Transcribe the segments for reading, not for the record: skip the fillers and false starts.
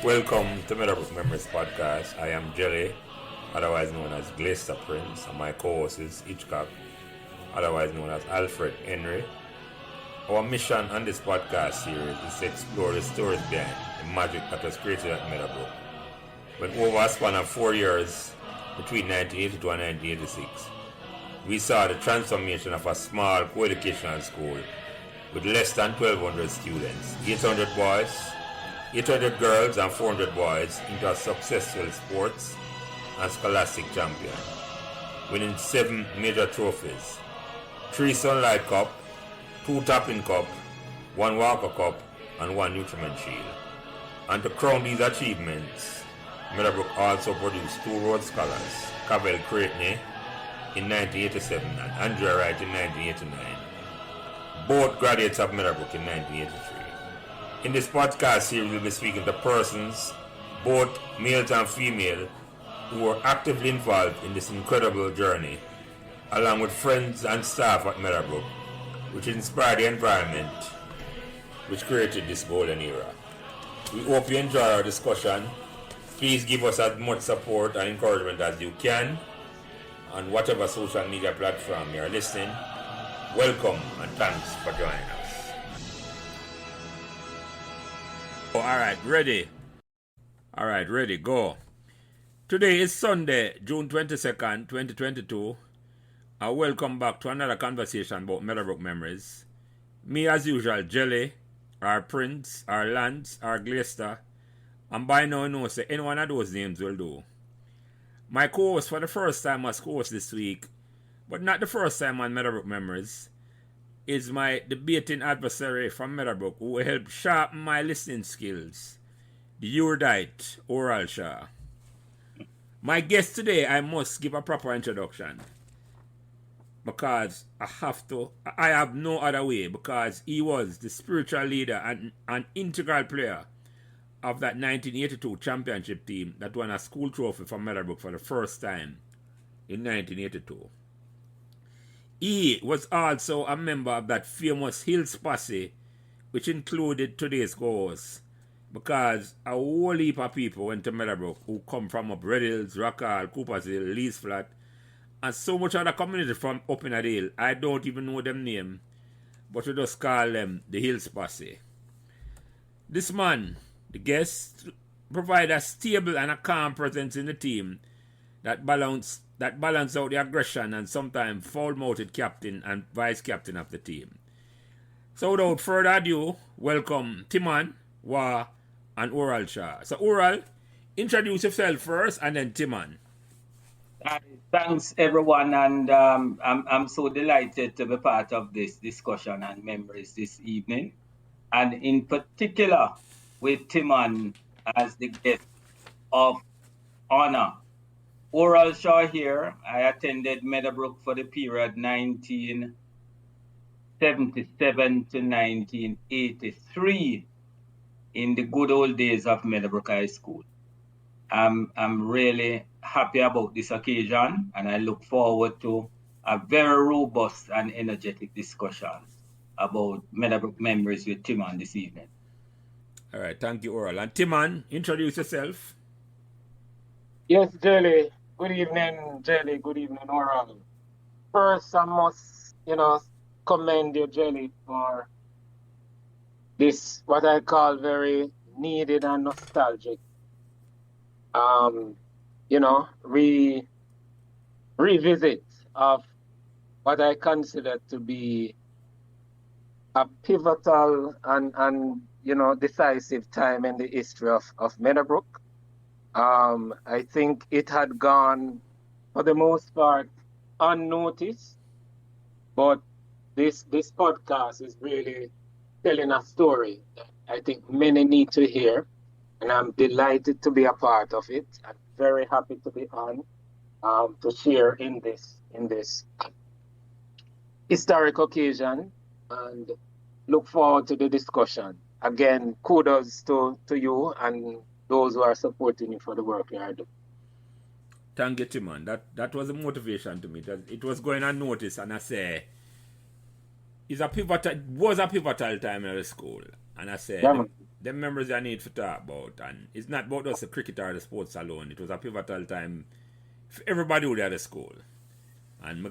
Welcome to Meadowbrook Memories Podcast. I am Jelly, otherwise known as Glacier Prince, and my co-host is Hitchcock, otherwise known as Alfred Henry. Our mission on this podcast series is to explore the stories behind the magic that was created at Meadowbrook. When over a span of 4 years, between 1982 and 1986, we saw the transformation of a small co-educational school with less than 1,200 students, 800 boys, 800 girls and 400 boys into a successful sports and scholastic champion, winning 7 major trophies, 3 Sunlight Cup, 2 Topping Cup, 1 Walker Cup, and 1 Nutriment Shield. And to crown these achievements, Meadowbrook also produced 2 Rhodes Scholars, Cavell Creighton in 1987 and Andrea Wright in 1989, both graduates of Meadowbrook in 1983. In this podcast series, we'll be speaking to persons, both males and female, who were actively involved in this incredible journey, along with friends and staff at Meadowbrook, which inspired the environment which created this golden era. We hope you enjoy our discussion. Please give us as much support and encouragement as you can on whatever social media platform you are listening. Welcome and thanks for joining us. Alright, ready? Alright, ready, go. Today is Sunday, June 22nd, 2022. And welcome back to another conversation about Meadowbrook memories. Me as usual, Jelly, our Prince, our Lance, our Glacier, and by now know say any one of those names will do. My co-host for the first time as co-host this week, but not the first time on Meadowbrook memories, is my debating adversary from Meadowbrook who will help sharpen my listening skills, the erudite Oral Shah. My guest today, I must give a proper introduction because I have no other way, because he was the spiritual leader and an integral player of that 1982 championship team that won a school trophy for Meadowbrook for the first time in 1982. He was also a member of that famous Hills Posse, which included today's co-host, because a whole heap of people went to Meadowbrook who come from up Red Hills, Rockall, Coopers Hill, Lees Flat, and so much other community from up in the hill. I don't even know them name, but we just call them the Hills Posse. This man, the guest, provide a stable and a calm presence in the team that balance out the aggression and sometimes foul-mouthed captain and vice-captain of the team. So without further ado, welcome Timon Waugh and Oral Shah. So Oral, introduce yourself first and then Timon. Thanks everyone, and I'm so delighted to be part of this discussion and memories this evening, and in particular with Timon as the guest of honor. Oral Shah here. I attended Meadowbrook for the period 1977 to 1983 in the good old days of Meadowbrook High School. I'm really happy about this occasion, and I look forward to a very robust and energetic discussion about Meadowbrook memories with Timon this evening. All right, thank you, Oral. And Timon, introduce yourself. Yes, Jelly. Good evening, Jelly. Good evening, Oral. First, I must, commend you, Jelly, for this, what I call very needed and nostalgic, revisit of what I consider to be a pivotal and decisive time in the history of Meadowbrook. I think it had gone, for the most part, unnoticed, but this podcast is really telling a story that I think many need to hear, and I'm delighted to be a part of it. I'm very happy to be on to share in this historic occasion, and look forward to the discussion. Again, kudos to you and those who are supporting you for the work you are doing. Thank you, Timon. That was a motivation to me. It was going unnoticed, and I say it was a pivotal time in the school. And I say them memories I need to talk about. And it's not about just the cricket or the sports alone. It was a pivotal time for everybody who had a school. And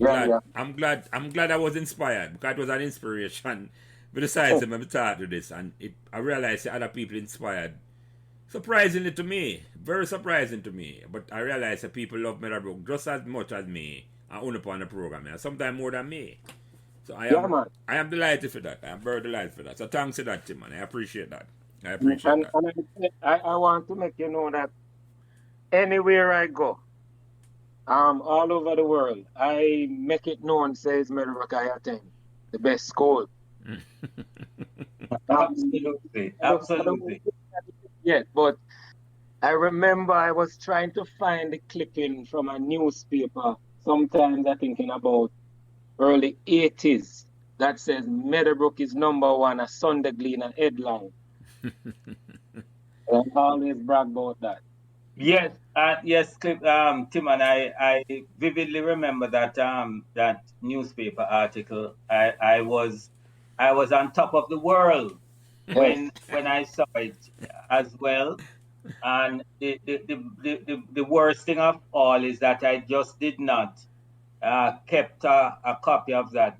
I'm glad I was inspired because it was an inspiration. But besides them, I thought to this, and I realized that other people inspired. Surprisingly to me, very surprising to me. But I realized that people love Meadowbrook just as much as me and own upon the program, and sometimes more than me. So I am delighted for that. I am very delighted for that. So thanks for that, Timon. I appreciate that. I want to make you know that anywhere I go, all over the world, I make it known, says Meadowbrook I attend the best school. Absolutely. Yet, but I remember I was trying to find a clipping from a newspaper, sometimes I think in about early 80s, that says Meadowbrook is #1, a Sunday Gleaner headline. I always brag about that. Yes, Timon, I vividly remember that that newspaper article. I was on top of the world when I saw it as well. And the worst thing of all is that I just did not kept a copy of that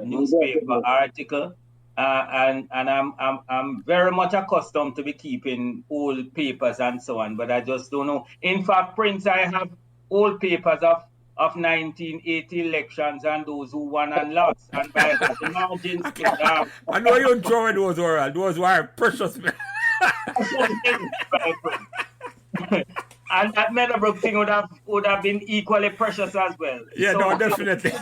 newspaper article. And I'm very much accustomed to be keeping old papers and so on, but I just don't know. In fact, Prince, I have old papers of 1980 elections and those who won and lost. And by that, imagine. I know you don't throw those around. Those were precious. And that Meadowbrook thing would have been equally precious as well. Yeah, so, no, definitely.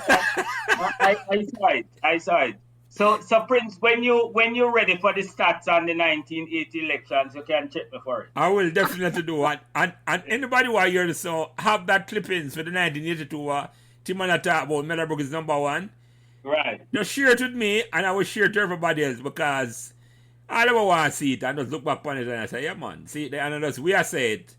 I saw it. So Prince, when you're ready for the stats on the 1980 elections, you can check me for it. I will definitely do it. And anybody who hear this, so have that clippings for the 1982 Timon talk about Meadowbrook is #1. Right. Just share it with me, and I will share it to everybody else because I never want to see it and just look back on it and I say, yeah, man, see it there, and just we are say it.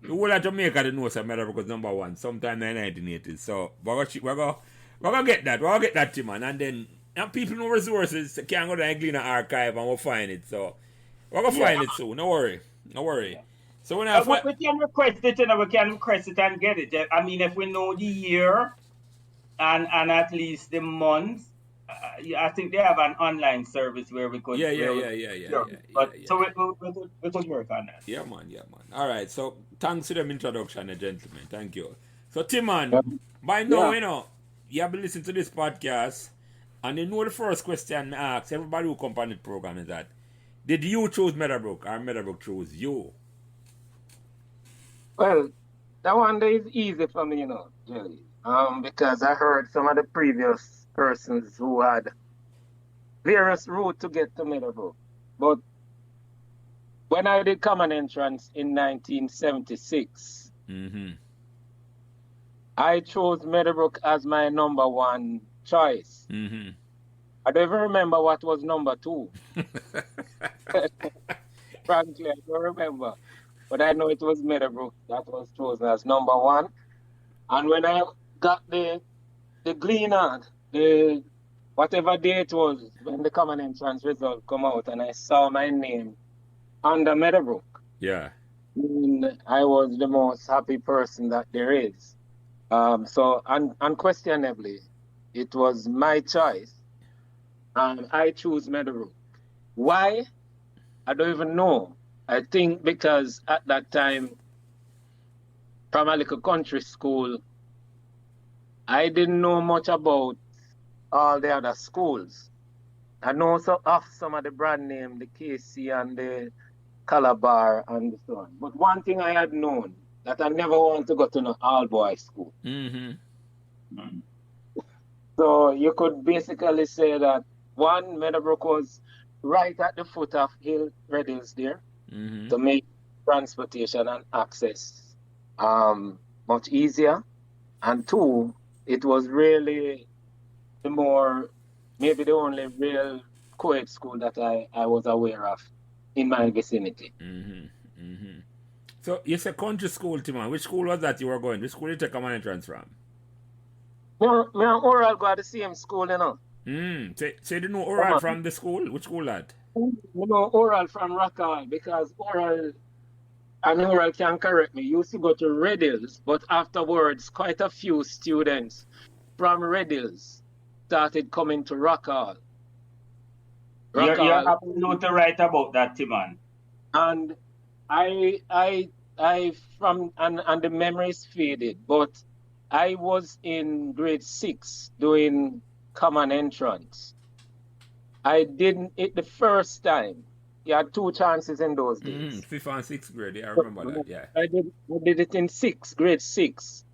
The whole of Jamaica knows that Meadowbrook is #1 sometime in the 1980s. So we're gonna get that. We're gonna get that, Timon, and then. And people know resources can go to the Gleaner archive and we'll find it. So we're gonna find it soon. No worry. Yeah. So when we can request it, we can request it and get it. I mean, if we know the year and at least the month, I think they have an online service where we could. So we could work on that. Yeah, man. All right. So thanks to them introduction, gentlemen. Thank you. So Timon, by now you have been listening to this podcast. And you know the first question I ask everybody who come on the program is that, did you choose Meadowbrook or Meadowbrook chose you? Well, that one is easy for me, Jerry. Because I heard some of the previous persons who had various routes to get to Meadowbrook. But when I did common entrance in 1976, I chose Meadowbrook as my #1 choice. I don't even remember what was #2. Frankly, I don't remember. But I know it was Meadowbrook that was chosen as #1. And when I got the Gleaner, whatever day it was, when the common entrance result come out and I saw my name under Meadowbrook, I was the most happy person that there is. So unquestionably, it was my choice, and I chose Meadowbrook. Why? I don't even know. I think because at that time, from a little country school, I didn't know much about all the other schools. I know some of the brand name, the KC and the Calabar and so on. But one thing I had known, that I never want to go to an all-boys school. So you could basically say that one, Meadowbrook was right at the foot of Hill Red Hills there to make transportation and access much easier. And two, it was really maybe the only real co-ed school that I was aware of in my vicinity. So you said country school, Timon. Which school was that you were going? Which school did you take common entrance from? Me and Oral go to the same school, So you didn't know Oral from the school? Which school that? Oral from Rockall, because Oral can correct me, used to go to Red Hills, but afterwards, quite a few students from Red Hills started coming to Rockall. You're absolutely right about that, Timon. And I from and the memories faded, but I was in grade 6 doing common entrance. I didn't it the first time. You had 2 chances in those days. 5th and 6th grade, yeah, I remember that, yeah. I did it in grade 6.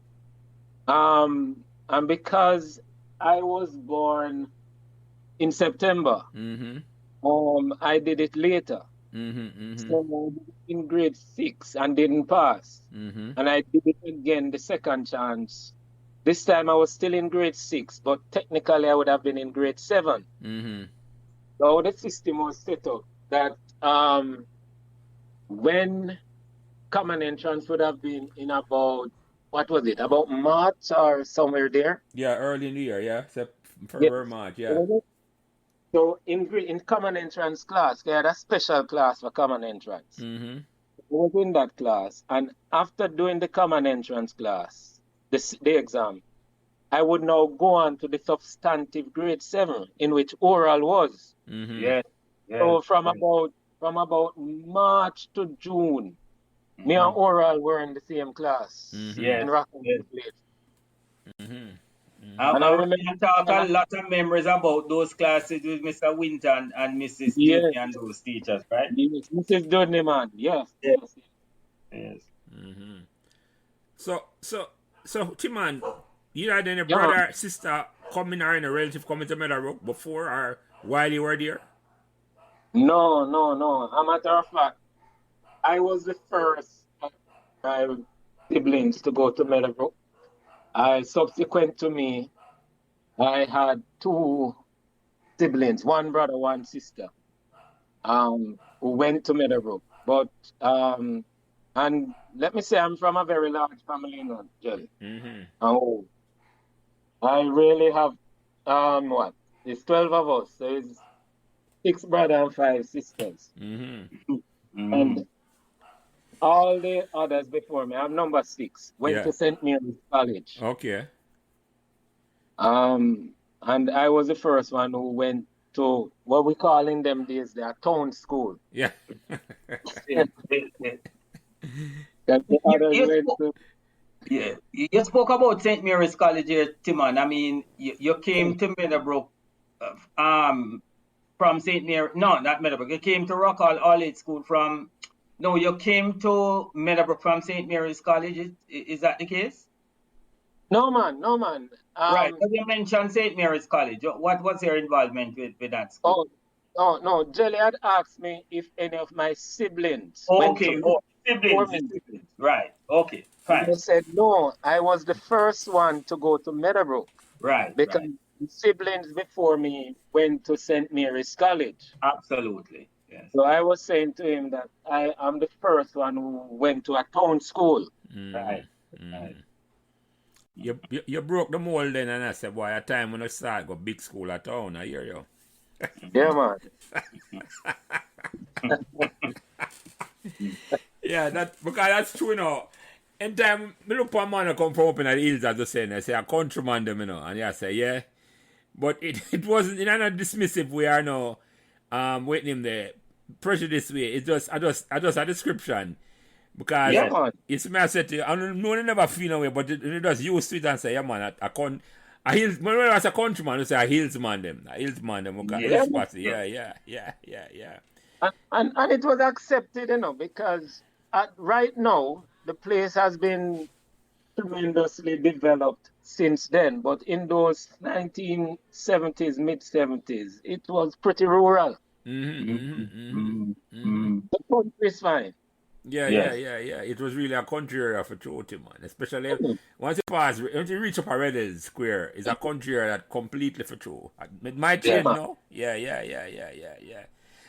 And because I was born in September, I did it later. So in grade 6 and didn't pass. And I did it again the second chance. This time I was still in grade 6, but technically I would have been in grade 7. So the system was set up that when common entrance would have been in about, what was it, about March or somewhere there? Yeah, early in the year, yeah. February, March, yeah. So in common entrance class, they had a special class for common entrance. I was in that class, and after doing the common entrance class, the exam, I would now go on to the substantive grade 7, in which oral was. Yes. So from about March to June, me and oral were in the same class in Rockland Place. And I remember talk a lot of memories about those classes with Mr. Winton and Mrs. Dudney and those teachers, right? Yes, Mrs. Dudney, man. Yes. So Timon, you had any brother, sister coming or any relative coming to Meadowbrook before or while you were there? No. As a matter of fact, I was the first of my siblings to go to Meadowbrook. Subsequent to me, I had 2 siblings, 1 brother, 1 sister, who went to Meadowbrook. But and let me say, I'm from a very large family now, Jerry. I really have There's 12 of us. So it's 6 brothers and 5 sisters. And all the others before me, I'm number 6, went to St. Mary's College. Okay. And I was the first one who went to what we call in them days their town school. Yeah. You spoke about St. Mary's College here, Timon. I mean, you came to Meadowbrook from St. Mary. No, not Meadowbrook. You came to Rockall All-Age School from. No, you came to Meadowbrook from St. Mary's College. Is that the case? No, man. Right. But you mentioned St. Mary's College. What was your involvement with that school? No. Jelly had asked me if any of my siblings. Siblings. Right. Okay. Fine. I said no. I was the first one to go to Meadowbrook. Right. Because siblings before me went to St. Mary's College. Absolutely. Yes. So I was saying to him that I am the first one who went to a town school. Right. You broke the mold then, and I said, boy, a time when I start go big school at town, I hear you. Yeah, man. Yeah, because that's true, you know. And time, me look for a man who come from up in the hills, as I say, I say, a countryman them, you know, and I say, yeah. But it wasn't in a dismissive way or no, waiting him there, prejudice way. It's just a description. Because it's me I said to you, I don't never feel no way, but you just used to it and say, yeah, man, a hills, when I was a countryman, you say a hillsman them. Yeah. And it was accepted, you know, because right now, the place has been tremendously developed since then. But in those 1970s, mid-70s, it was pretty rural. The country is fine. Yeah. It was really a country area for Choti, man. Especially once you reach up a Red Hills Square, it's a country area that completely for true. It might change, no? Yeah.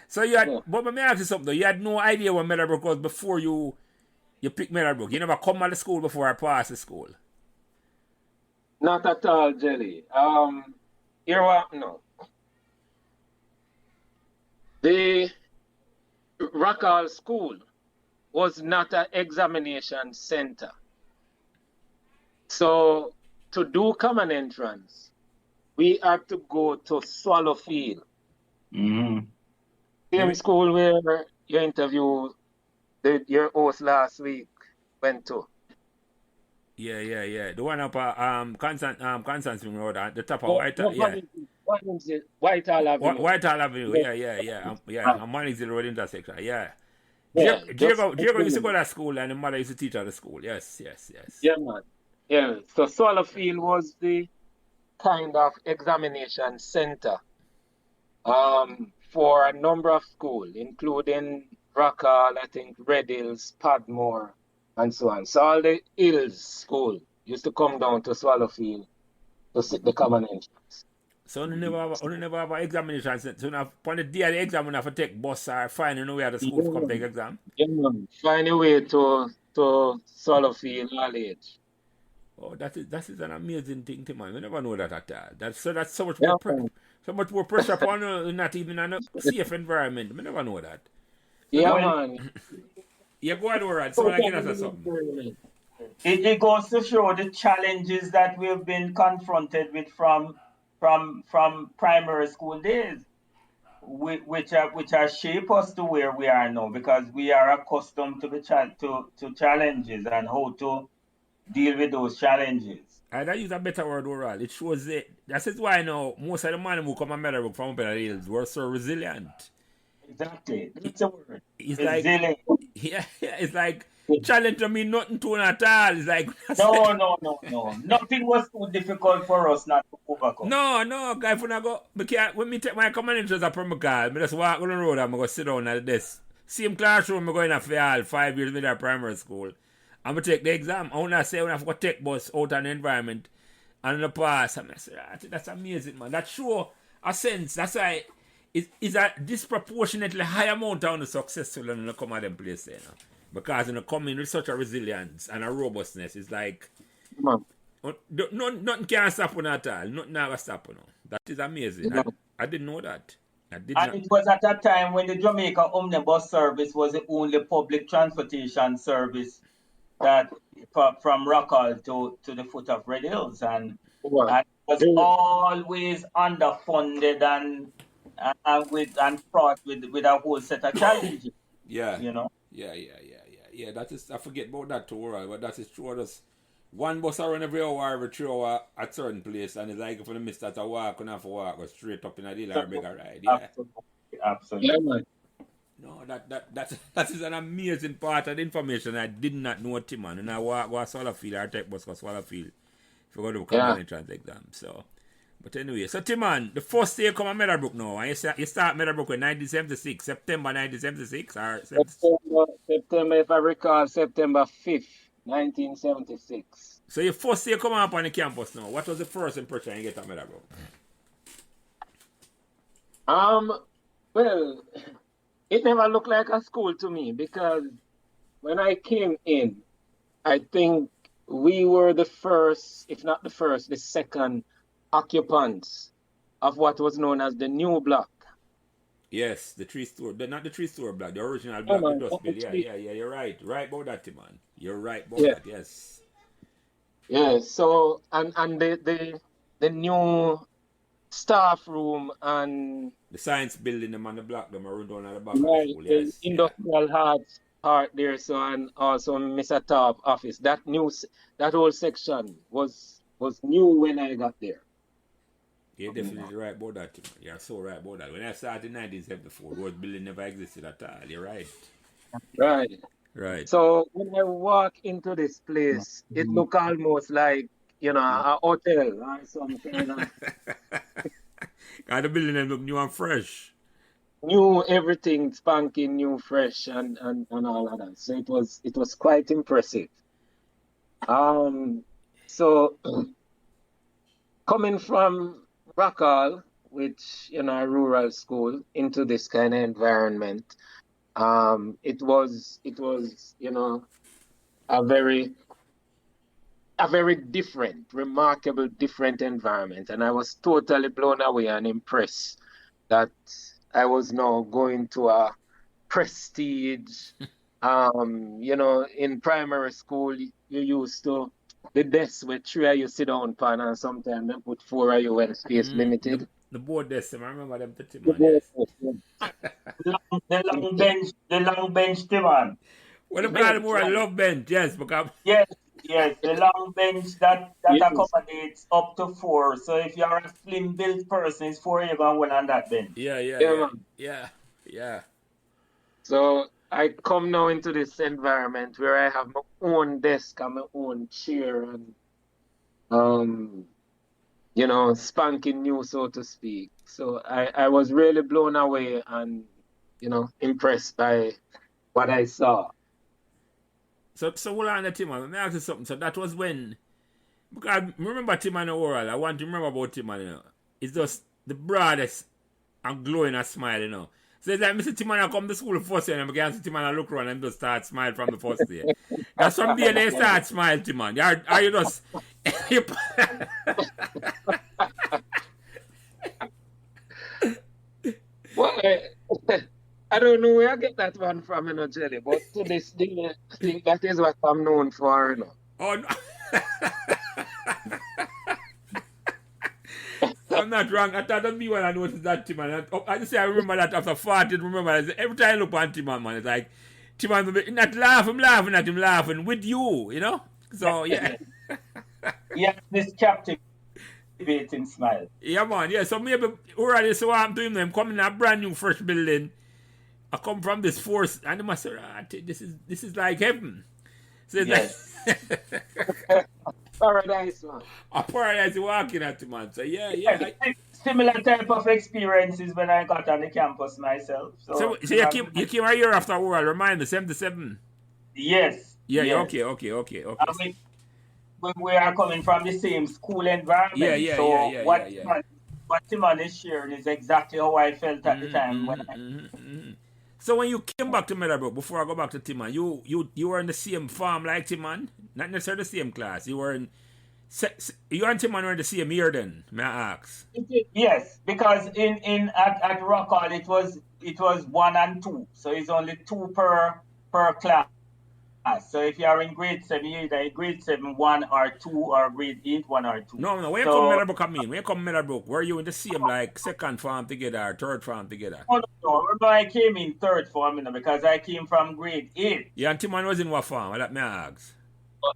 So you had, but let me ask you something though. You had no idea what Meadowbrook was before you picked Meadowbrook. You never come out of school before I passed the school. Not at all, Jelly. No. The Rockall School was not an examination center. So to do common entrance, we had to go to Swallowfield. Same school where your interview, your host last week went to. Yeah. The one up Constance Road at the top of Whitehall Avenue. Whitehall Avenue. Yeah. On Manning's Road intersection. Yeah. Diego used to go to that school and the mother used to teach at the school. Yes. Yeah, man. Yeah. So Swallowfield was the kind of examination center for a number of schools, including Rockall, I think Red Hills, Padmore, and so on. So all the Hills school used to come down to Swallowfield to sit the common entrance. So you never have an examination. So upon the day of the exam, you have to take bus or find a way at the school to come take exam. Yeah, man. Find a way to Swallowfield all age. Oh, that is an amazing thing, Timon. We never know that at all. That's so much more so much more pressure upon you, not even in a safe environment. We never know that. Yeah, man. Yeah, go ahead, Warren. So I get us something. It goes to show the challenges that we've been confronted with from primary school days, which are shape us to where we are now, because we are accustomed to the to challenges and how to deal with those challenges. I use a better word overall. It shows it. That is why now most of the men who come to Meadowbrook from up in the hills were so resilient. Exactly. That's a word. It's resilient. like it's like challenge to me nothing to at all. It's like no. Nothing was too difficult for us not to overcome. No, guy, when me take my common interest up from my car, I just walk on the road and I go sit down at this same classroom I go in for all 5 years with our primary school. I'm gonna take the exam. I wanna say when I have to take bus out in the environment and in the pass. I say, that's amazing, man. That show a sense. That's why it's a disproportionately high amount of successful when you come at them place there, you know? Because when you come in with such a resilience and a robustness, it's like nothing can stop you at all. Nothing ever stop you. That is amazing. I didn't know that. It was at that time when the Jamaica Omnibus service was the only public transportation service that from Rockall to the foot of Red Hills, and it was always underfunded and fraught with a whole set of challenges. Yeah. You know. Yeah. That is, I forget about that too, but that is true. Just one bus around every hour, every 3 hours at certain place, and it's like if you miss that a walk, you have to walk go straight up in a deal or bigger ride. Yeah. Absolutely. Yeah, man. No, that is an amazing part of the information I did not know, Timon. And I walk to Swallowfield, or take bus to Swallowfield if you go to come entrance exam. So, but anyway, so Timon, the first day you come to Meadowbrook now, and you start Meadowbrook in 1976, September 1976, or September, if I recall, September 5th, 1976. So your first day you come up on the campus now, what was the first impression you get at Meadowbrook? Well, it never looked like a school to me, because when I came in, I think we were the first, if not the first, the second occupants of what was known as the new block. Yes, the three-store, not the three-store block, the original block, the dust bill. Yeah, you're right. Right about that, Timon. You're right about that, yes. Yeah, so, and the new staff room and the science building them on the block, them are down at the back of the school, yes. Industrial arts part there, so, and also Mr. Top office. That whole section was new when I got there. You're definitely right about that, Timon. You're so right about that. When I started in 1974, those buildings never existed at all. You're right. Right. So when I walk into this place, it look almost like, a hotel or something. The building look new and fresh. New, everything spanking new, fresh, and all of that. So it was quite impressive. So coming from Rockall, which a rural school, into this kind of environment, it was a very different, remarkable, different environment. And I was totally blown away and impressed that I was now going to a prestige. You know, in primary school, you used to the desk with three of you sit down pan and sometimes they put four of you when space limited. The board desk, I remember them to The Timon, yes. The long bench, Timon. What do you call it more? A love bench, yes, because Yes, the long bench that Yes. accommodates up to four. So if you're a slim built person, it's four you're going to well on that bench. yeah. So I come now into this environment where I have my own desk and my own chair and you know, spanking new, so to speak. So I was really blown away and, you know, impressed by what I saw. So hold on to Timon. Let me ask you something. So that was when, because remember Timon oral, I want to remember about Timon, you know. It's just the broadest and glowing a smile, you know. So it's like Mr. Timon I come to school first year and I began to Timon I look around and just start smile from the first day. That's from there they start smile, Timon. Are you just Well, I don't know where I get that one from, you know, Jelly, but to this day, I think that is what I'm known for, you know. Oh, no. I'm not wrong. I thought that'd be when I noticed that Timon. I just say I remember that after 40, remember every time I look on Timon, man, it's like Timon not laughing at him, laughing with you, you know? So yeah. Yeah, this captivating smile. Yeah, man, yeah. So maybe already so I'm doing them coming in a brand new fresh building. I come from this force and they must say, this is like heaven. So it's Yes. like Paradise, man. a paradise walking at, man. So yeah. Similar type of experiences when I got on the campus myself. So you came a year after oral, remind me, 77. Yes. Yeah, yes. Okay. I mean, we are coming from the same school environment. Yeah. What Timon is sharing is exactly how I felt at the time. So when you came back to Meadowbrook, before I go back to Timon, you were in the same farm like Timon? Not necessarily the same class. You and Timon were in the same year then, may I ask? Yes, because at Rockall it was 1 and 2. So it's only 2 per class. So if you are in grade 7, you're either in grade 7, 1 or 2, or grade 8, 1 or 2. No, when you come Meadowbrook, when you come Meadowbrook, were you in the same like second farm together or third farm together? No. Remember I came in third farm, you know, because I came from grade 8. Yeah, and Timon was in what farm? Let me ask.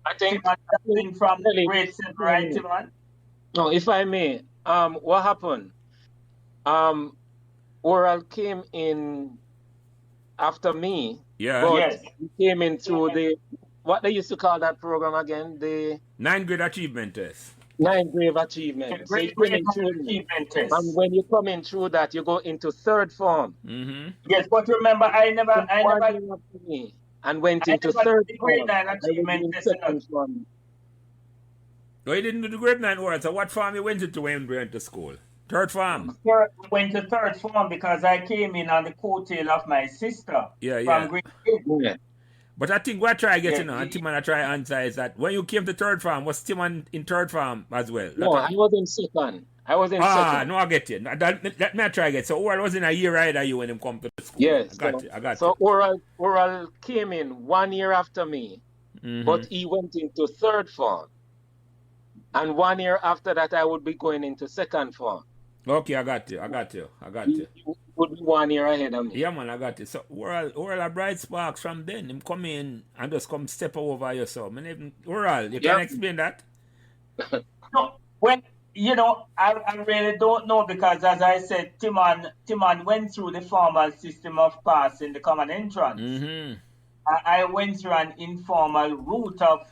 I think Timon came from grade 7, right, Timon? No, if I may, what happened? Oral came in after me. Yeah. But Yes. he came in through the, what they used to call that program again? The 9th grade achievement test. 9th grade achievement. So you come in through achievement test. and when you come in through that, you go into third form. Yes, but remember, I never and went into third grade 9 achievement test. No, you didn't do the grade 9 oral. So what farm you went into when you went to school? Third farm. I went to third farm because I came in on the coattail of my sister. From grade 8. Yeah. But I think what I try getting and Timon I try answer is that when you came to third farm, was Timon in third farm as well? No, I was in second. Second. No, I get you. Let me try get. So Oral was in a year right you when him come to the school. Yes. I got you. So Oral came in 1 year after me, but he went into third form. And 1 year after that, I would be going into second form. Okay, I got you. You would be 1 year ahead of me. Yeah, man, I got you. So, Oral a bright sparks from then. Him come in and just come step over yourself. Oral, you can explain that? No, when, you know, I really don't know because, as I said, Timon went through the formal system of passing the common entrance. I went through an informal route of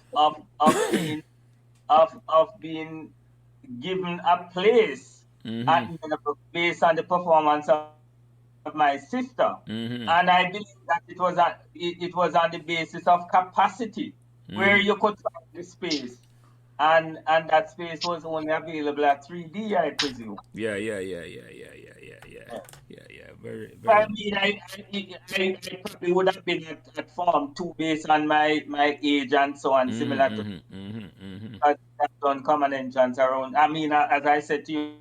being given a place. And based on the performance of my sister, and I believe that it was on the basis of capacity, where you could find the space, and that space was only available at 3D, I presume. Yeah. Very. I mean, I probably would have been at Form 2 based on my age and so on, similar to that on common entrance around. I mean, as I said to you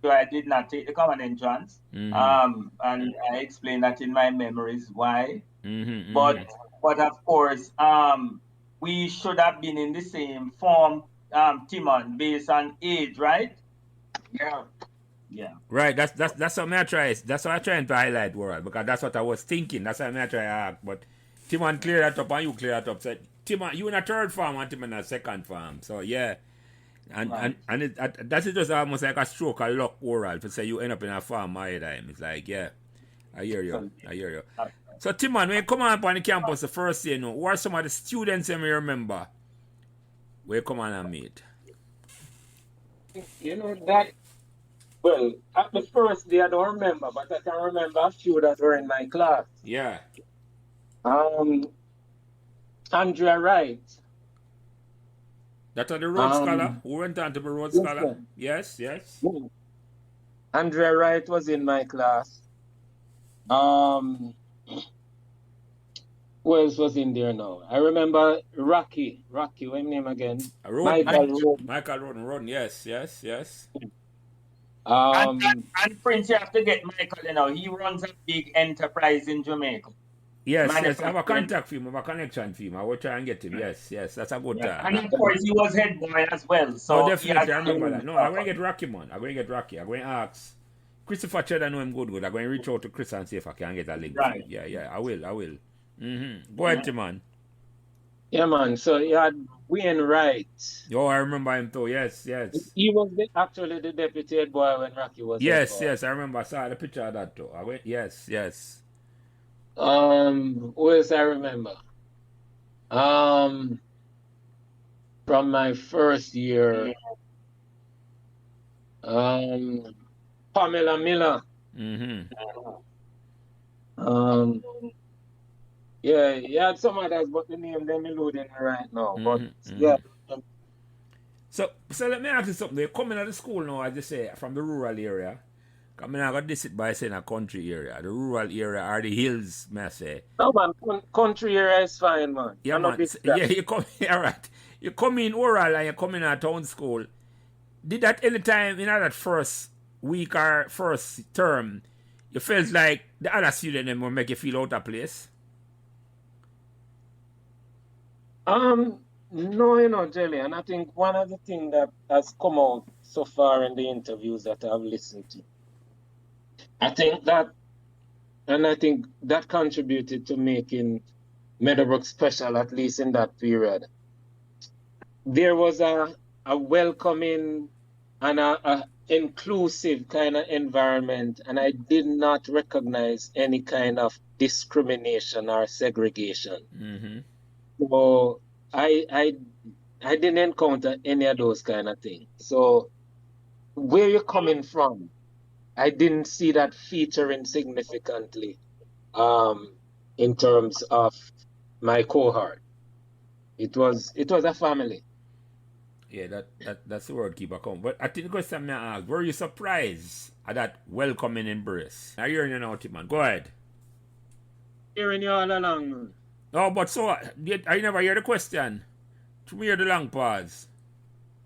I did not take the common entrance. Mm-hmm. And I explained that in my memories why. Mm-hmm. But Mm-hmm. of course, we should have been in the same form, Timon, based on age, right? Yeah. Yeah. Right, that's what I try. That's what I trying to highlight, world, because that's what I was thinking. That's what I try to ask. But Timon clear that up and you clear that up. So Timon, you in a third farm and Timon in a second farm. So yeah. Right. And that is just almost like a stroke of luck oral to say you end up in a farm my time. It's like, yeah, I hear you. I hear you. So Timon, when you come on the campus the first day, who are some of the students you may remember? Where you come on and meet? You know that. Well, at the first day I don't remember, but I can remember a few that were in my class. Yeah. Andrea Wright. That are the road scholar Um, who went on to be road yes, scholar. sir. Yes, yes. Yeah. Andrea Wright was in my class. Um, who else was in there now? I remember Rocky. Rocky, what name again? Roden. Michael Roden. Michael Roden. Yes, yes, yes. Um, And Prince, you have to get Michael, you know, he runs a big enterprise in Jamaica. Yes, yes. I have a Manufacturing. contact for him, I have a connection for him. I will try and get him. Yes, yes. That's a good Yeah. time. And of course, he was head boy as well. No, So he has definitely. I remember that. No, I'm stuff. going to get Rocky, man. I'm going to get Rocky. I'm going to ask Christopher Cheddar, know him good. I'm going to reach out to Chris and see if I can get a link. Right. Yeah, yeah. I will. Mm-hmm. Go ahead, man. yeah, man. So you had Wayne Wright. Oh, I remember him too. Yes, yes. He was actually the deputy head boy when Rocky was head Yes, boy. yes. I remember. I saw the picture of that too. Yes, yes. Who else I remember? From my first year, Pamela Miller. Mm-hmm. Yeah, you had some others, but the name them eluding me right now. But Mm-hmm. yeah. So let me ask you something. You're coming out of school now, as you say, from the rural area. I mean, I got this it by saying a country area. The rural area are the hills, may I say. No, man, country area is fine, man. Yeah, man. Yeah, you come all right. You come in oral and you come in a town school. Did that any time in that first week or first term, you felt like the other student them will make you feel out of place? No, you know, Jelly, and I think one of the things that has come out so far in the interviews that I've listened to, I think that contributed to making Meadowbrook special, at least in that period. There was a welcoming and a inclusive kind of environment, and I did not recognize any kind of discrimination or segregation. Mm-hmm. So I didn't encounter any of those kind of things. So where you're coming from, I didn't see that featuring significantly in terms of my cohort. It was a family. Yeah, that's the word keeper come. But I think the question I asked, were you surprised at that welcoming embrace? I hear you now, man. Go ahead. Hearing you all along, man. Oh, but so I never hear the question. To me, hear the long pause.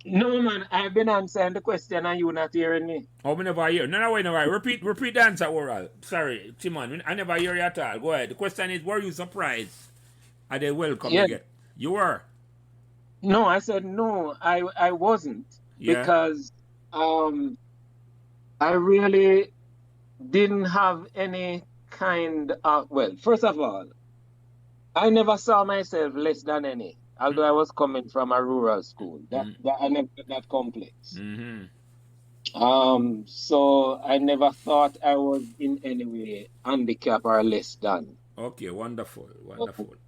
No, man, I've been answering the question and you not hearing me. Oh, we never hear. No, wait. Repeat the answer, oral. Sorry, Timon. I never hear you at all. Go ahead. The question is, were you surprised at the welcome you get? You were? No, I said no, I wasn't. Yeah. Because I really didn't have any kind of, well, first of all, I never saw myself less than any, although I was coming from a rural school. That I never had that complex. Mm-hmm. So I never thought I was in any way handicapped or less than. Okay, wonderful.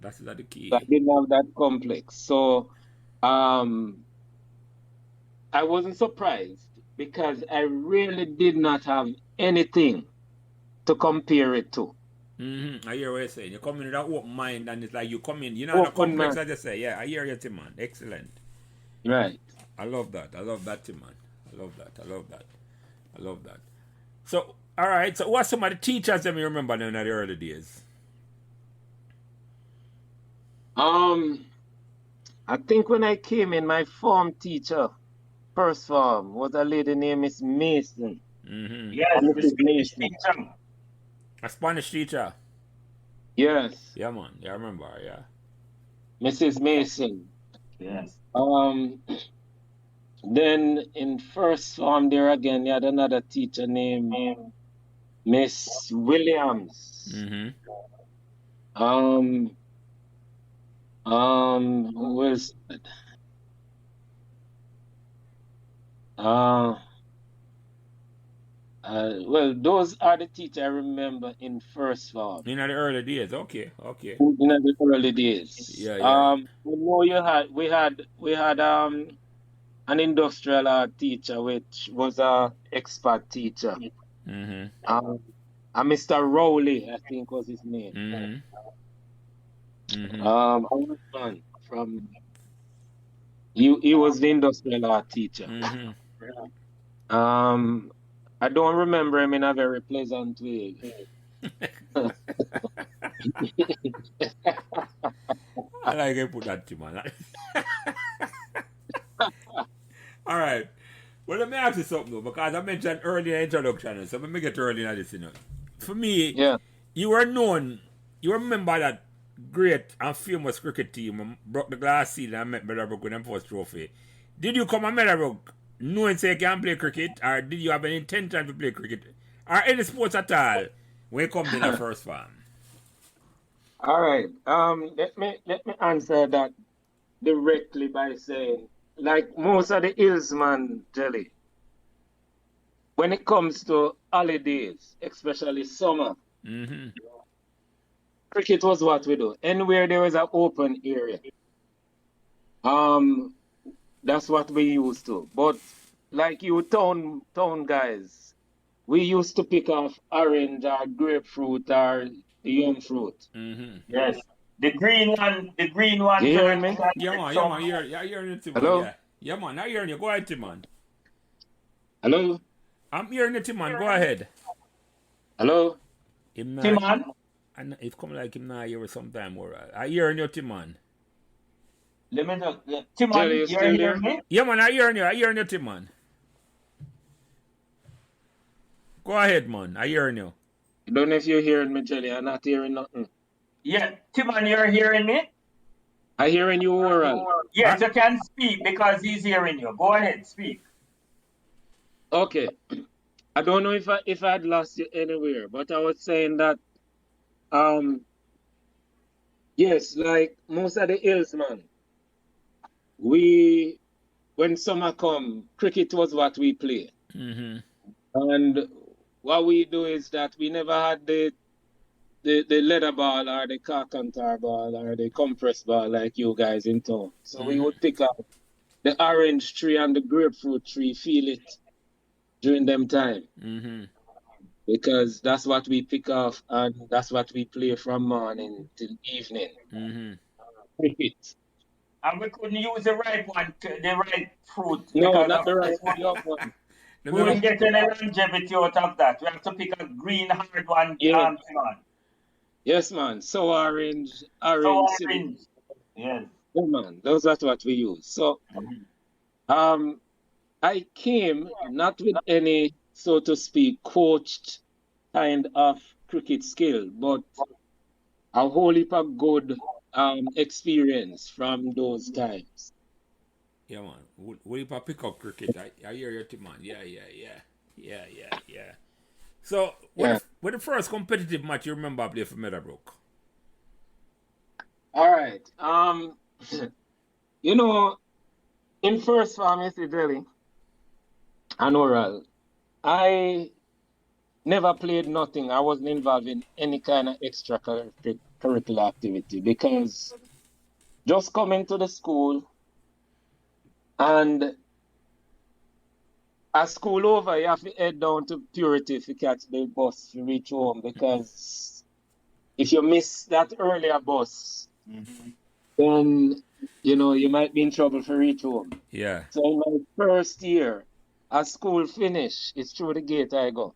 That's the key. I didn't have that complex. So I wasn't surprised because I really did not have anything to compare it to. Mm-hmm. I hear what you're saying. You come in with an open mind and it's like you come in, you know, the complex, I just say. Yeah, I hear you, Timon. Excellent. Right. I love that, Timon. I love that. So, all right. So, what's some of the teachers that you remember in the early days? I think when I came in, my form teacher, first form, was a lady named Miss Mason. Yes, And the Mrs. Spanish Mason. teacher. A Spanish teacher. Yes, Yeah, man. Yeah, I remember. Yeah. Mrs. Mason. Yes. Then in first form there again, you had another teacher named Miss Williams. Who was well, those are the teachers I remember in first form. In the early days. Okay. Okay. In the early days. Yeah, yeah. We know we had an industrial art teacher which was a expert teacher. A Mr. Rowley, I think was his name. From he was the industrial art teacher. I don't remember him in a very pleasant way. I like to put that to man. All right. Well, let me ask you something though, because I mentioned earlier introduction, so let me get early in this, For me, you were known, you remember that great and famous cricket team who broke the glass ceiling and met Meadowbrook with them first trophy. Did you come to Meadowbrook knowing say you can play cricket, or did you have an intention to play cricket, or any sports at all when you come to the first farm? All right. Let me answer that directly by saying, like most of the Hillsman, Jelly, when it comes to holidays, especially summer, cricket was what we do. Anywhere there was an open area, that's what we used to. But like you town guys, we used to pick off orange or grapefruit or young fruit. Yes. The green one. You hearing me? Yeah, man. You're hearing it, Timon. Hello? Yeah, man. I'm hearing you. Go ahead, Timon. Hello? I'm hearing it, Timon. Go ahead. Hello? Timon? And it's come like him now here sometime or I hearing you, Timon. Let me know. Timon, Jelly, you're still there? hearing me? Yeah, man. I hearing you, Timon. Go ahead, man. I hearing you. I don't know if you're hearing me, Jelly. I'm not hearing nothing. Yeah, Timon, you're hearing me? I hearing you oral. Yes, you can speak because he's hearing you. Go ahead, speak. Okay. I don't know if I had lost you anywhere, but I was saying that yes, like most of the hills, man, when summer come, cricket was what we play. And what we do is that we never had the leather ball or the carcantar ball or the compressed ball like you guys in town. So we would pick up the orange tree and the grapefruit tree, feel it during them time. Because that's what we pick off and that's what we play from morning till evening. Cricket. And we couldn't use the right one, the right fruit. No, not the right one. We wouldn't get any longevity out of that. We have to pick a green, hard one. Yeah. Yes, man. So orange. Orange. Yes. Yeah, man. That's what we use. So, I came not with any, so to speak, coached kind of cricket skill, but a whole heap of good experience from those times. Yeah, man. Will you pick up cricket? I hear you, man. Yeah. So, what the first competitive match you remember play for Meadowbrook? All right. You know, in first form, Delhi and oral, I never played nothing. I wasn't involved in any kind of extracurricular activity because just coming to the school and at school over, you have to head down to Purity if you catch the bus to reach home because if you miss that earlier bus, then, you know, you might be in trouble for reach home. Yeah. So in my first year, as school finish, it's through the gate I go.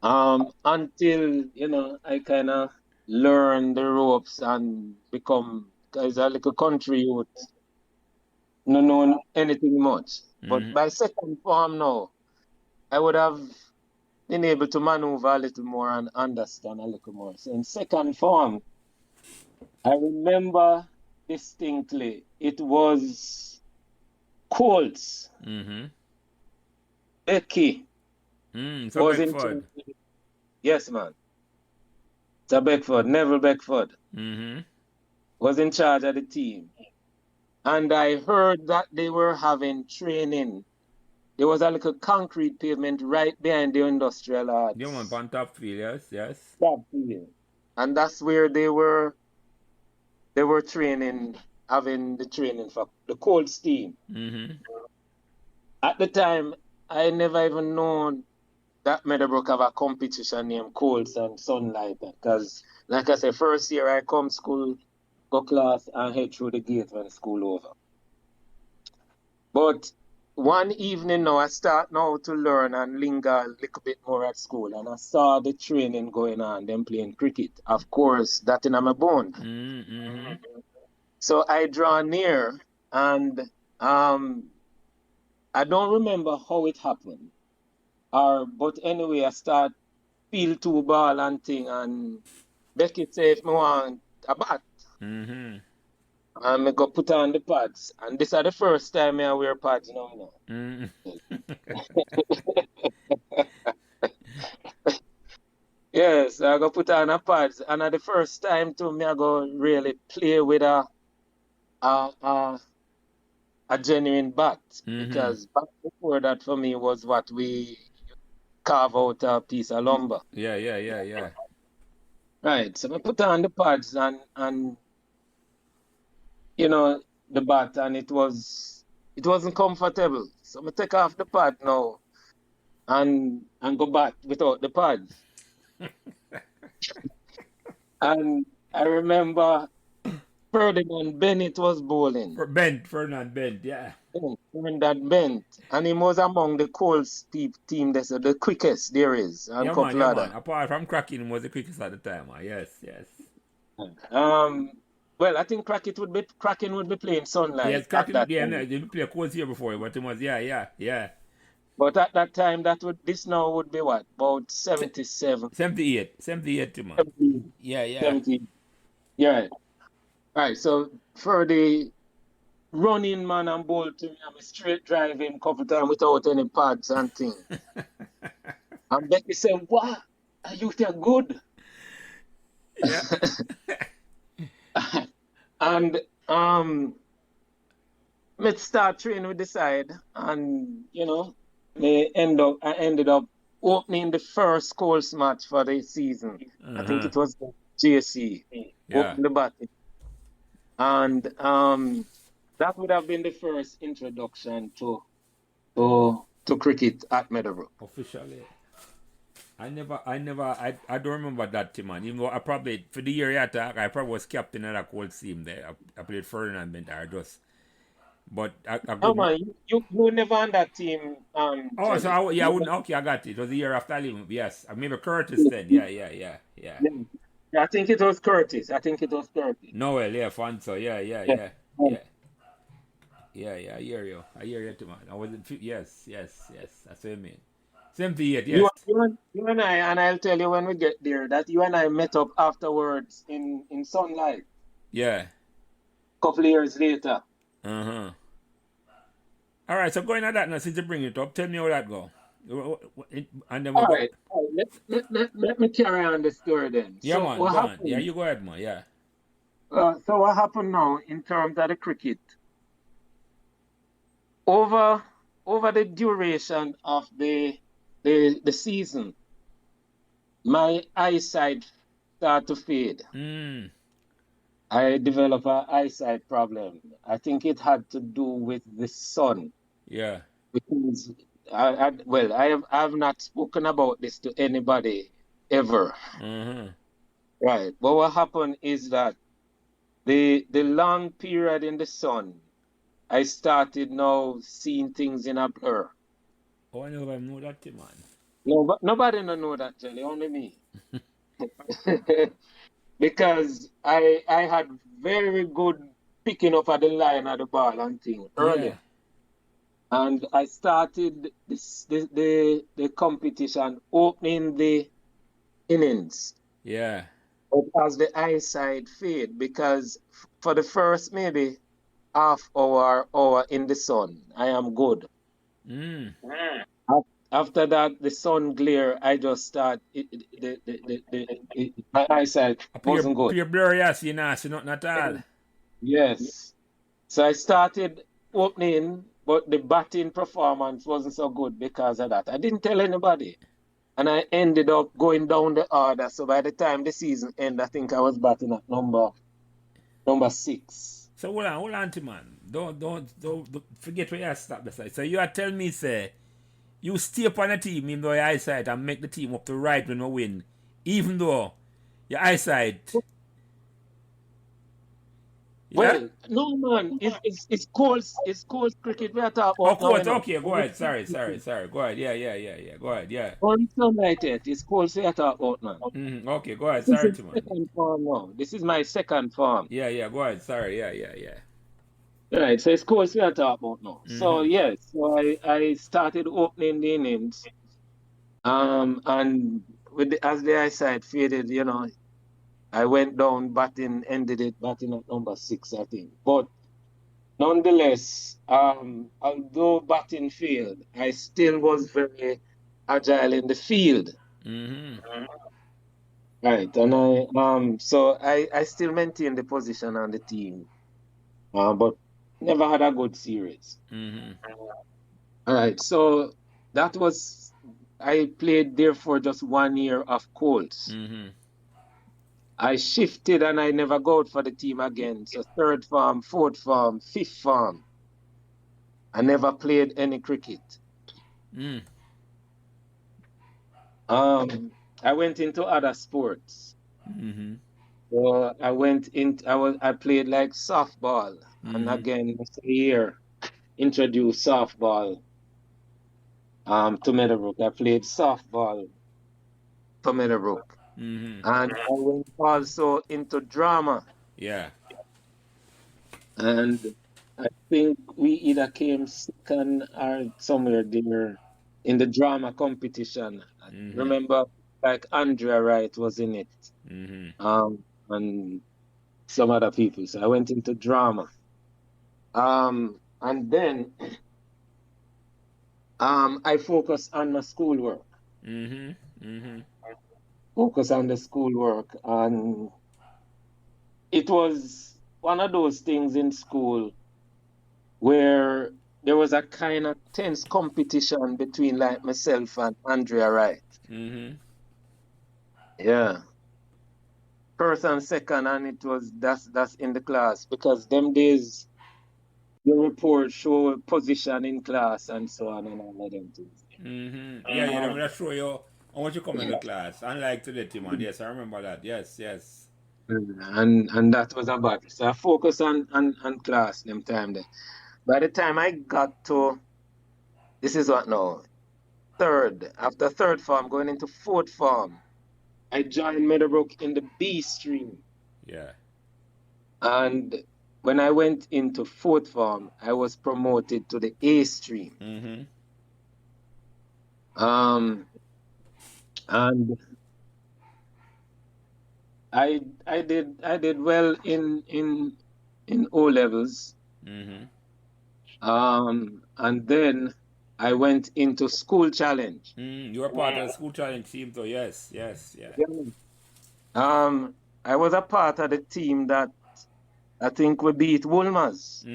Until, you know, I kind of learn the ropes and become, as a little country youth, no know anything much. But by second form now, I would have been able to maneuver a little more and understand a little more. So in second form, I remember distinctly it was Colts. Becky So was in Beckford. charge. Yes, man. So Beckford, Neville Beckford, was in charge of the team. And I heard that they were having training. There was a little concrete pavement right behind the industrial arts. Yeah, man, on top field, yes. Top field. And that's where they were training, having the training for the Colts team. At the time, I never even known that Meadowbrook have a competition named Colts and Sunlight. Because, like I said, first year I come school, go class, and head through the gate when school over. But one evening now, I start now to learn and linger a little bit more at school. And I saw the training going on, them playing cricket. Of course, that in my bone. So I draw near, and I don't remember how it happened. But anyway, I start feel two ball and thing, and Becky say if me want a bat. And I go put on the pads. And this is the first time I wear pads now. Yes, I go put on a pads. And at the first time too, me I go really play with a genuine bat. Because back before that for me was what we carve out a piece of lumber. Yeah. Right. So I put on the pads and you know the bat, and it wasn't comfortable. So I take off the pad now and go back without the pads. And I remember Ferdinand Bennett was bowling. Ferdinand Bent, yeah. Ferdinand Bennett, and he was among the Colts team that's the quickest there is. And man. Apart from Kraken, he was the quickest at the time. Yes. Well, I think Kraken would be playing Sunlight. Yes, Kraken. They played Colts here before, but it was yeah. But at that time, this now would be what, about 77, 78 to man. 70, Yeah. 70. Yeah. Right. So for the running man and bowl to me, I'm a straight driving couple times without any pads and things. And Becky said, "What? Are you there good?" Yeah. And let's start training with the side, and I ended up opening the first Colts match for the season. I think it was the JC. Opened the batting. And that would have been the first introduction to cricket at Meadowbrook. Officially. I don't remember that, Timon. Even though I probably, for the year I probably was captain of that Colts team there. I played Ferdinand Bent just. But you were never on that team. So I wouldn't. Okay, I got it. It was the year after I leaving. Yes, I remember Curtis then. Yeah. I think it was Curtis. Noel, yeah, Fonso, yeah. I hear you, Timon. I wasn't. Yes. That's what I mean. 78, yes. You and I, and I'll tell you when we get there, that you and I met up afterwards in Sunlight. Yeah. A couple of years later. All right, so going at that now, since you bring it up, tell me how that go. And then all right. Let me carry on the story then. Yeah, so man, go on. Yeah, you go ahead, man, yeah. So what happened now in terms of the cricket? Over the duration of the season, my eyesight started to fade. I developed an eyesight problem. I think it had to do with the sun. Yeah. Because I have not spoken about this to anybody ever. Right. But what happened is that the long period in the sun, I started now seeing things in a blur. Oh, I never know that, man. No, but nobody know that, Jelly, only me. Because I had very good picking up at the line of the ball and thing earlier. And I started the competition opening the innings. Yeah. But as the eyesight fade, because for the first maybe half hour in the sun, I am good. Mm. After that, the sun glare, I just start my eyesight wasn't good. Pure blurry, yes, you know, so nothing at all. Yes. So I started opening, but the batting performance wasn't so good because of that. I didn't tell anybody. And I ended up going down the order. So by the time the season ended, I think I was batting at number 6. So hold on, man. Don't forget where you stop the side. So you are telling me, say, you stay upon a team even though your eyesight and make the team up to right when we win, even though your eyesight. Yeah? Well, no man, it's cold cricket we are talking Oh, about now, you course. know. Okay, go ahead. Sorry. Go ahead. Yeah. Go ahed, yeah. Or it's not like it. It's cold we are talking about, man. Mm-hmm. Okay, go ahead. This Sorry, is Timon. second farm now. This is my second farm. Yeah, go ahead. Sorry, yeah. Right, so it's cold we are talking about now. Mm-hmm. So yes, so I started opening the innings. And as the eyesight faded, you know, I went down batting, ended it batting at number 6, I think. But nonetheless, although batting failed, I still was very agile in the field. Mm-hmm. Right, and so I still maintained the position on the team, but never had a good series. Mm-hmm. All right, so I played there for just 1 year of Colts. Mm-hmm. I shifted and I never go out for the team again. So third farm, fourth farm, fifth farm. I never played any cricket. Mm. I went into other sports. Mm-hmm. So I played like softball. And again, this year introduced softball to Meadowbrook. I played softball to Meadowbrook. Mm-hmm. And I went also into drama. Yeah. And I think we either came second or somewhere there in the drama competition. I remember like Andrea Wright was in it. And some other people. So I went into drama. And then I focused on my schoolwork. Focus on the schoolwork. And it was one of those things in school where there was a kind of tense competition between like myself and Andrea Wright. Yeah. First and second, and it was that's in the class because them days your report show position in class and so on and all of them things. Yeah, they're gonna show you how much you come in the class. Unlike today, Timon. Yes, I remember that. Yes. And that was a battle. So I focused on class them time there. By the time I got to this is what now, after third form, going into fourth form, I joined Meadowbrook in the B stream. Yeah. And when I went into fourth form, I was promoted to the A stream. And I did well in O levels. And then I went into school challenge. You were part of the school challenge team, though. Yes. Yeah. I was a part of the team that I think we beat Woolmers.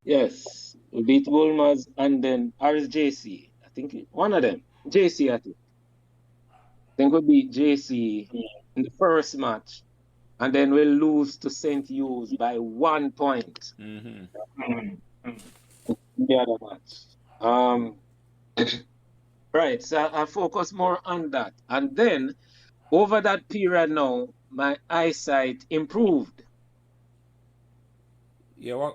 Yes, we beat Woolmers and then RSJC. I think one of them, JC. I think we beat JC in the first match, and then we lose to St. Hugh's by 1 point. In the other match. Right, so I focus more on that. And then over that period now, my eyesight improved. Yeah,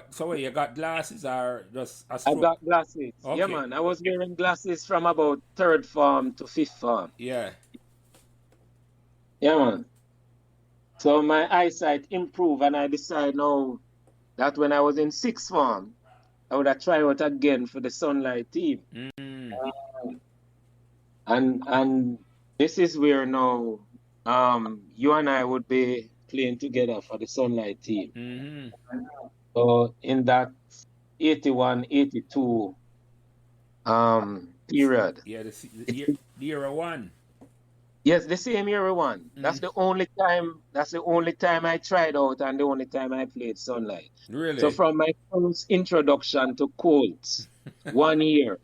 so you got glasses or just a I got glasses. Okay. Yeah, man. I was wearing glasses from about third form to fifth form. Yeah. Yeah, man. So my eyesight improved, and I decided now that when I was in sixth form, have tried out again for the Sunlight team. And this is where now you and I would be playing together for the Sunlight team. So in that 81, 82 period. Yeah, the era one. Yes, the same year one. That's the only time I tried out and the only time I played Sunlight. Really? So from my first introduction to Colts, 1 year,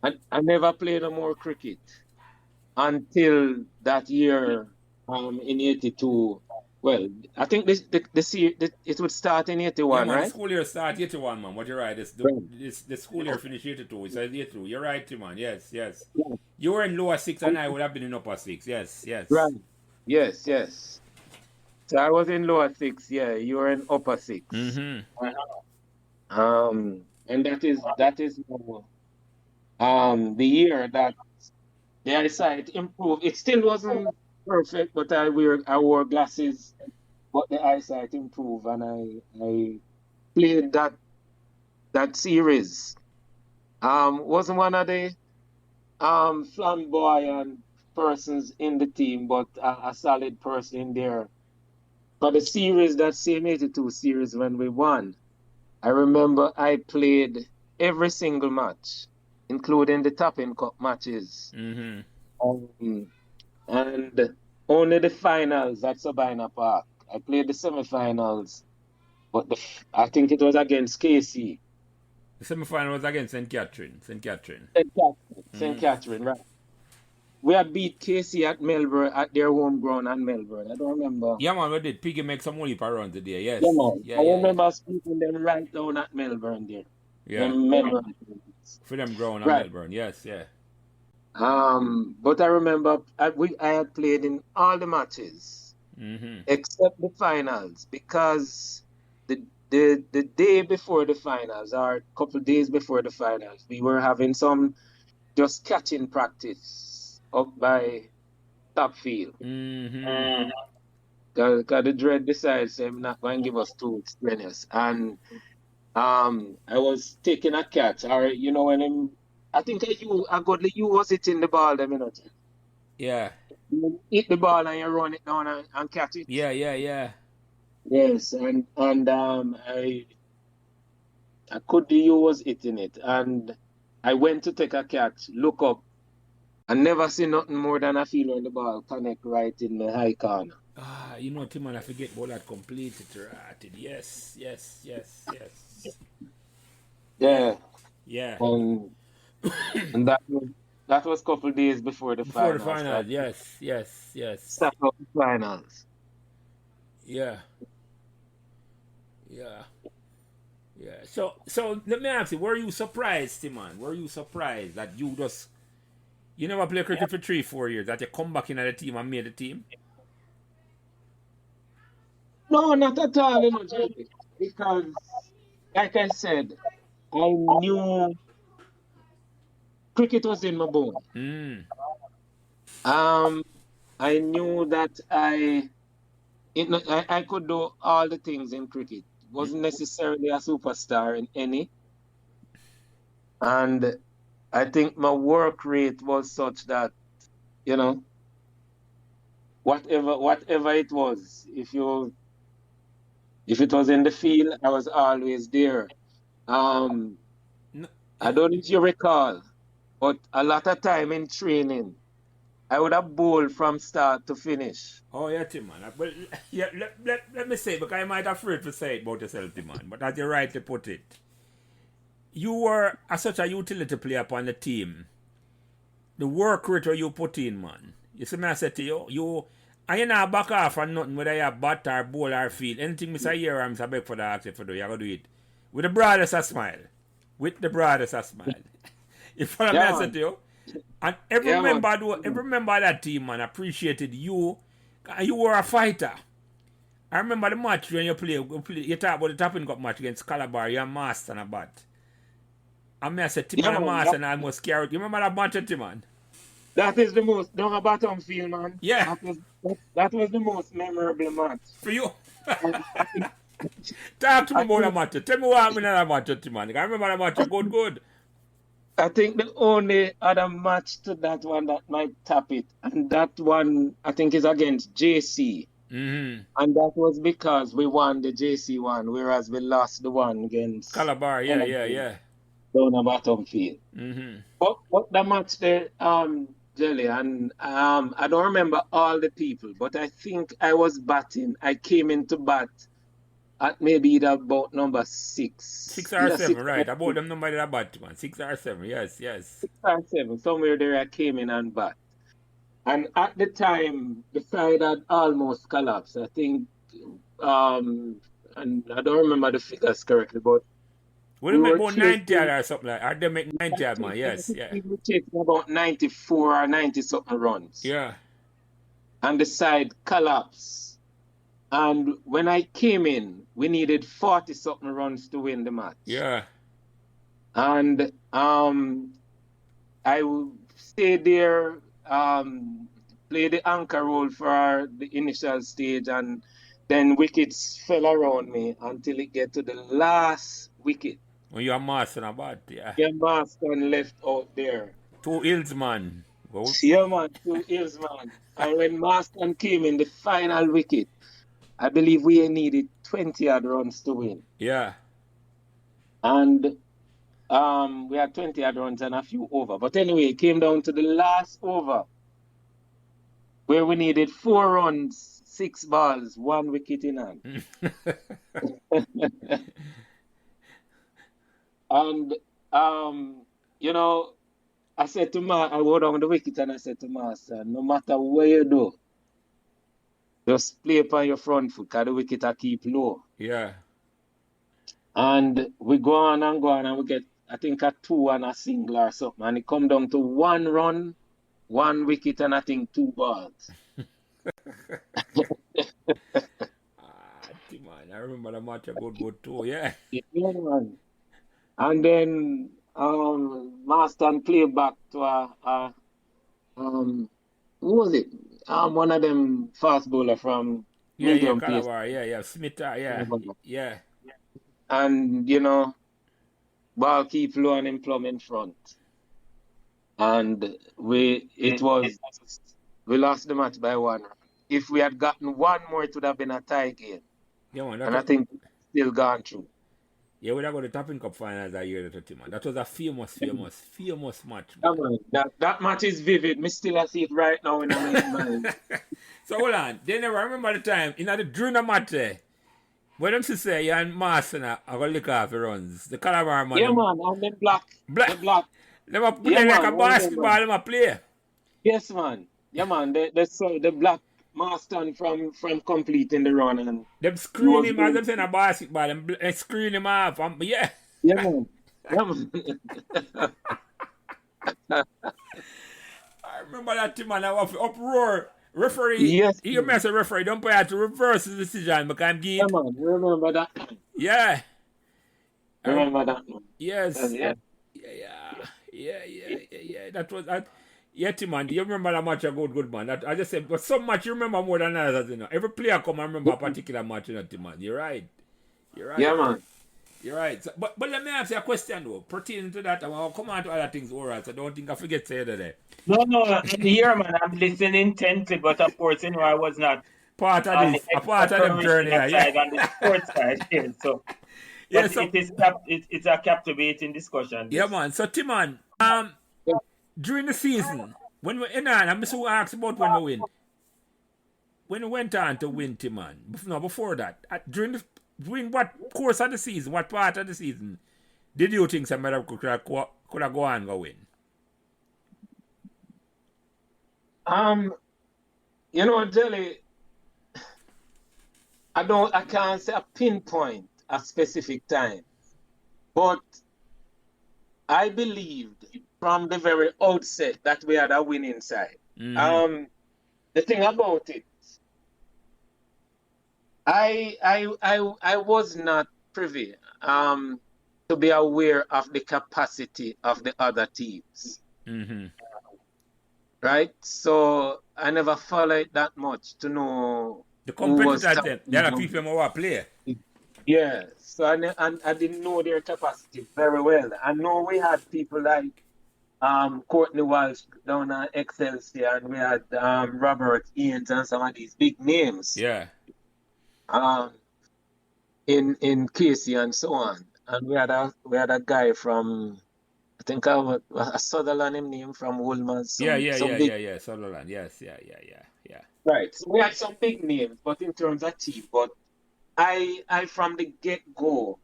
I never played no more cricket until that year in 82. Well, I think it would start in 81, yeah, man, right? The school year start 81, man. But you're right. The school year finished 82. It's 82. You're right, Timon. Yes. Yeah. You were in lower 6 and I would have been in upper 6. Yes. Right. Yes. So I was in lower 6. Yeah, you were in upper 6. And that is the year that the eyesight improved. It still wasn't perfect, but I wore glasses, but the eyesight improved, and I played that series. Wasn't one of the flamboyant persons in the team, but a solid person in there. For the series, that same 82 series when we won, I remember I played every single match, including the Topping Cup matches. And only the finals at Sabina Park. I played the semifinals, but I think it was against KC. The semifinal was against St. Catherine. St. Catherine, right. We had beat KC at Melbourne, at their home ground at Melbourne. I don't remember. Yeah, man, we did. Piggy make some money per round today, yes. Yeah, man. I remember speaking them right down at Melbourne there. Yeah. Melbourne. For them ground at Melbourne, yes, yeah. But I remember I had played in all the matches except the finals, because the day before the finals, or a couple days before the finals, we were having some just catching practice up by top field. Because the dread decides him not going to give us too strenuous. And I was taking a catch, or when I think you was hitting the ball them, Yeah. You hit the ball and you run it down and catch it. Yeah. Yes, and I could you was hitting it, and I went to take a catch, look up, and never see nothing more than a feel when the ball connect right in the high corner. Timon, I forget about that completed. Yes. Yeah. And that was a couple days before the finals. Before the finals, yes. Start up the finals. Yeah. So let me ask you, were you surprised, Timon? Were you surprised that you never played cricket for 3-4 years, that you come back into the team and made the team? No, not at all, Jerry. Because, like I said, I knew cricket was in my bone. I knew that I could do all the things in cricket. Wasn't necessarily a superstar in any. And I think my work rate was such that, whatever it was, if it was in the field, I was always there. I don't know if you recall, but a lot of time in training, I would have bowled from start to finish. Oh, yeah, Timon. But yeah, let me say, because I might have afraid to say it about yourself, Timon, but as you rightly put it, you were such a utility player upon the team. The work rate you put in, man. You see me, I said to you and you not back off on nothing, whether you bat or bowl or field. Anything Mr. Year, I'm beg for the ask you for do, you're going to do it with the broadest of smile. With the broadest of smile. You follow me, I said to you? And every member of that team, man, appreciated you. And you were a fighter. I remember the match when you talk about the Topping Cup match against Calabar, you're a master and a bat. And I said, Timon a master and I almost scared. You remember that match, Timon? That is the most, down a battlefield, man. Yeah. That was the most memorable match. For you? Talk to me about the match. Tell me what happened in that match, Timon. I remember the match. Good. I think the only other match to that one that might tap it, and that one I think is against JC. Mm-hmm. And that was because we won the JC one, whereas we lost the one against Calabar, yeah. down a bottom field. Mm-hmm. But the match there, Jelly, and I don't remember all the people, but I think I was batting. I came into bat at maybe either about number 6. 6 or 7, right? About them number that bat, man. 6 or 7, yes. 6 or 7, somewhere there I came in and bat. And at the time, the side had almost collapsed. I think, and I don't remember the figures correctly, but we make about 90 or something like that. Or they make 90 man, yes, yeah. We were taking about 94 or 90 something runs. Yeah. And the side collapsed. And when I came in, we needed 40 something runs to win the match. Yeah. And I stayed there, play the anchor role for the initial stage, and then wickets fell around me until it get to the last wicket. When you are Marston about, yeah. Yeah, Marston left out there. 2 hills, man. Yeah, man, 2 hills, man. And when Marston came in the final wicket, I believe we needed 20 odd runs to win. Yeah. And we had 20 odd runs and a few over. But anyway, it came down to the last over where we needed 4 runs, 6 balls, 1 wicket in hand. And, you know, I said to I wrote down the wicket and I said to Master, no matter what you do, just play upon your front foot because the wicket I keep low. Yeah. And we go on and we get, I think, a 2 and a single or something. And it come down to 1 run, 1 wicket, and I think 2 balls. Man, I remember the match good too, yeah. Yeah, man. And then Marston played back to who was it? One of them fast bowler from Medium Calabar, yeah. Smith, yeah. And, you know, ball keep low and him plumb in front. And we lost the match by 1 run. If we had gotten 1 more, it would have been a tie game. Yeah, man. And I think still gone through. Yeah, we got the Tapping Cup finals that year, man. That was a famous match. Yeah, man. That match is vivid. Me still see it right now in my mind. So hold on. They never remember the time during the match. When them say you and Marston are going to lick off the runs. The Calabar man. Yeah, man. And then black. The black. They were playing like a basketball. They play. Yes, man. Yeah, man. The black Marston from completing the run. And them screen him as them saying a basketball. Them screen him off. Yeah. Yeah, man. Yeah, man. I remember that team, man. I was uproar. Referee, yes, you mess a referee, don't pay to reverse the decision because I'm yeah, man, remember that. Yeah. Remember that. Yes. Yeah. That was that. Yeah, man, you remember that match a good man. That I just said, but some match you remember more than others, you know. Every player come and remember a particular match, you know, man. You're right. Yeah, man. You're right. So, but let me ask you a question though, pertaining to that. I'll come on to other things, alright. So don't think I forget to say that there. No, I'm here, man. I'm listening intently, but of course, you know, I was not part of this, a part of the journey. Yeah. On the sports side here, so yeah, so it's a captivating discussion. Yeah, man. So Timon, during the season, when we I'm just ask about when we win. When we went on to win, Timon, before that, during what course of the season, what part of the season did you think some Meadowbrook could have go on and go win? You know, Jelly, I can't say a pinpoint a specific time, but I believed from the very outset that we had a winning side. Mm-hmm. The thing about it, I was not privy to be aware of the capacity of the other teams. Mm-hmm. Right? So I never followed that much to know the competitors. There are people who are play. Yeah. So and I didn't know their capacity very well. I know we had people like Courtney Walsh down at Excelsior, and we had Robert Ians and some of these big names Yeah. um in Casey and so on. And we had a guy from, I think I was a Sutherland him name from Woolman, Yeah, some yeah, some yeah, big, yeah, yeah. Sutherland. Yes, yeah, yeah, yeah, yeah. right. So we had some big names, but in terms of team, but I from the get-go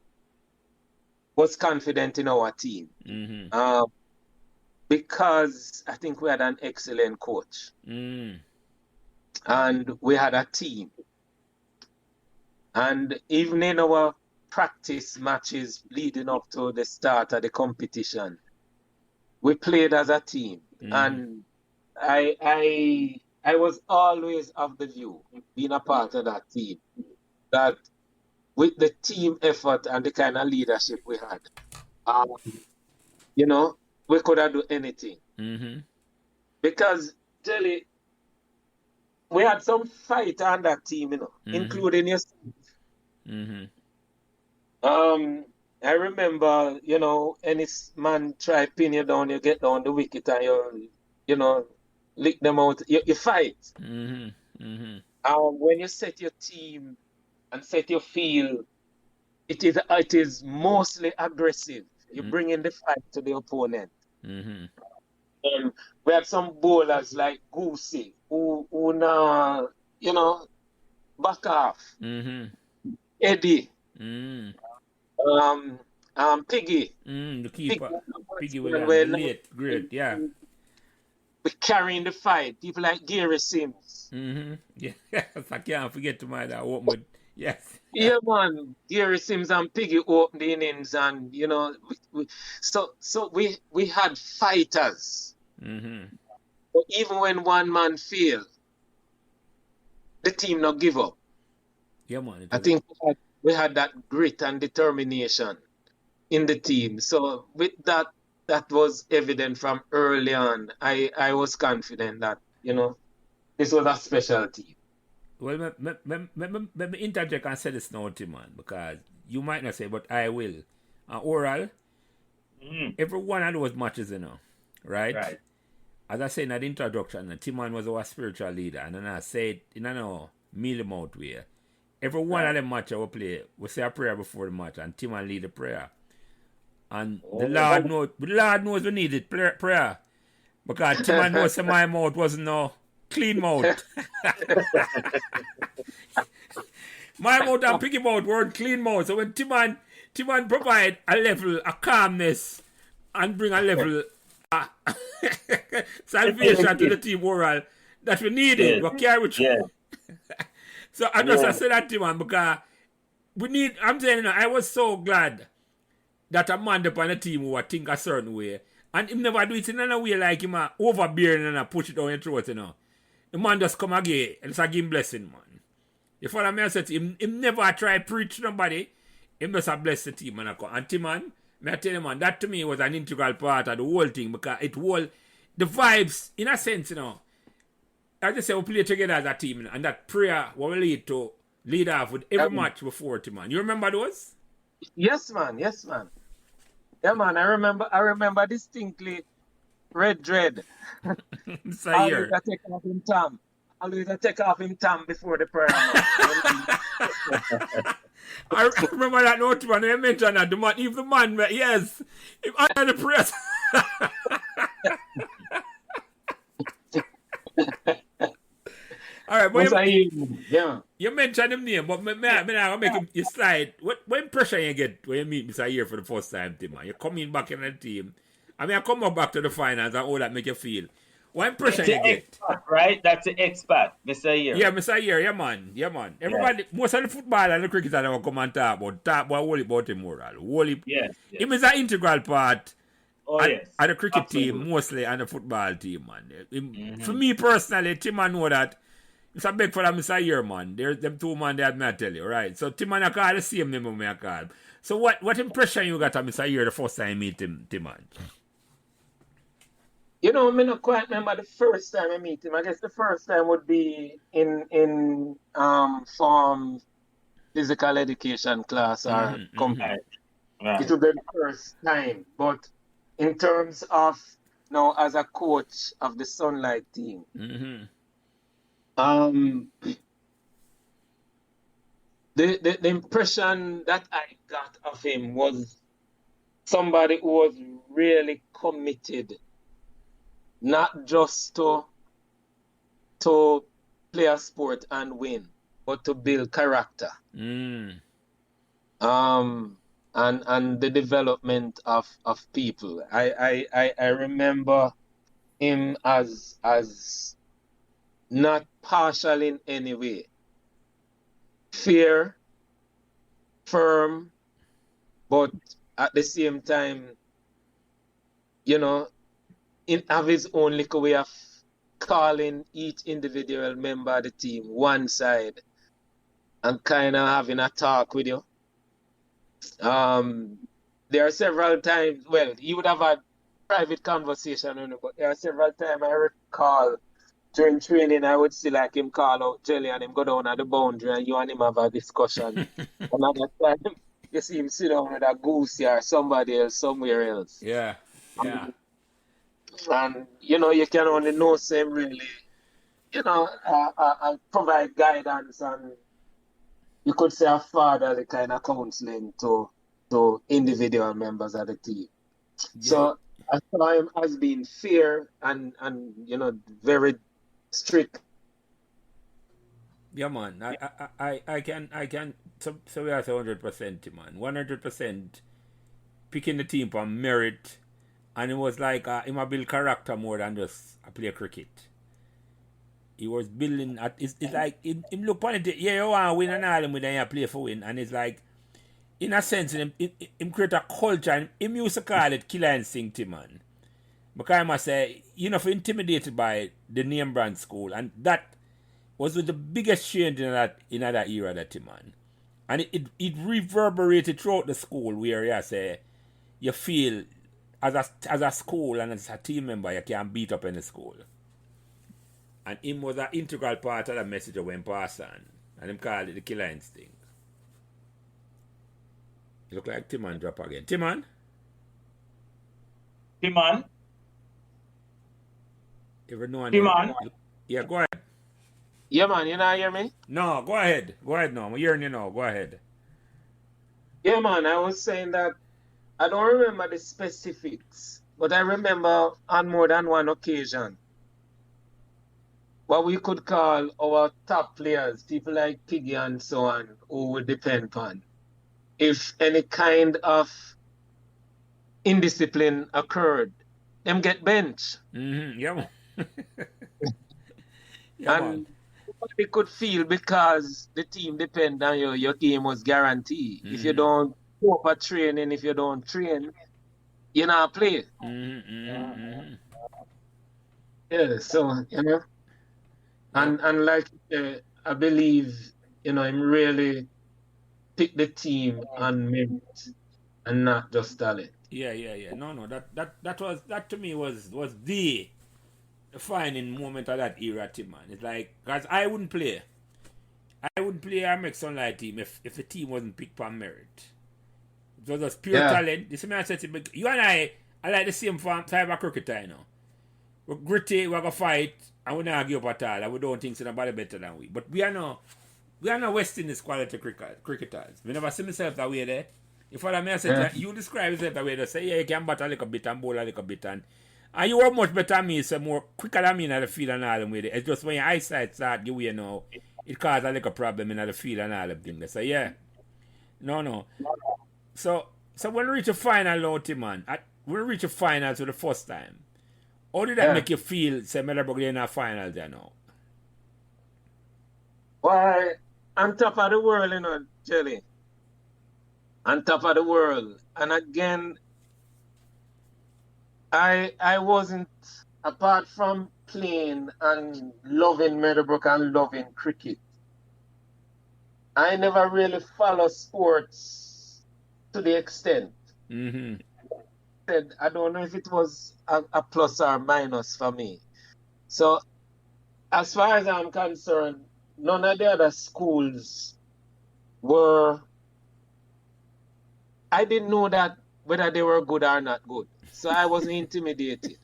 was confident in our team. Mm-hmm. Because I think we had an excellent coach Mm. and we had a team. And even in our practice matches leading up to the start of the competition, we played as a team. Mm-hmm. And I was always of the view, being a part of that team, that with the team effort and the kind of leadership we had, um, we could have do anything. Mm-hmm. Because Jelly, we had some fight on that team, Mm-hmm. including yourself. Mm-hmm. I remember, any man try pin you down, you get down the wicket and lick them out. You fight. Mm-hmm. Mm-hmm. When you set your team and set your field, it is mostly aggressive. You bring in the fight to the opponent. Mm-hmm. We had some bowlers like Goosey who now, back off. Mm-hmm. Eddie, Mm. Piggy. The keeper. Piggy When Williams, the late, great, yeah. we carrying the fight. People like Gary Sims. Mm-hmm. Yeah, I can't forget to mind that open with, yes. Yeah, man. Gary Sims and Piggy opened the innings, and so we had fighters. Mm-hmm. But even when one man failed, the team not give up. Yeah, man. I think we had that grit and determination in the team. So with that was evident from early on. I was confident that, this was a special team. Well, let me interject and say this now, man, because you might not say, but I will. Oral, every one of those matches, right? Right. As I said in that introduction, Timon was our spiritual leader, and then I said in a meal him out way. Every one of them matches we play, we say a prayer before the match, and Timon lead the prayer. And the Lord knows we needed prayer. Because Timon knows my mouth wasn't no clean mouth. My mouth and Piggy mouth weren't clean mouth. So when Timon provide a level, a calmness, and bring a level salvation to the team moral that we needed, we carry through. Yeah. So I said that to man because I'm saying, I was so glad that a man up on the team who would think a certain way. And him never do it in a way like him overbearing and push it down your throat, The man just come again and just give him blessing, man. You follow me? I said him never try preach nobody. Him just bless the team, man. And Timon, may I tell you, man, that to me was an integral part of the whole thing because the vibes, in a sense, I just say we play together as a team, and that prayer will lead off with every match before Timon. You remember those? Yes, man. Yeah, man. I remember distinctly Red Dread. Always I take off him Tom before the prayer. I remember that note, man. I mentioned that the man, if the man, yes, if I had the press. All right, but you mentioned him name, but I make him you slide. What impression you get when you meet Mr. Year for the first time, Tim? You come in back in the team. I come back to the finals and all that make you feel. What impression you get? Expat, right? That's the expat, Mr. Year. Yeah, Mr. Year, yeah, man. Everybody, most of the football and the cricket will come and talk about him moral. Yes. Him is an integral part. Yes. And the cricket team mostly and the football team, man. For me personally, Tim, I know that it's a big for them, Mr. Year, man. There's them two man that I tell you, right? So Tim and I call the same name I call. So what impression you got of Mr. Year the first time you meet him, Timon? I don't quite remember the first time I meet him. I guess the first time would be in Form physical education class or Right. Right. it will be the first time. But in terms of now as a coach of the Sunlight team, the impression that I got of him was somebody who was really committed, not just to play a sport and win, but to build character. And the development of people. I remember him as not partial in any way. Fair, firm, but at the same time, you know, have his own little way of calling each individual member of the team one side and kind of having a talk with you. There are several times, well, you would have had private conversation, but there are several times I recall during training, I would see like him call out Jelly and him go down at the boundary and you and him have a discussion. Another time, you see him sit down with a goosey or somebody else somewhere else. Yeah. And, you can only know him really, provide guidance and you could say a fatherly kind of counseling to individual members of the team. Yeah. So I saw him as being fair and very strict. Yeah, man. I can. So we are 100%, man. 100% picking the team for merit, and it was like him a build character more than just a play cricket. He was building at. It's like him look on it. Yeah, you want to win and all him with then you play for win, and it's like, in a sense, him create a culture. And him used to call it killer instinct, man. Because I must say, for intimidated by the name brand school, and that was the biggest change in that era, that man. And it reverberated throughout the school where you feel as a school and as a team member you can beat up any school. And him was an integral part of that message when passed on. And him called it the killer instinct. You look like Timon drop again. Timon? Timon? Yeah, go ahead. Yeah, man, you not hear me? No, go ahead. Go ahead now. I'm hearing you now. Go ahead. Yeah, man, I was saying that I don't remember the specifics, but I remember on more than one occasion what we could call our top players, people like Piggy and so on, who would depend on. If any kind of indiscipline occurred, them get benched. Yeah. And nobody could feel because the team depend on you, your game was guaranteed. If you don't go for training, if you don't train, you not play. Yeah, so and like I believe him really pick the team on merit and not just talent. Yeah. No. That to me was the defining moment of that era, Tim, man. It's like, because I wouldn't play a Make Sunlight team if the team wasn't picked for merit. It was just pure talent. This is me I said, you and I like the same type of cricketer, We're gritty, we're gonna fight, and we not give up at all, and we don't think nobody better than we. But we are no West Indies quality cricketers. We never see myself that way there. If I said you describe yourself that way, they say, yeah, you can bat a little bit and bowl a little bit, and you were much better than me, so more quicker than me in the field and all them with it. It's just when your eyesight start give way now, it causes a little problem in the field and all them things. So yeah. No. So when we reach a final now, Tim, man, when we reach a final for the first time, how did that make you feel, say, Meadowbrook in a final there now? Well, on top of the world, Jelly. On top of the world. And again, I wasn't, apart from playing and loving Meadowbrook and loving cricket, I never really follow sports to the extent. I don't know if it was a plus or minus for me. So, as far as I'm concerned, none of the other schools were, I didn't know that whether they were good or not good. So I wasn't intimidated.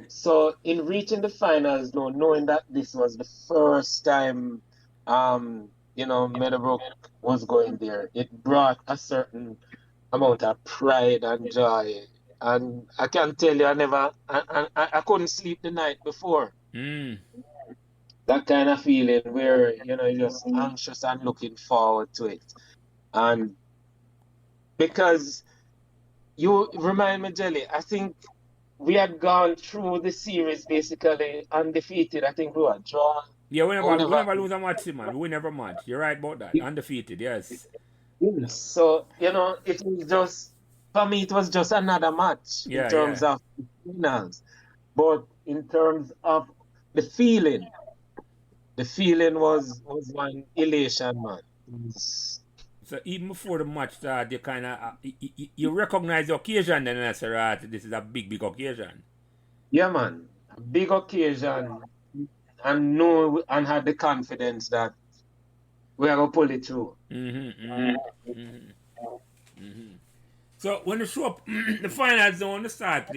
So in reaching the finals, though, knowing that this was the first time, Meadowbrook was going there, it brought a certain amount of pride and joy. And I can tell you, I couldn't sleep the night before. That kind of feeling where, you're just anxious and looking forward to it. And because you remind me, Jelly, I think we had gone through the series basically undefeated. I think we were drawn. Yeah, we never lose a match, man. We never match. You're right about that. Undefeated, yes. So, it was just, for me, it was just another match in terms of finals. But in terms of the feeling was one elation, man. So even before the match started, you kind of you recognize the occasion, then I say, right, this is a big occasion. Yeah, man, a big occasion, and had the confidence that we are gonna pull it through. So when you show up, the finals don't start,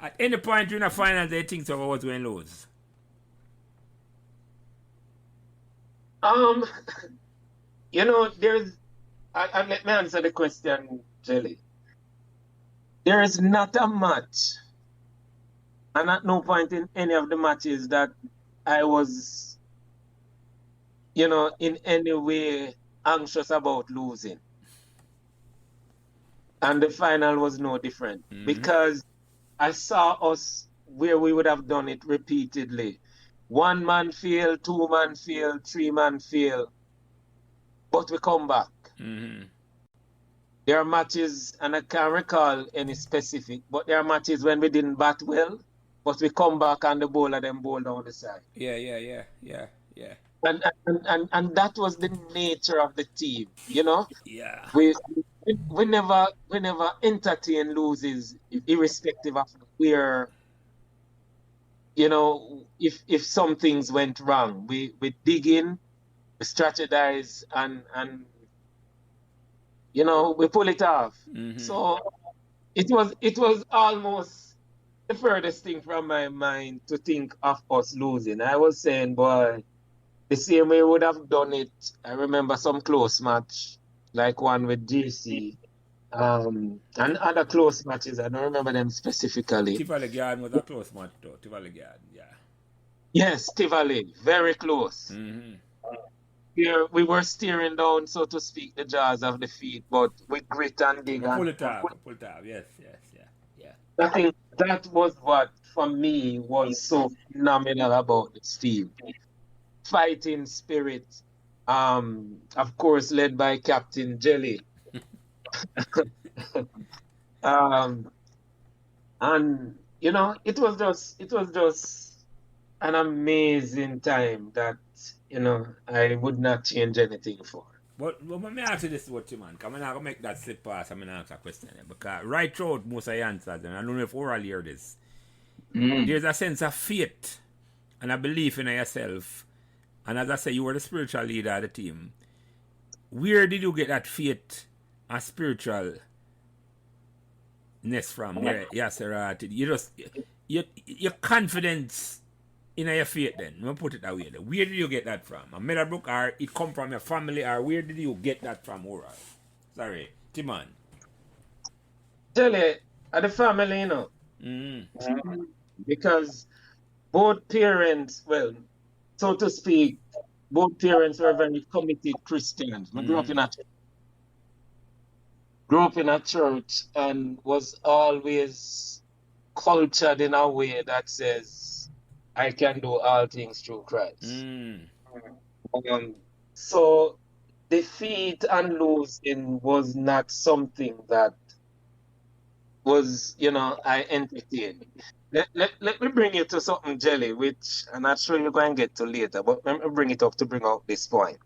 at any point during the finals, they think so was going lose. There's. And let me answer the question, Jelly. There is not a match, and at no point in any of the matches that I was, in any way anxious about losing. And the final was no different because I saw us where we would have done it repeatedly. 1 man fail, 2 man fail, 3 man fail, but we come back. There are matches, and I can't recall any specific, but there are matches when we didn't bat well, but we come back and the bowler them bowl down the side. Yeah. And that was the nature of the team, Yeah. We never entertain loses, irrespective of where, if some things went wrong. We dig in, we strategize, and we pull it off. So it was almost the furthest thing from my mind to think of us losing. I was saying, boy, the same way we would have done it. I remember some close match, like one with GC, and other close matches. I don't remember them specifically. Tivoli Garden was a close match, though. Tivoli Garden, yeah. Yes, Tivoli, very close. Here we were steering down, so to speak, the jaws of defeat, but with grit and dig. Pull it up, yes. I think that was what, for me, was so phenomenal about this team. Fighting spirit, of course, led by Captain Jelly. And it was just an amazing time that I would not change anything for. But let me ask you this, what you man, because I'm not going to make that slip pass. I'm going to ask a question. Because right throughout most of the answers, and I don't know if we're all hear this, there's a sense of faith and a belief in yourself. And as I say, you were the spiritual leader of the team. Where did you get that faith and spiritualness from? Yes, right. You just, your confidence in your faith then, we'll put it that way. Where did you get that from? A Meadowbrook, or it come from your family, or where did you get that from? Oral? Sorry, Timon. Jelly, at the family, because both parents, well, so to speak, both parents were very committed Christians. I grew up in a church and was always cultured in a way that says, I can do all things through Christ. So defeat and losing was not something that was, I entertained. Let me bring you to something, Jelly, which I'm not sure you're going to get to later, but let me bring it up to bring out this point.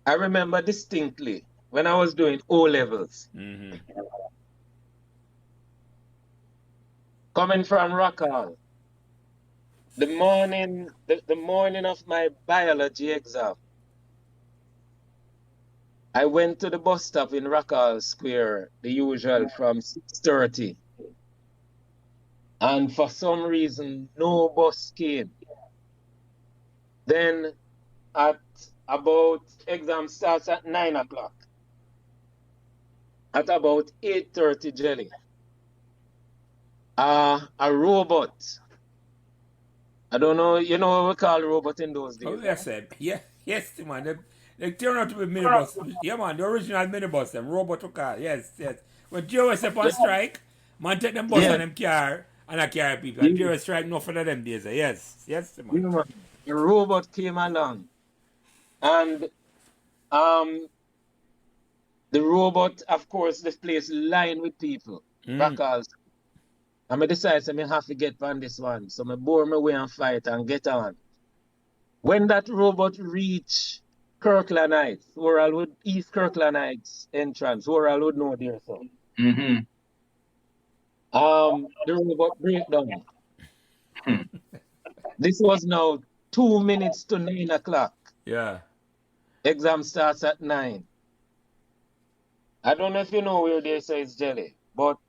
I remember distinctly when I was doing O-levels. Coming from Rockall, the morning of my biology exam, I went to the bus stop in Rockall Square, the usual, from 6:30. And for some reason, no bus came. Then at about, exam starts at 9 o'clock. At about 8:30, Jelly, a robot. I don't know, you know what we call robot in those days? Oh, yes, yes, man. They turn out to be minibus. Yeah, man, the original minibus, them robot to car. Yes. When Joe was up on strike, man take them bus Yeah. and them car and I carry people. And Joe strike no for them days. Yes, man. You know, the robot came along, and the robot, of course, this place lined with people. Rockals. And I decided I have to get on this one. So I bore my way and fight and get on. When that robot reached Kirkland Heights, East Kirkland Heights entrance, Worrell would know there. So. Mm-hmm. The robot breakdown. This was now 2 minutes to 9 o'clock. Yeah. Exam starts at 9. I don't know if you know where they say it's Jelly, but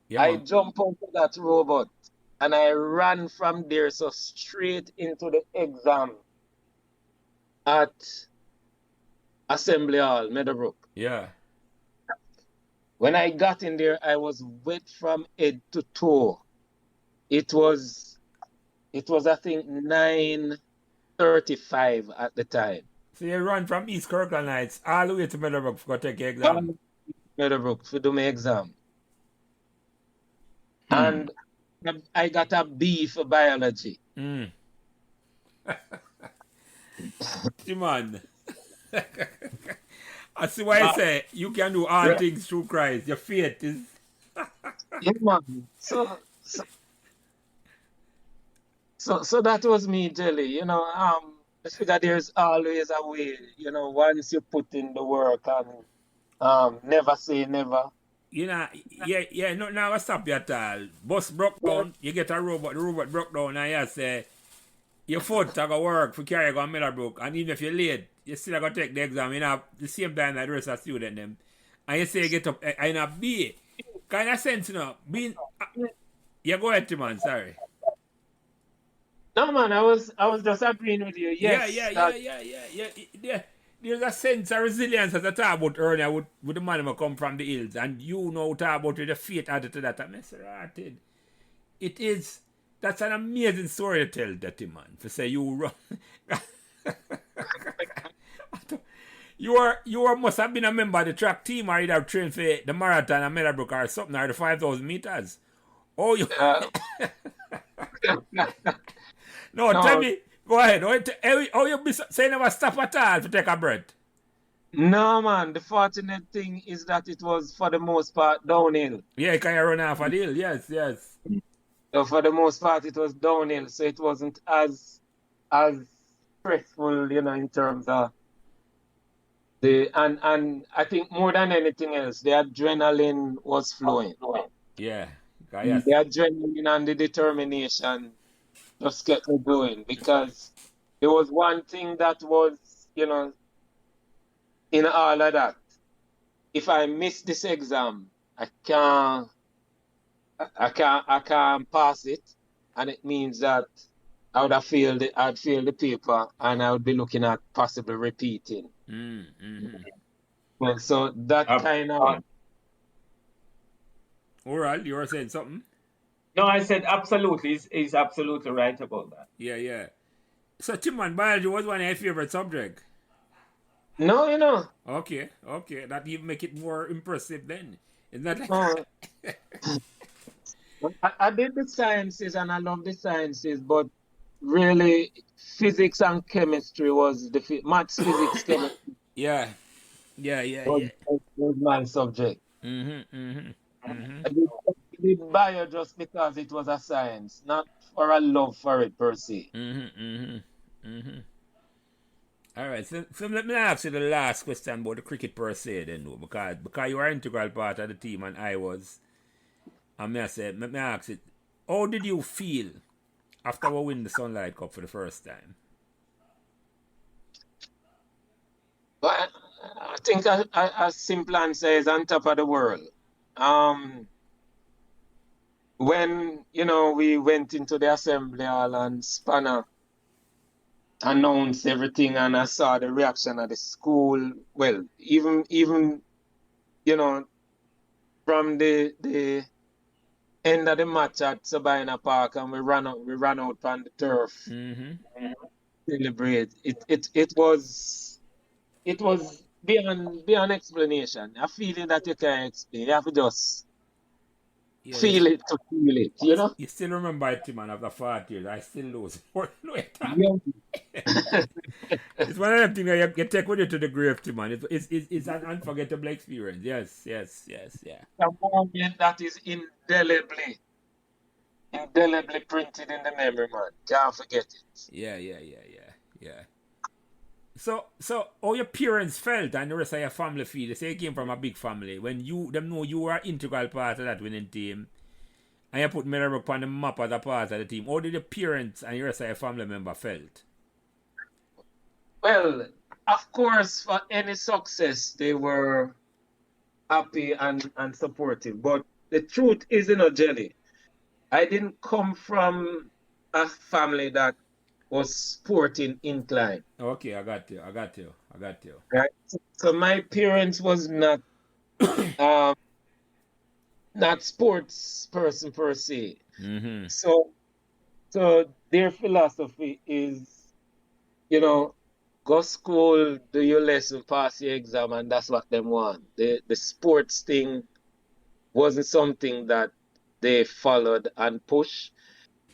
Yeah, I man. jumped onto that robot and I ran from there so straight into the exam at Assembly Hall, Meadowbrook. Yeah. When I got in there, I was wet from head to toe. It was I think 9:35 at the time. So you run from East Kirkland Heights all the way to Meadowbrook to go take your exam. Meadowbrook to do my exam. And I got a B for biology. Timon. I see why I say you can do all things through Christ. Your faith is. Yeah, man. So that was me, Jelly. You know, I figure there's always a way. You know, once you put in the work and never say never. You know, no, now I stop you at all. Bus broke down, you get a robot, the robot broke down, and you say, your foot to go work for carry go on Meadowbrook, and even if you're late, you still got to take the exam, you know, the same time that the rest of the student them. And you say you get up, and a B. Kind of sense, you know, being, yeah, go ahead, Timon, sorry. No, man, I was just agreeing with you. Yes. Yeah. There's a sense of resilience as I talk about earlier with the man who come from the hills, and you know talk about with the faith added to that. It is. That's an amazing story to tell, that man. To say you run. you must have been a member of the track team, or you'd have trained for the marathon at Meadowbrook or something, or the 5,000 meters. Oh, you. No, tell me. Go ahead. You be saying never stop at all to take a breath? No, man. The fortunate thing is that it was for the most part downhill. Yeah, you can run off a hill. Yes. So for the most part, it was downhill, so it wasn't as stressful, you know, in terms of and I think more than anything else, the adrenaline was flowing. Yeah. The adrenaline and the determination just kept me going, because there was one thing that was, you know, in all of that. If I miss this exam, I can't pass it, and it means that I'd fail the paper, and I would be looking at possibly repeating. Well, so that kind of. Oral, you were saying something? No, I said absolutely. He's absolutely right about that. Yeah. So, Timon, biology was one of your favorite subjects? No, you know. Okay. That even make it more impressive then. Isn't that I did the sciences and I love the sciences, but really physics and chemistry was the maths, physics, chemistry. Yeah. Was my subject. I did bio just because it was a science, not for a love for it per se. All right, so let me ask you the last question about the cricket per se then, though, because you are an integral part of the team and I was. And let me ask it, how did you feel after we win the Sunlight Cup for the first time? But I think a simple answer is on top of the world. When, we went into the assembly hall and Spanner announced everything and I saw the reaction of the school, well, even from the end of the match at Sabina Park and we ran out on the turf, celebrate. It was beyond explanation. A feeling that you can't explain. You have to just feel it to feel it, You still remember it, man, after 40 years. I still lose. It's one of them things that you take with you to the grave, too, man. It's an unforgettable experience. Yes. A moment that is indelibly printed in the memory, man. Can't forget it. Yeah. So how your parents felt and the rest of your family feel? They say you came from a big family. When them know you were an integral part of that winning team, and you put Meadowbrook on the map as a part of the team, how did your parents and the rest of your family member felt? Well, of course, for any success, they were happy and supportive. But the truth is, Jelly, I didn't come from a family that was sporting inclined. Okay, I got you. Right. So my parents was not sports person per se. So their philosophy is, go school, do your lesson, pass your exam, and that's what they want. The sports thing wasn't something that they followed and pushed.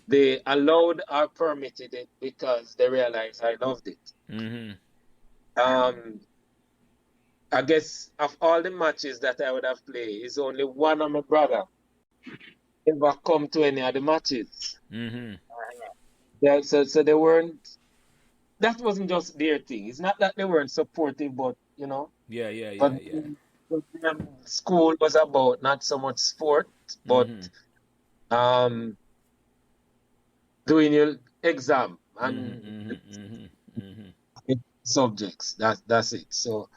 They allowed or permitted it because they realized I loved it. I guess of all the matches that I would have played, it's only one of my brother ever come to any of the matches. Yeah, so they weren't. That wasn't just their thing. It's not that they weren't supportive, but Yeah. But school was about not so much sport, but doing your exam and subjects. That's it. So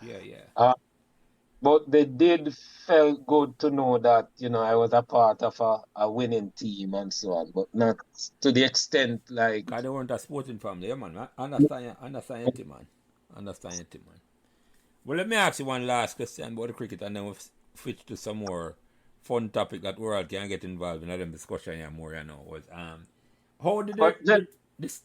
but they did felt good to know that I was a part of a winning team and so on, but not to the extent like. Because they weren't a sporting family, yeah, man. Understand it, man. Well, let me ask you one last question about the cricket, and then we'll switch to some more fun topic that world can get involved in them discussion here more, was how did this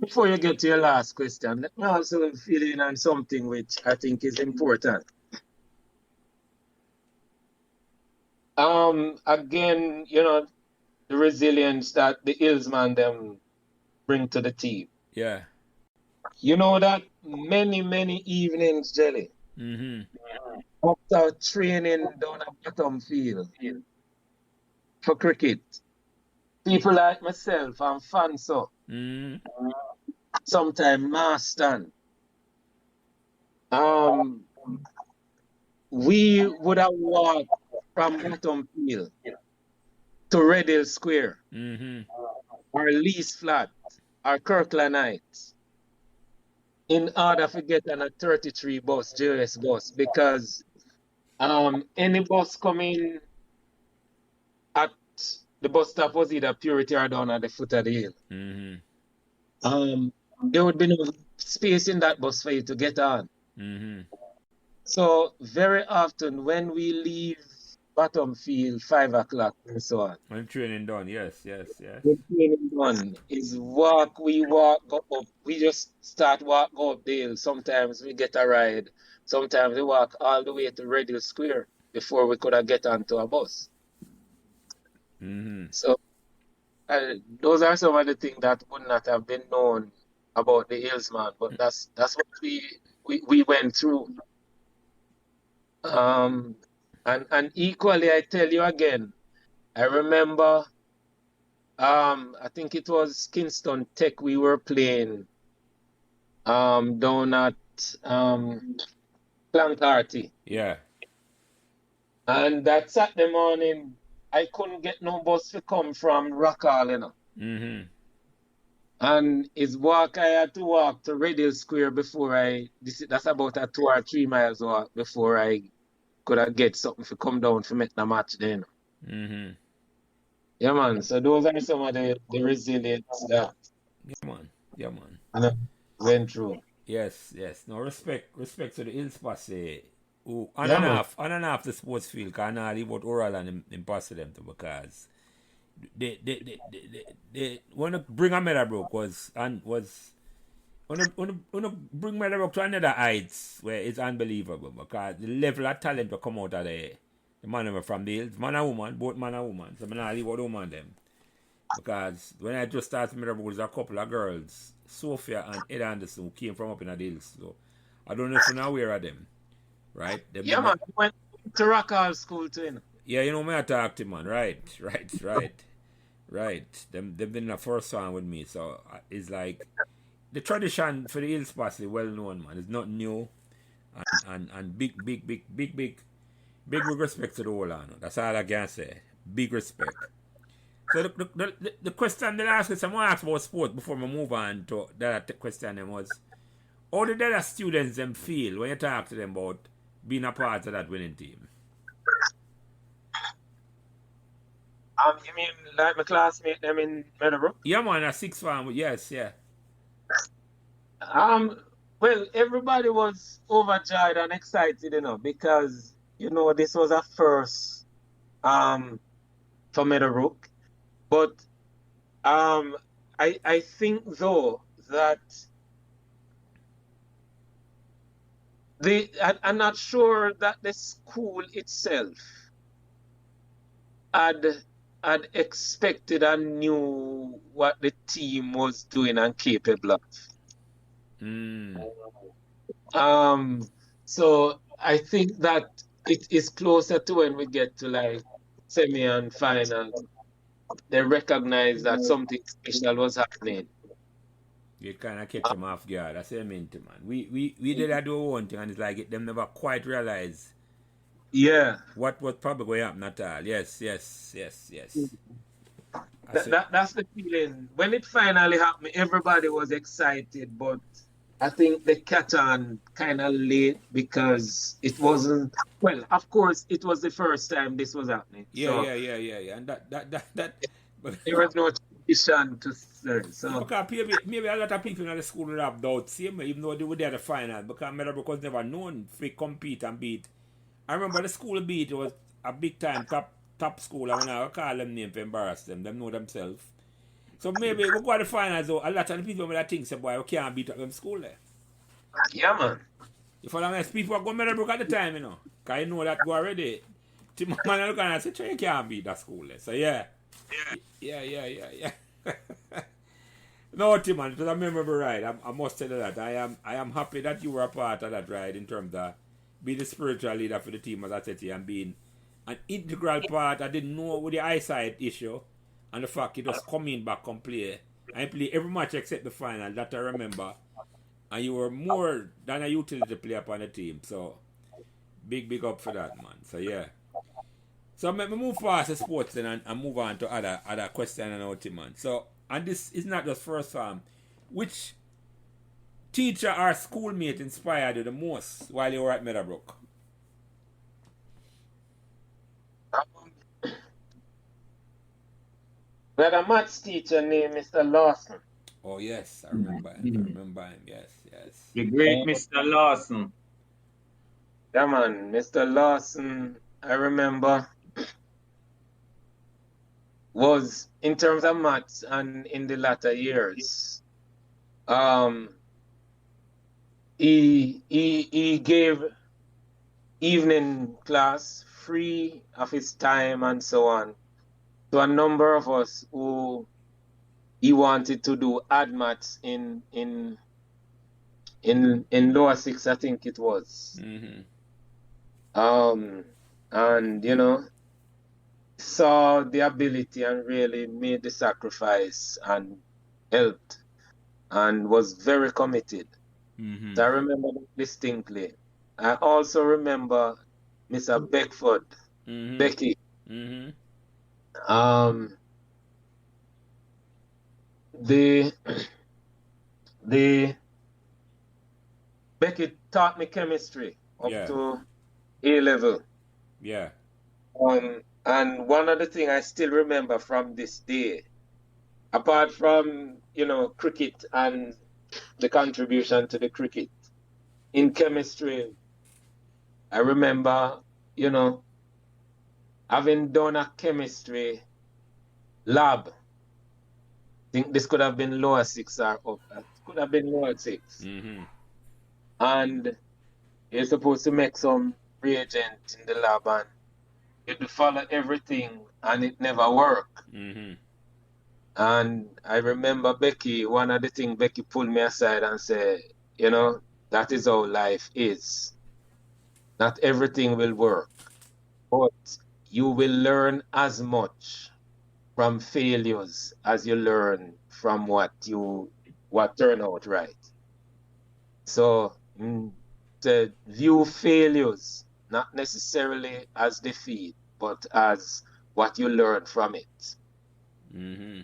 before you get to your last question, let me also fill in on something which I think is important. Again, the resilience that the Hillsman them bring to the team. Yeah. You know that many evenings, Jelly, after training down at bottom field for cricket, people like myself and Fanso, sometimes Marston, we would have walked from bottom field to Redhill Square, or Lees Flat, or Kirkland Heights, in order to get on a 33 bus, JS bus, because any bus coming at the bus stop was either Purity or down at the foot of the hill. There would be no space in that bus for you to get on. So very often when we leave bottom field 5 o'clock and so on. When training done, yes. When training done is we walk, go up. We just start walk, go up the hill. Sometimes we get a ride. Sometimes we walk all the way to Redhill Square before we could have get onto a bus. So those are some of the things that would not have been known about the Hillsman, but that's what we went through. And equally, I tell you again, I remember, I think it was Kingston Tech we were playing down at Clancarty. Yeah. And that Saturday morning, I couldn't get no bus to come from Rockall, Mm-hmm. And his walk, I had to walk to Radial Square before that's about a 2 or 3 miles walk before I could have get something to come down to make the match then. Mm-hmm. Yeah, man. So those are some of the resilience that Yeah, man. Yeah, man. I went through. Yes, yes. No, respect to the Hills Posse. Who Yeah, man. on and off the sports field, can I leave out oral and him pass them to because they want to bring a Meadowbrook was want to bring Meadowbrook to another heights where it's unbelievable because the level of talent will come out of the man were from the Hills, man and woman, both man and woman. So I'm not leave out woman them. Because when I just started Meadowbrook, there's a couple of girls, Sophia and Ed Anderson, who came from up in the hills. So I don't know if you're not aware of them, right? Yeah, man. I went to Rock Hall School too, you know. Yeah, you know me I talk to man, right. They've been in the first one with me, so it's like the tradition for the Hills Pass is well known, man. It's not new, and big respect to the whole lot. That's all I can say. Big respect. So the question that I asked, someone asked about sport before we move on to that question was, how did the other students them feel when you talk to them about being a part of that winning team? You mean like my classmate them in Meadowbrook? Yeah, man, a six farm. Yes, yeah. Well, everybody was overjoyed and excited, you know, because this was a first for Meadowbrook. But I think though that I'm not sure that the school itself had expected and knew what the team was doing and capable of. So I think that it is closer to when we get to like semi and final. They recognize that something special was happening. It kind of catch them off guard. That's what I meant, man. We did that do one thing, and it's like them never quite realize. Yeah. What was probably going to happen at all. Yes. That's the feeling. When it finally happened, everybody was excited, but I think they catch on kind of late because it wasn't. Well, of course, it was the first time this was happening. Yeah. And that there was no tradition to learn. So because maybe a lot of people in the school would have doubts, even though they were there at the final, because Meadowbrook was never known to compete and beat. I remember the school beat was a big time top school. I want to call them name to embarrass them. Them know themselves. So maybe we go to the finals, though, a lot of the people that think, say, boy, we can't beat up them school there. Yeah, man. If all the people are going to Meadowbrook at the time, because you know that go already. Timon Waugh look and say, you can't beat that school there. So yeah. No, Timon, it was a memorable ride. I must tell you that. I am happy that you were a part of that ride in terms of being the spiritual leader for the team, as I said to you, and being an integral part. I didn't know with the eyesight issue and the fact he just coming back and play. I play every match except the final, that I remember. And you were more than a utility player upon the team. So big up for that, man. So yeah. So let me move past the sports then and move on to other question and out, man. So, and this is not just first which teacher or schoolmate inspired you the most while you were at Meadowbrook? We had a maths teacher named Mr. Lawson. Oh yes, I remember him. Yes. The great Mr. Lawson. Yeah, man, Mr. Lawson, I remember, was in terms of maths and in the latter years, he gave evening class free of his time and so on to a number of us who he wanted to do ad maths in lower six, I think it was. And saw the ability and really made the sacrifice and helped and was very committed. So I remember distinctly. I also remember Mr. Beckford, Becky. the the Becky taught me chemistry up Yeah. to A level. Yeah. And one of the things I still remember from this day, apart from, cricket and the contribution to the cricket, in chemistry, I remember, having done a chemistry lab. I think this could have been lower six or up. It could have been lower six. Mm-hmm. And you're supposed to make some reagent in the lab and you had to follow everything and it never worked. Mm-hmm. And I remember Becky, one of the things Becky pulled me aside and said, that is how life is. Not everything will work, but you will learn as much from failures as you learn from what turned out right. So to view failures not necessarily as defeat, but as what you learn from it. Mm-hmm.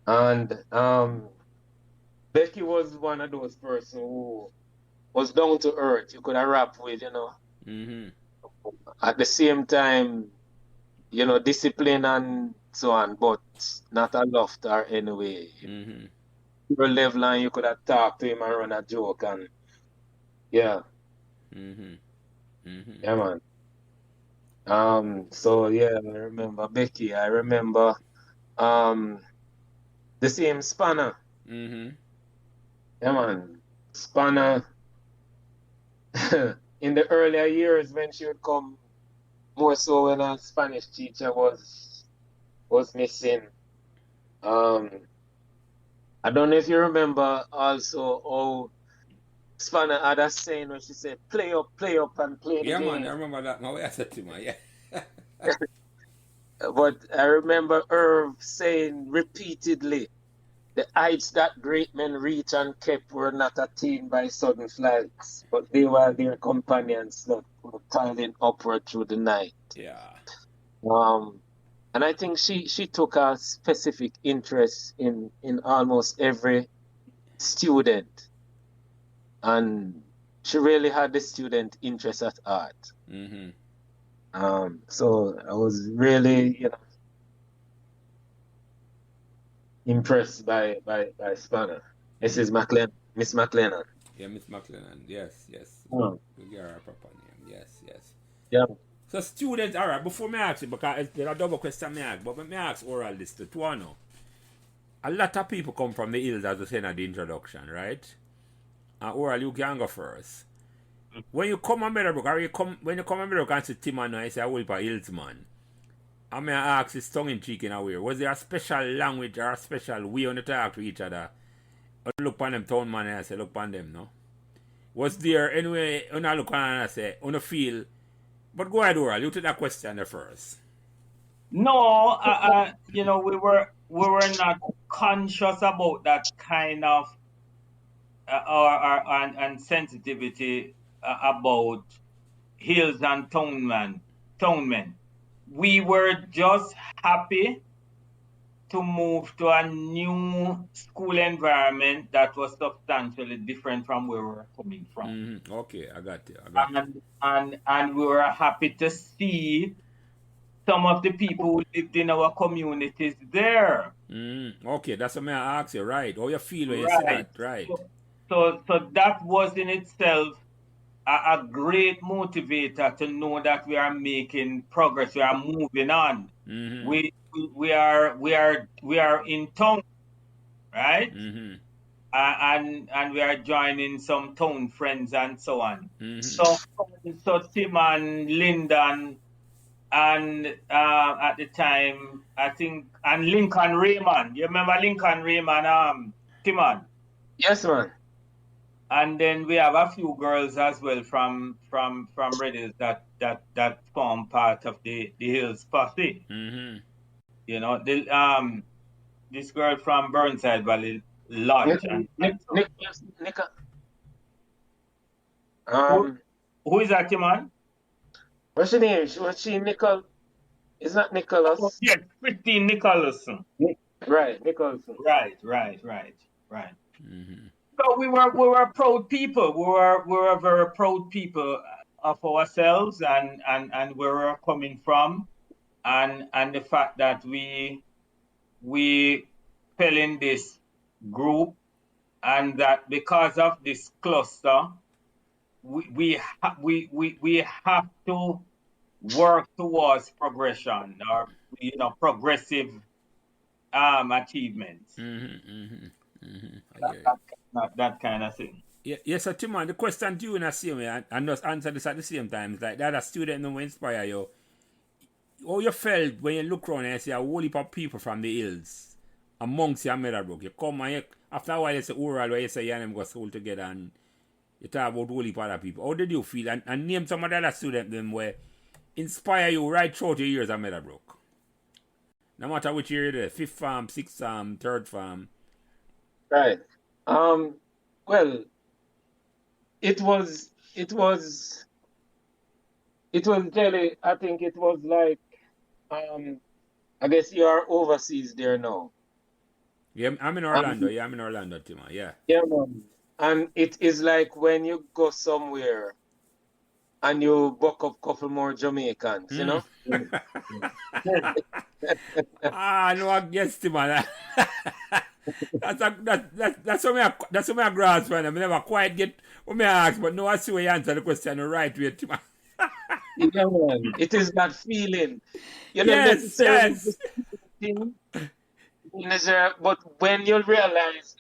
And Becky was one of those persons who was down to earth. You could have rap with, Mm-hmm. At the same time, discipline and so on, but not a laughter anyway. Mm-hmm. Your level and you could have talked to him and run a joke and yeah. Mm-hmm. Mm-hmm. Yeah, man. So yeah, I remember Becky. I remember the same Spanner. Mm-hmm. Yeah, man. Spanner in the earlier years when she would come, more so when a Spanish teacher was missing. I don't know if you remember also how Spanner had a saying when she said, play up, and play the Yeah, game. man, I remember that. My way I said to man, yeah. But I remember Irv saying repeatedly, the heights that great men reach and kept were not attained by sudden flights, but they were their companions that were toiling upward through the night. Yeah. And I think she took a specific interest in almost every student, and she really had the student interest at heart. Mm-hmm. So I was really, impressed by Spanner. Miss McLennan. Yeah, Miss McLennan. Yes, yes. Oh. We get her proper name. Yes, yes. Yeah. So students, all right, before me ask you, because there's a double question me ask, but me ask oral this to know. A lot of people come from the hills, as we said in the introduction, right? And oral, you can go first. When you come on Meadowbrook, when you come on Meadowbrook and see Timon, I say, I will be a hills man. I may ask this tongue in cheek in a way. Was there a special language or a special way on the talk to each other? I look on them town man and I say, look on them, no? Was there anyway, when I look on and I say, on the feel, but go ahead, Oral, you take that question there first. No, we were not conscious about that kind of and sensitivity about hills and townmen. We were just happy to move to a new school environment that was substantially different from where we were coming from. Mm-hmm. Okay, I got you. And we were happy to see some of the people who lived in our communities there. Okay, that's what I ask you, right? How you feel when you see that, right? So that was in itself a great motivator to know that we are making progress, we are moving on. Mm-hmm. We are in town, right? Mm-hmm. And we are joining some town friends and so on. Mm-hmm. So Tim and Lyndon and at the time I think and Lincoln Raymond. You remember Lincoln Raymond, Timon? Yes, man. And then we have a few girls as well from Red Hills that form part of the Hills posse. Mm-hmm. This girl from Burnside Valley Lodge. Who is that, man? What's her name? Was she Nicole? Is that Nicholas? Oh, yes, Christine Nicholas. Right, Nicholson. Right. So we were proud people. We were very proud people of ourselves and where we're coming from, and the fact that we fell in this group, and that because of this cluster, we have to work towards progression, or progressive achievements. That kind of thing. Yeah, yes, so Timon, the question to you in the same way, and just answer this at the same time. It's like that a student who inspire you. How you felt when you look around and you see a whole heap of people from the hills amongst your Meadowbrook? You come and after a while you say oral where you say you and them go school together and you talk about whole heap of other people. How did you feel? And name some of the other students them where inspire you right throughout your years at Meadowbrook. No matter which year you're there, 5th farm, 6th farm, 3rd farm. Right. Well, it was really, I think it was like, I guess you are overseas there now. Yeah, I'm in Orlando. I'm in Orlando, Timon. Yeah. Yeah, man. And it is like when you go somewhere and you buck up a couple more Jamaicans, you know? No, I guess, Timon. That's what I grasp on. I never quite get what me ask, but no, I see where you answer the question the right way, Timon. Yeah, man. It is that feeling. You know, Yes. But when you realize,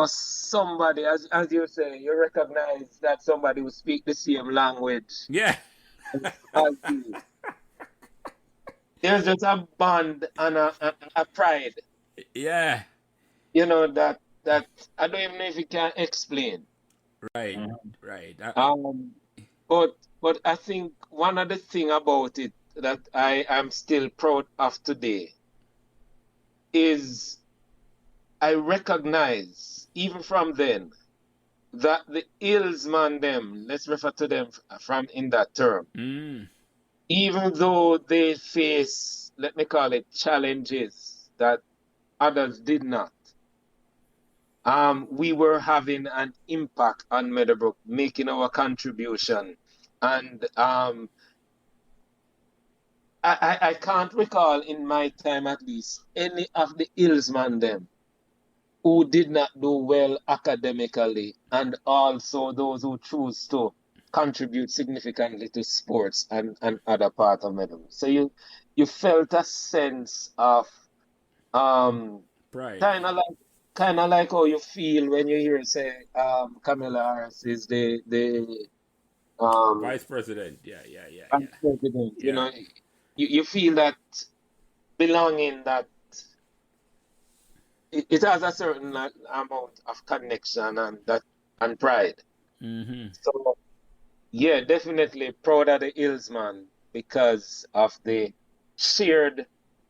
somebody, as you say, you recognize that somebody who speak the same language. Yeah. As you. There's just a bond and a pride. Yeah. That I don't even know if you can explain. Right. But I think one of the thing about it that I am still proud of today is I recognize, even from then, that the Hillsman them, let's refer to them from in that term, even though they face, let me call it, challenges that others did not, we were having an impact on Meadowbrook, making our contribution. And I can't recall in my time at least any of the Hillsman them who did not do well academically, and also those who choose to contribute significantly to sports and other part of Meadowbrook. So you felt a sense of pride. Kind of like how you feel when you hear say Kamala Harris is the Vice President. Yeah. Vice President. Yeah. You feel that belonging, that it has a certain amount of connection and pride. So yeah, definitely proud of the Hillsman because of the shared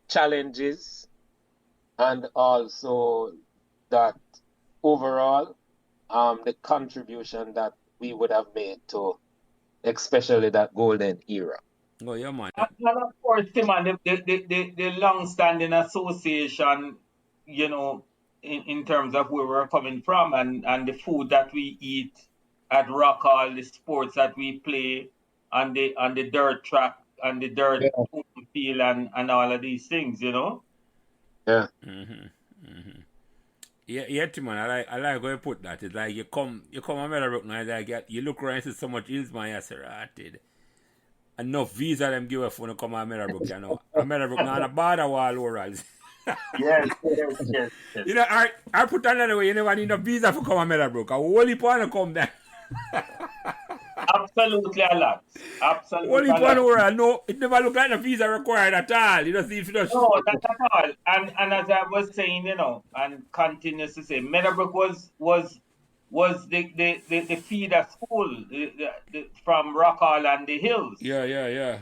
challenges, and also that overall the contribution that we would have made to especially that golden era. Oh yeah, man. And of course, Timon, the long-standing association, in terms of where we're coming from, and the food that we eat at Rock Hall, the sports that we play on the dirt track, and the dirt field, and all of these things, Yeah. Yeah, Timon. I like how you put that. It's like you come to Meadowbrook now, like you look around and see so much hills, man. You say, enough visa them give us when you come to Meadowbrook, Meadowbrook now on a border wall orals. Yes. I put another way, you never need a visa for come to Meadowbrook. A whole heap want to come there. Absolutely a lot. Whole heap want to no, it never look like a visa required at all. You just need to just... No, not at all. And as I was saying, and continues to say, Meadowbrook was the feeder school from Rock Hall and the Hills. Yeah.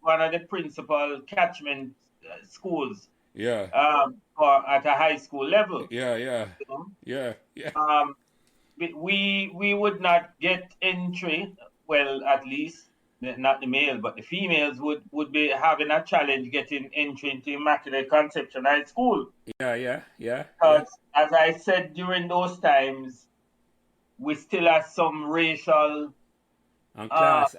One of the principal catchment schools. Yeah. Or at a high school level. Yeah. We would not get entry, well, at least not the male, but the females would be having a challenge getting entry into Immaculate Conception High School. Yeah. Because, as I said, during those times, we still have some racial and class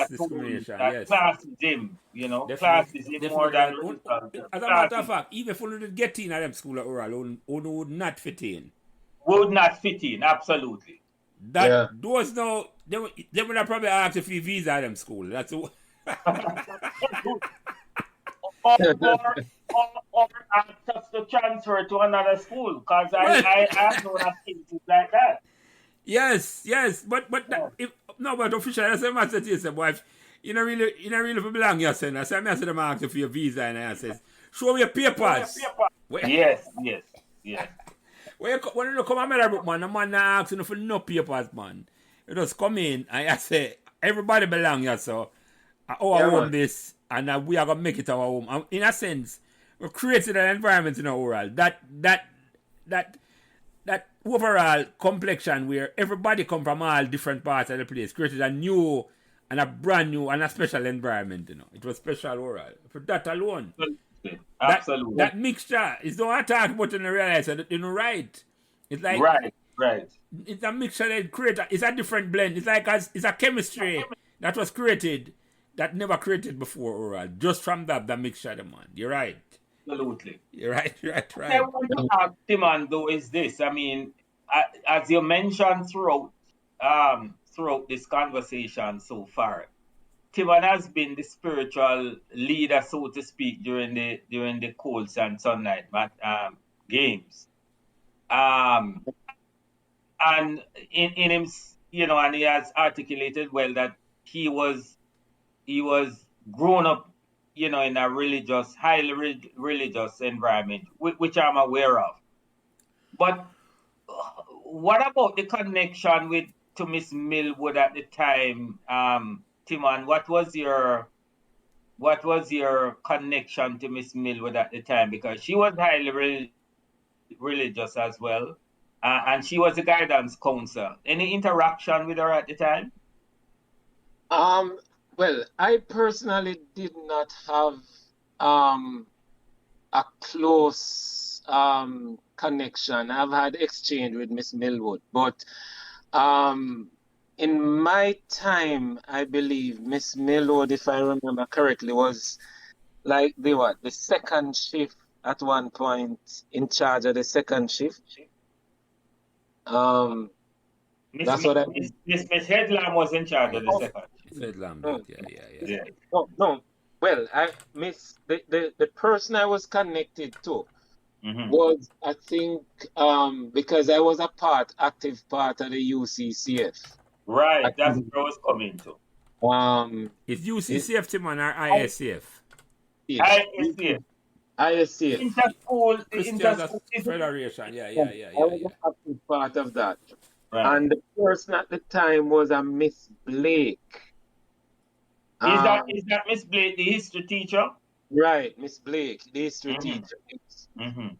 discrimination. Yes, classism, definitely, classism more than definitely. racial. As a matter of fact, even if we did get in at them school at oral, one would not fit in. Would not fit in, absolutely. Those now, they would have probably asked if you visa at them school. That's what. or ask us to transfer to another school, because I have known of cases like that. Yes, but officially, that's what I said to you, boy. You don't really belong here, son. I said, I said, I'm asking for your visa, and I says, show me your papers. Yes. When you come to Meadowbrook, man, the man not asking for no papers, man. You just come in, and I say, everybody belong here, so our home this, and we are going to make it our home. And in a sense, we created an environment in our world that overall complexion where everybody come from all different parts of the place created a new and a brand new and a special environment. It was special oral for that alone. Absolutely. That mixture is don't attack, but you realize that right. It's like right. It's a mixture that create. It's a different blend. It's like it's a chemistry that was created that never created before oral. Just from that mixture, man. You're right. Absolutely. You're right. I want to ask Timon, though, is this. I mean, as you mentioned throughout this conversation so far, Timon has been the spiritual leader, so to speak, during the Colts and Sunlight games. And in him, and he has articulated well that he was grown up, in a highly religious environment, which I'm aware of. But what about the connection to Miss Millwood at the time, Timon? What was your connection to Miss Millwood at the time? Because she was highly religious as well, and she was a guidance counselor. Any interaction with her at the time? Well, I personally did not have a close connection. I've had exchange with Miss Millwood, but in my time, I believe Miss Millwood, if I remember correctly, was like the second shift at one point, in charge of the second shift. That's what I mean. Miss Headlam was in charge of the second. Headlam, yeah. No. Well, the person I was connected to was, I think, because I was active part of the UCCF. Right, that's what I was coming to. Is UCCF, Timon, or ISCF? ISCF. ISCF. Interschool Federation, yeah. I was an active part of that. Right. And the person at the time was a Miss Blake. Is that Miss Blake, the history teacher? Right, Miss Blake, the history teacher. And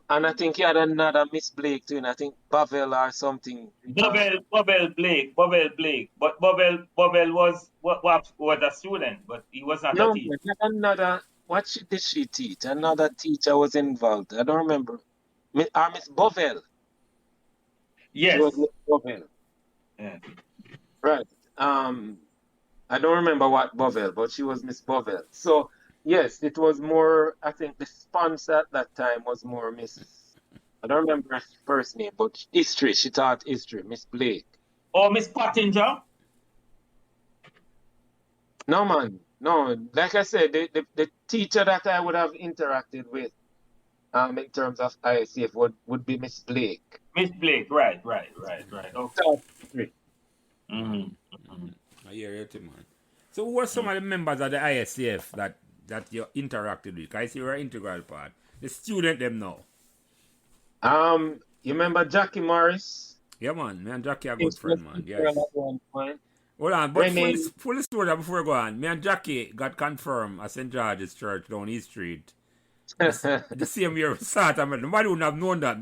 I think he had another Miss Blake too, and I think Bavel or something. Bobel Blake. But Bobel was a student, but he was not a teacher. Another. Did she teach? Another teacher was involved. I don't remember. Miss Bovel. Yes. She was Miss Bovel. Yeah. Right. I don't remember what Bovel, but she was Miss Bovel. So yes, it was more. I think the sponsor at that time was more Miss. I don't remember her first name, but history. She taught history. Miss Blake. Oh, Miss Pottinger. No, man. No, like I said, the teacher that I would have interacted with in terms of ISCF would be Miss Blake. Miss Blake, right. Okay. I hear you, man. So who were some of the members of the ISCF that you interacted with? I see you're an integral part. The student them now. You remember Jackie Morris? Yeah, man. Me and Jackie are good friend, man. Yes. At one point. Hold on, but full story before I go on. Me and Jackie got confirmed at St. George's Church down East Street. The same year we started. Nobody wouldn't have known that.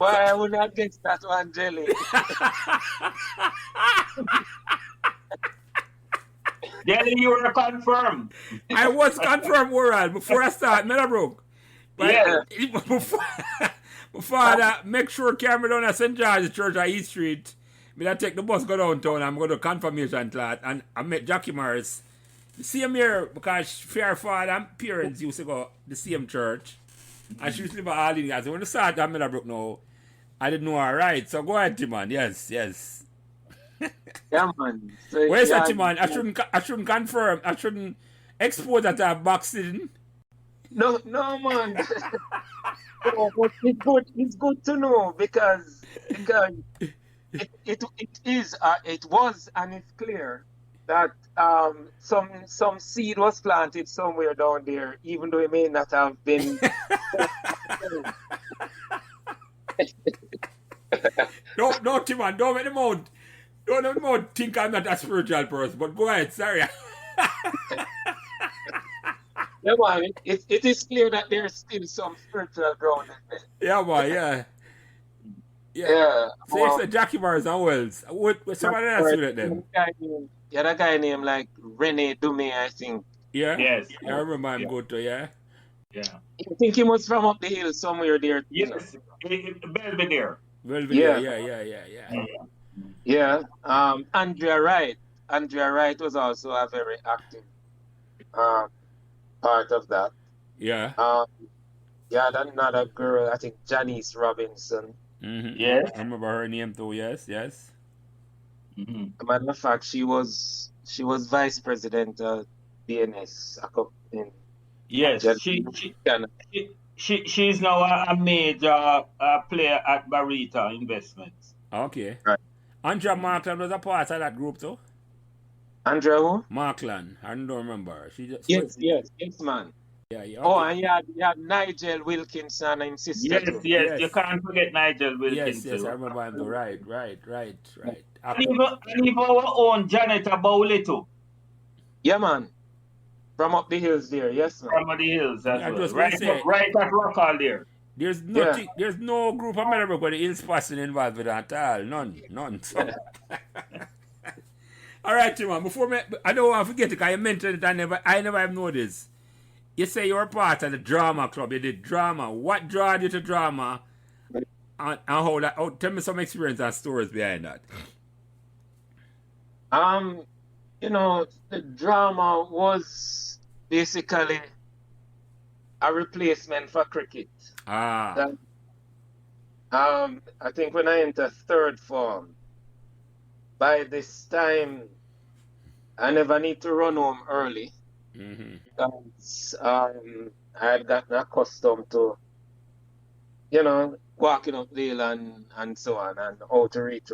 Why I would not guess that one, Jelly? Jelly, you were confirmed. I was confirmed world before I start Meadowbrook. But Yeah. before that, make sure camera down at St. George's Church at East Street. Me that take the bus go downtown. I'm going to confirmation class and I met Jackie Morris. The same year because fair father and parents used to go the same church. And she used to live at Arlene. So when I started at Meadowbrook now, I didn't know her right. So go ahead, Timon. Yes. Yeah, man. So, Where's that, Timon? I shouldn't confirm. I shouldn't expose that I'm boxing. No, man. No, but it's good to know because it was and it's clear that some seed was planted somewhere down there, even though it may not have been. No, Timon, don't make the mouth. Don't make the mouth think I'm not a spiritual person, but go ahead, sorry. Yeah, man, it is clear that there's still some spiritual ground in there. Yeah, man, yeah. Yeah. So you said Jackie Morris and Wells. What somebody else with them? Yeah, that guy named like Rene Dume, I think. Yeah? Yes. I remember him good too, yeah? Yeah. I think he was from up the hill somewhere there. Yes. Belvedere. Yeah. Andrea Wright. Andrea Wright was also a very active part of that. Yeah. Yeah, another girl, I think Janice Robinson. Mm-hmm. Yes. I remember her name too, yes. Mm-hmm. As a matter of fact, she was vice president of BNS. Yes. She's now a major player at Barita Investments. Okay. Right. Andrea Markland was a part of that group too? Andrea who? Markland. I don't remember. She just Yes, man. Yeah. Okay. Oh, and you had Nigel Wilkinson and sister too. Yes. You can't forget Nigel Wilkins. Yes, I remember him too. Right. And even our own Janet Bowley too. Yeah, man. From up the hills there, yes, man. From the hills as well. Right at Rockall there. There's no group of Meadowbrook where the hills passing involved with that at all. None. So. All right, Timon. I don't want to forget it because you mentioned it. I never have noticed. You say you were part of the drama club. You did drama. What drew you to drama? And how that? Tell me some experience and stories behind that. The drama was basically a replacement for cricket. I think when I entered third form, by this time, I never need to run home early. Mm-hmm. Because I had gotten accustomed to, walking up the hill and so on, and how to reach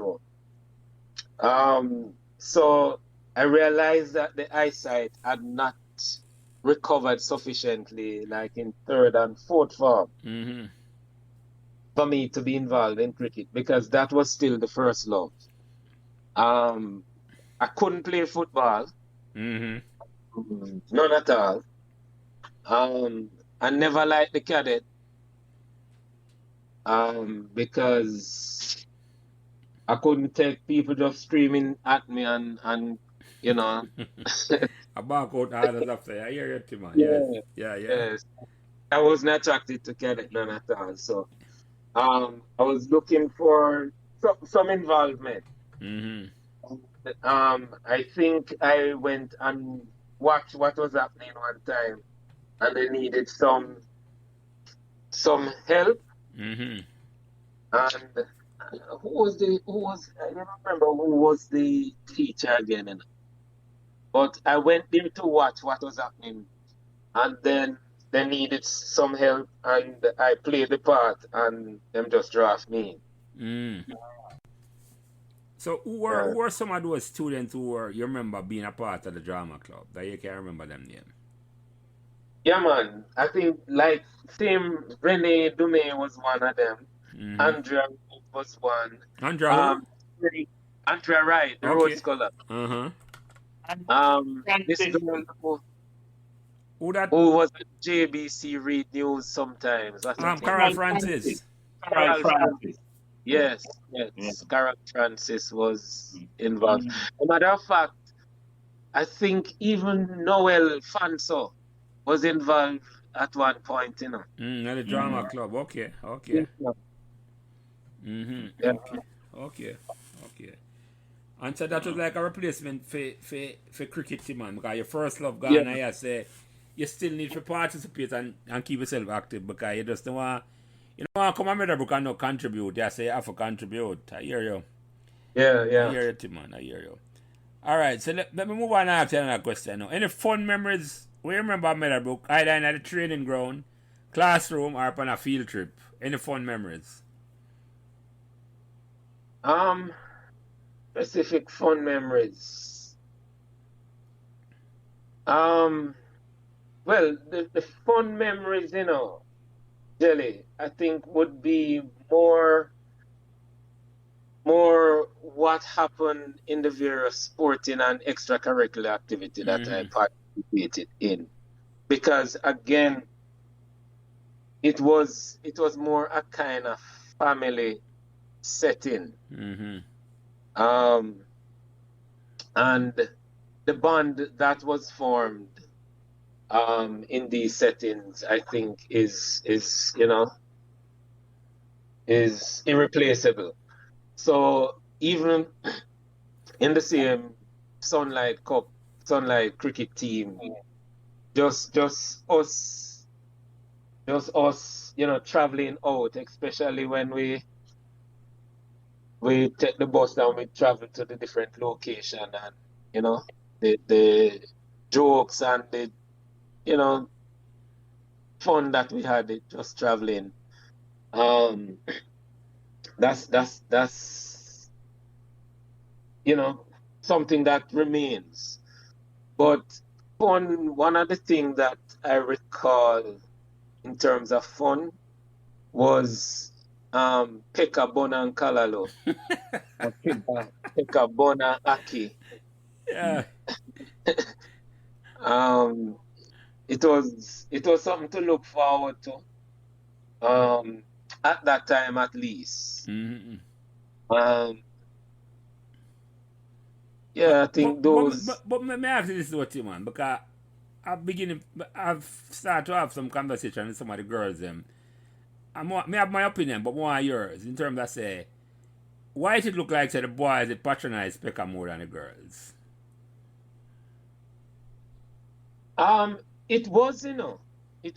home. So I realized that the eyesight had not recovered sufficiently, like in third and fourth form, Mm-hmm. for me to be involved in cricket, because that was still the first love. I couldn't play football. Mm-hmm. None at all. I never liked the cadet. Because I couldn't take people just screaming at me and A barcode orders after. I hear you, Timon. Yeah. Yes. I wasn't attracted to cadet none at all. So I was looking for some involvement. Mm-hmm. I think I went and watched what was happening one time, and they needed some help. Mm-hmm. And I don't remember who was the teacher again. But I went there to watch what was happening, and then they needed some help, and I played the part, and them just draft me. Mm. So who were some of those students you remember being a part of the drama club that you can remember them name? Yeah, man. I think like same Rene Dume was one of them. Mm-hmm. Andrea was one. Andrea Wright, the Rhodes Scholar. Uh-huh. This girl Who was at JBC read news sometimes. Carol Francis. Carol Francis. Yes, Yeah. Carol Francis was involved. As a matter of fact, I think even Noel Fanso was involved at one point, you know. At the drama club. Okay. Yeah. Yeah. Okay. And so that was like a replacement for cricket team, man. Because your first love Yeah. gone, and you say you still need to participate and keep yourself active because you just don't want come on Meadowbrook and not contribute. You say you have to contribute. I hear you. Yeah, I yeah. hear you, Timon. I hear you. All right, so let me move on and ask you another question now. Any fun memories we remember Meadowbrook, either in the training ground, classroom, or on a field trip? Any fun memories? Specific fun memories. Well, the fun memories, you know, Jelly, I think would be more what happened in the various sporting and extracurricular activity that I participated in. Because again, it was more a kind of family setting. And the bond that was formed in these settings, I think is irreplaceable. So even in the same Sunlight Cup, Sunlight cricket team, just us, traveling out, especially when we take the bus and we travel to the different location, and the jokes and the fun that we had just traveling. That's something that remains. But one of the things that I recall in terms of fun was Pekka Bona and Kalalo. Pekka Bona Aki. Yeah. It was something to look forward to. At that time at least. Yeah, I think those. But may I ask you this, what man? Because I've started to have some conversation with some of the girls. I may have my opinion, but more yours in terms of say, why did it look like say the boys it patronize Pekka more than the girls? It was, it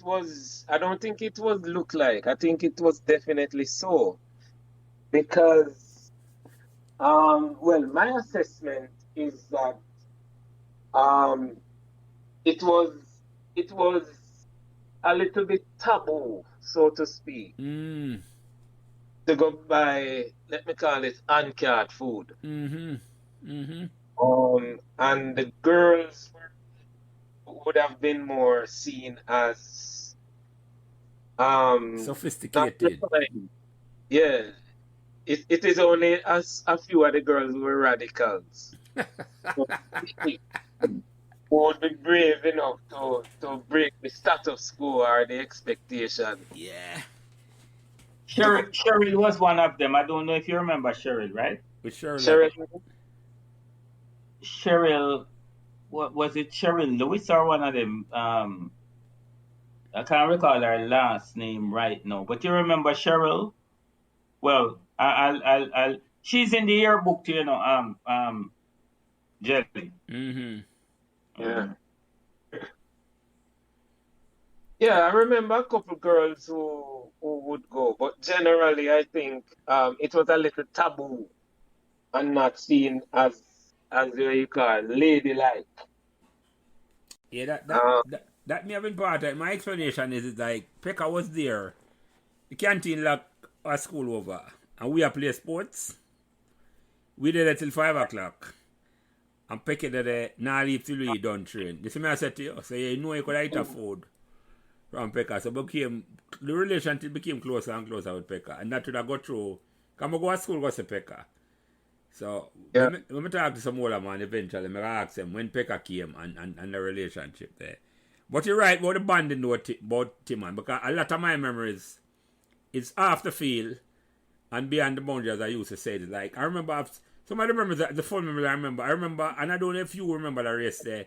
was. I don't think it was look like. I think it was definitely so, because well, my assessment is that it was a little bit taboo, so to speak, to go buy, let me call it, uncared food. And the girls would have been more seen as sophisticated. Yeah. It is only as a few of the girls who were radicals. Who would be brave enough to break the status quo or the expectation. Yeah. Cheryl was one of them. I don't know if you remember Cheryl, right? With Cheryl. Cheryl, what was it? Cheryl Lewis or one of them? I can't recall her last name right now. But you remember Cheryl? Well, I'll she's in the yearbook too, Jelly. Yeah. Yeah, I remember a couple girls who would go, but generally I think it was a little taboo and not seen as what you call ladylike. Yeah, that may have been part of it. My explanation is like Pekka was there. The canteen locked our school over, and we are play sports. We did it till 5 o'clock. And Pekka did now leave till we done train. This is what I said to you. So you know you could eat a food from Pekka. So the relationship became closer and closer with Pekka. And that would have got through. Come go to school, go to Pekka. So when I talk to some older man eventually, I ask them when Pekka came and the relationship there. But you're right about the bonding about Timon, because a lot of my memories it's off the field and beyond the boundary, as I used to say it. Like, I remember, somebody remembers the full memory I remember, and I don't know if you remember the race there,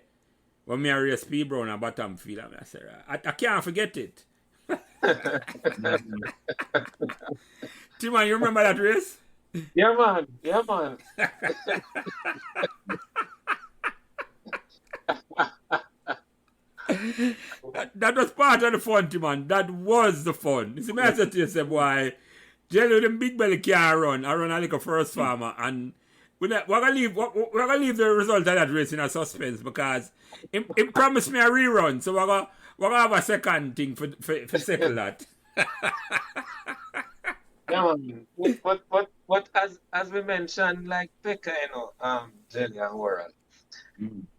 when me and race P. Brown at bottom field. I said, I can't forget it. Timon, you remember that race? Yeah, man. Yeah, man. that was part of the fun, Timon. That was the fun. You see, I said to yourself, boy, Jelly with them big belly can't run. I run like a first farmer, and we're gonna leave the result of that race in a suspense because it promised me a rerun. So we're gonna have a second thing for settle that. Yeah, man. But as we mentioned, like Pekka, Jelly and Worrell,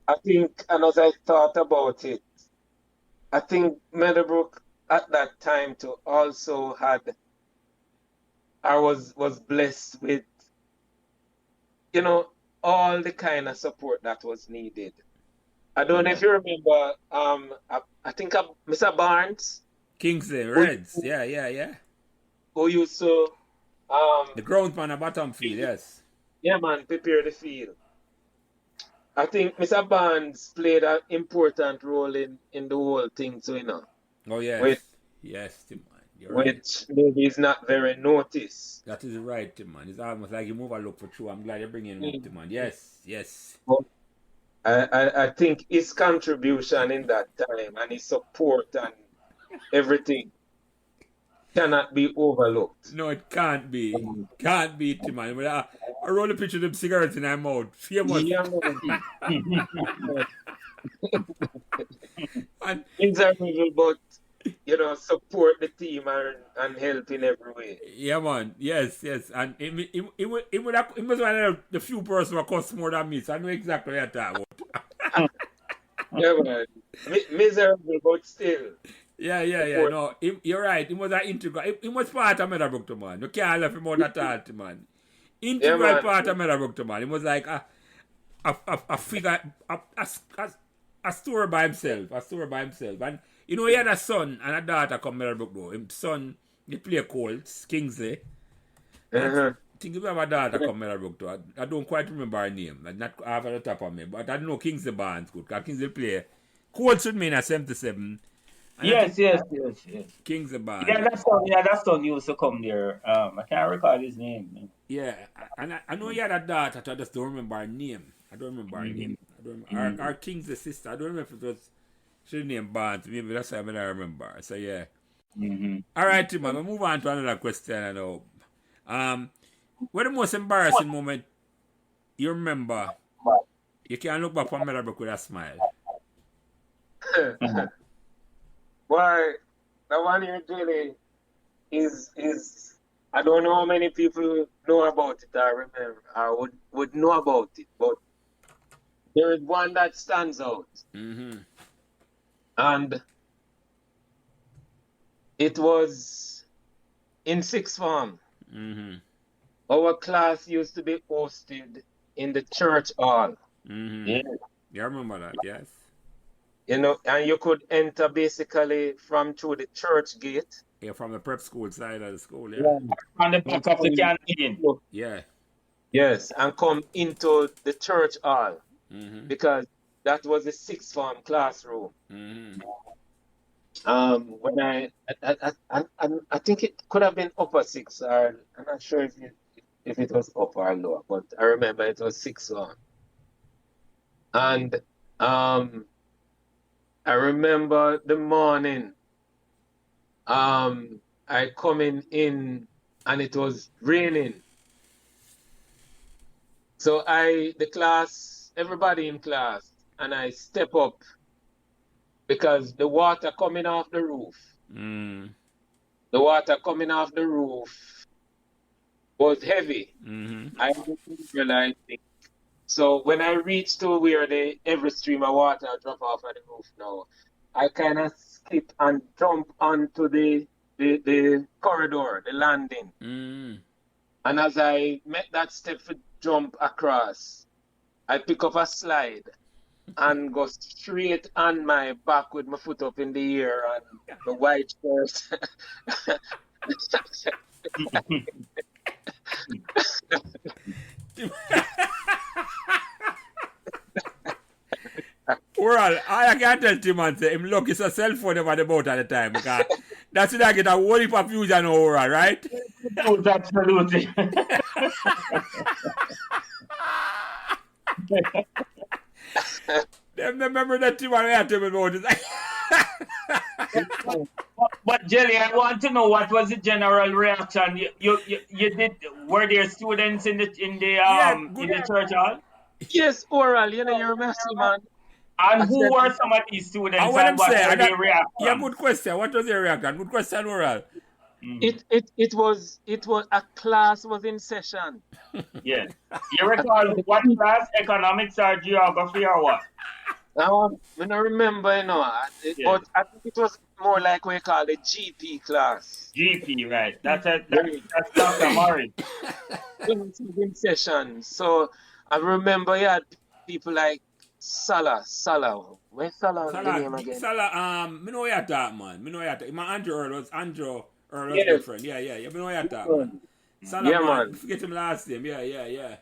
I think, and as I thought about it, I think Meadowbrook at that time too also was blessed with, all the kind of support that was needed. I don't know if you remember, I think Mr. Barnes. Kingsley, Reds, yeah. Who used to the groundsman at bottom field, yes. Yeah, man, prepare the field. I think Mr. Barnes played an important role in the whole thing too, Oh yes. Yes, Timon. You're right. Which maybe is not very noticed. That is right, Timon. It's almost like you move a look for true. I'm glad you're bringing him up, Timon. Yes. I think his contribution in that time and his support and everything cannot be overlooked. No, it can't be. Can't be, Timon. But I roll a picture of them cigarettes in my mouth. Famous. Yeah, and inseparable, but support the team and help in every way. Yeah, man. Yes. And it was one of the few persons who cost more than me, so I know exactly what you're talking about. Yeah, man. Miserable, but still. Yeah. No, you're right. It was an integral. It was part of Meadowbrook, man. You can't left him out at all, man. Integral part of Meadowbrook, man. It was like a figure, a story by himself. And he had a son and a daughter come Meadowbrook, though. His son, he play Colts, Kingsley. I think he have a daughter come Meadowbrook, too. I don't quite remember her name. I'm not half at the top of me. But I know Kingsley Barnes good, because Kingsley play Colts with me in a 77. Yes. Kingsley Barnes. Yeah, that son used to come there. I can't recall his name. Yeah, and I know he had a daughter, I just don't remember her name. I don't remember her name. Our Kingsley sister, I don't remember if it was she named Barnes. Maybe that's why I remember. So yeah. All right, Timon, we'll move on to another question. I know. What the most embarrassing moment you remember? You can look back on Meadowbrook with a smile. Why, the one here really is I don't know how many people know about it. I remember I would know about it, but there is one that stands out, and it was in sixth form. Our class used to be hosted in the church hall. Yeah, I remember that. Yes. And you could enter basically from through the church gate. Yeah, from the prep school side of the school, yeah. On the back of the canteen. Yeah. Yes, and come into the church hall because that was the sixth form classroom. When I think it could have been upper six, or I'm not sure if it was upper or lower, but I remember it was sixth form. And I remember the morning, I coming in and it was raining. So everybody in class, and I step up because the water coming off the roof. The water coming off the roof was heavy. I didn't realize it. So when I reached to where every stream of water drop off of the roof now, I kind of skip and jump onto the corridor, the landing. And as I make that step to jump across, I pick up a slide and go straight on my back with my foot up in the air and the white shirt Well, I can't tell Timon say him look it's a cell phone over the boat at the time because that's when I get a whole heap of views and overall, right? Absolutely. Them remember that Timon had to be about it. But Jelly, I want to know what was the general reaction. You did. Were there students in the in the church hall? Yes, oral. You remember, man. And who were some of these students and what were their reactions? Yeah, good question. What was their reaction? Good question, oral. It was a class was in session. Yes. You recall what class? Economics or geography or what? I don't remember, but I think it was more like we call it GP class. GP, right? That's Dr. Murray. In session. So I remember you had people like Salah. Where's Salah? Salah, me know you talk, man. Me know you talk. My Andrew Earl was different. Yeah. Me know you talk, man. Salah, man. Forget him last name. Yeah.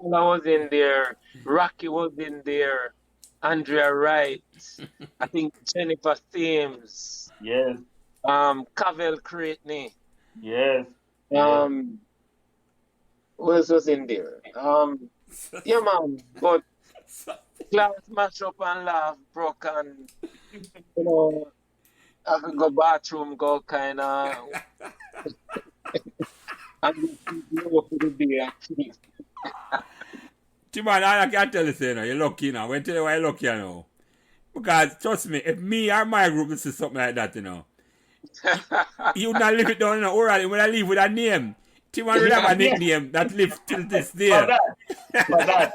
Salah was in there. Rocky was in there. Andrea Wright. I think Jennifer Thames. Yes. Cavell Creighton. Yes. Who else was in there? Yeah, man. But class mash up and laugh, broke, and I could go bathroom, go kind of, and go for the day actually. Timon, I can't tell you, you're lucky now. When I tell you why you're lucky now. Because, trust me, if me or my group this is something like that, you would not leave it down, Alright, when I leave with a name, Timon will have a nickname that lives till this day. For that.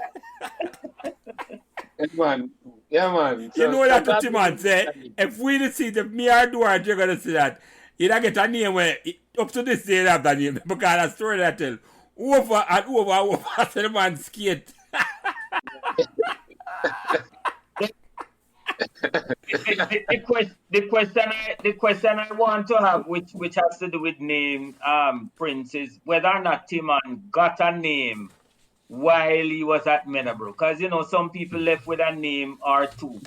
Yeah, man. You know that what Timon say? If we did see, if me or Duarte, you're going to see that, you don't get a name where, up to this day, you have that name. Because that story that I tell, over and over, so the man skate. the question I want to have, which has to do with name, Prince, is whether or not Timon got a name while he was at Meadowbrook. Because some people left with a name or two.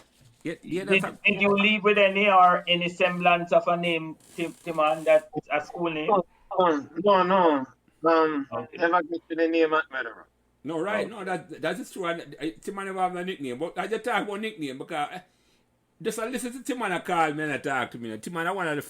Did you leave with any or any semblance of a name, Timon, that's a school name? No. Never get to the name at Meadowbrook. No, right. No, that is true. Timon never have a nickname. But I just talk about nickname because just listen to Timon call me and talk to me. Timon I one of the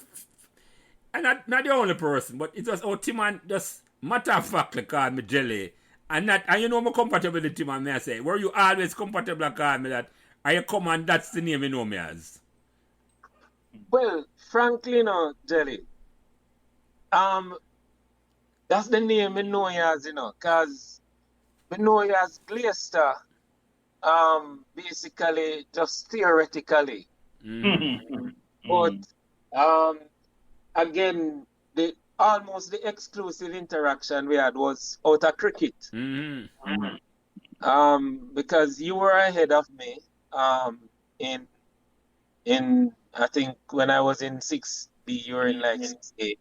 and not the only person, but it was Timon just matter of factly called me Jelly. And I'm comfortable with Timon, may I say. Were you always comfortable calling me that? Are you come and that's the name you know me as? Well, frankly, no, Jelly. That's the name I know you as, because I know you as Glaister, basically, just theoretically. But, again, almost the exclusive interaction we had was out of cricket. Because you were ahead of me, in I think when I was in 6B, you were in like 6A.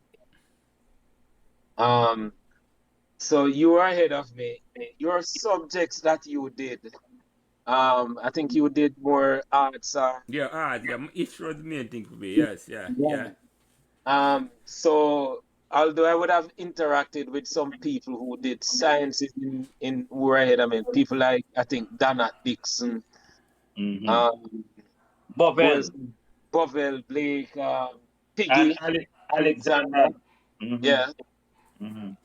So you were ahead of me. Your subjects that you did, I think you did more arts. Art. Yeah, it was the main thing for me. Yes, yeah. So although I would have interacted with some people who did sciences in who were ahead of me, people like I think Dana Dixon, Bovell, Blake, Piggy, Alexander. Yeah.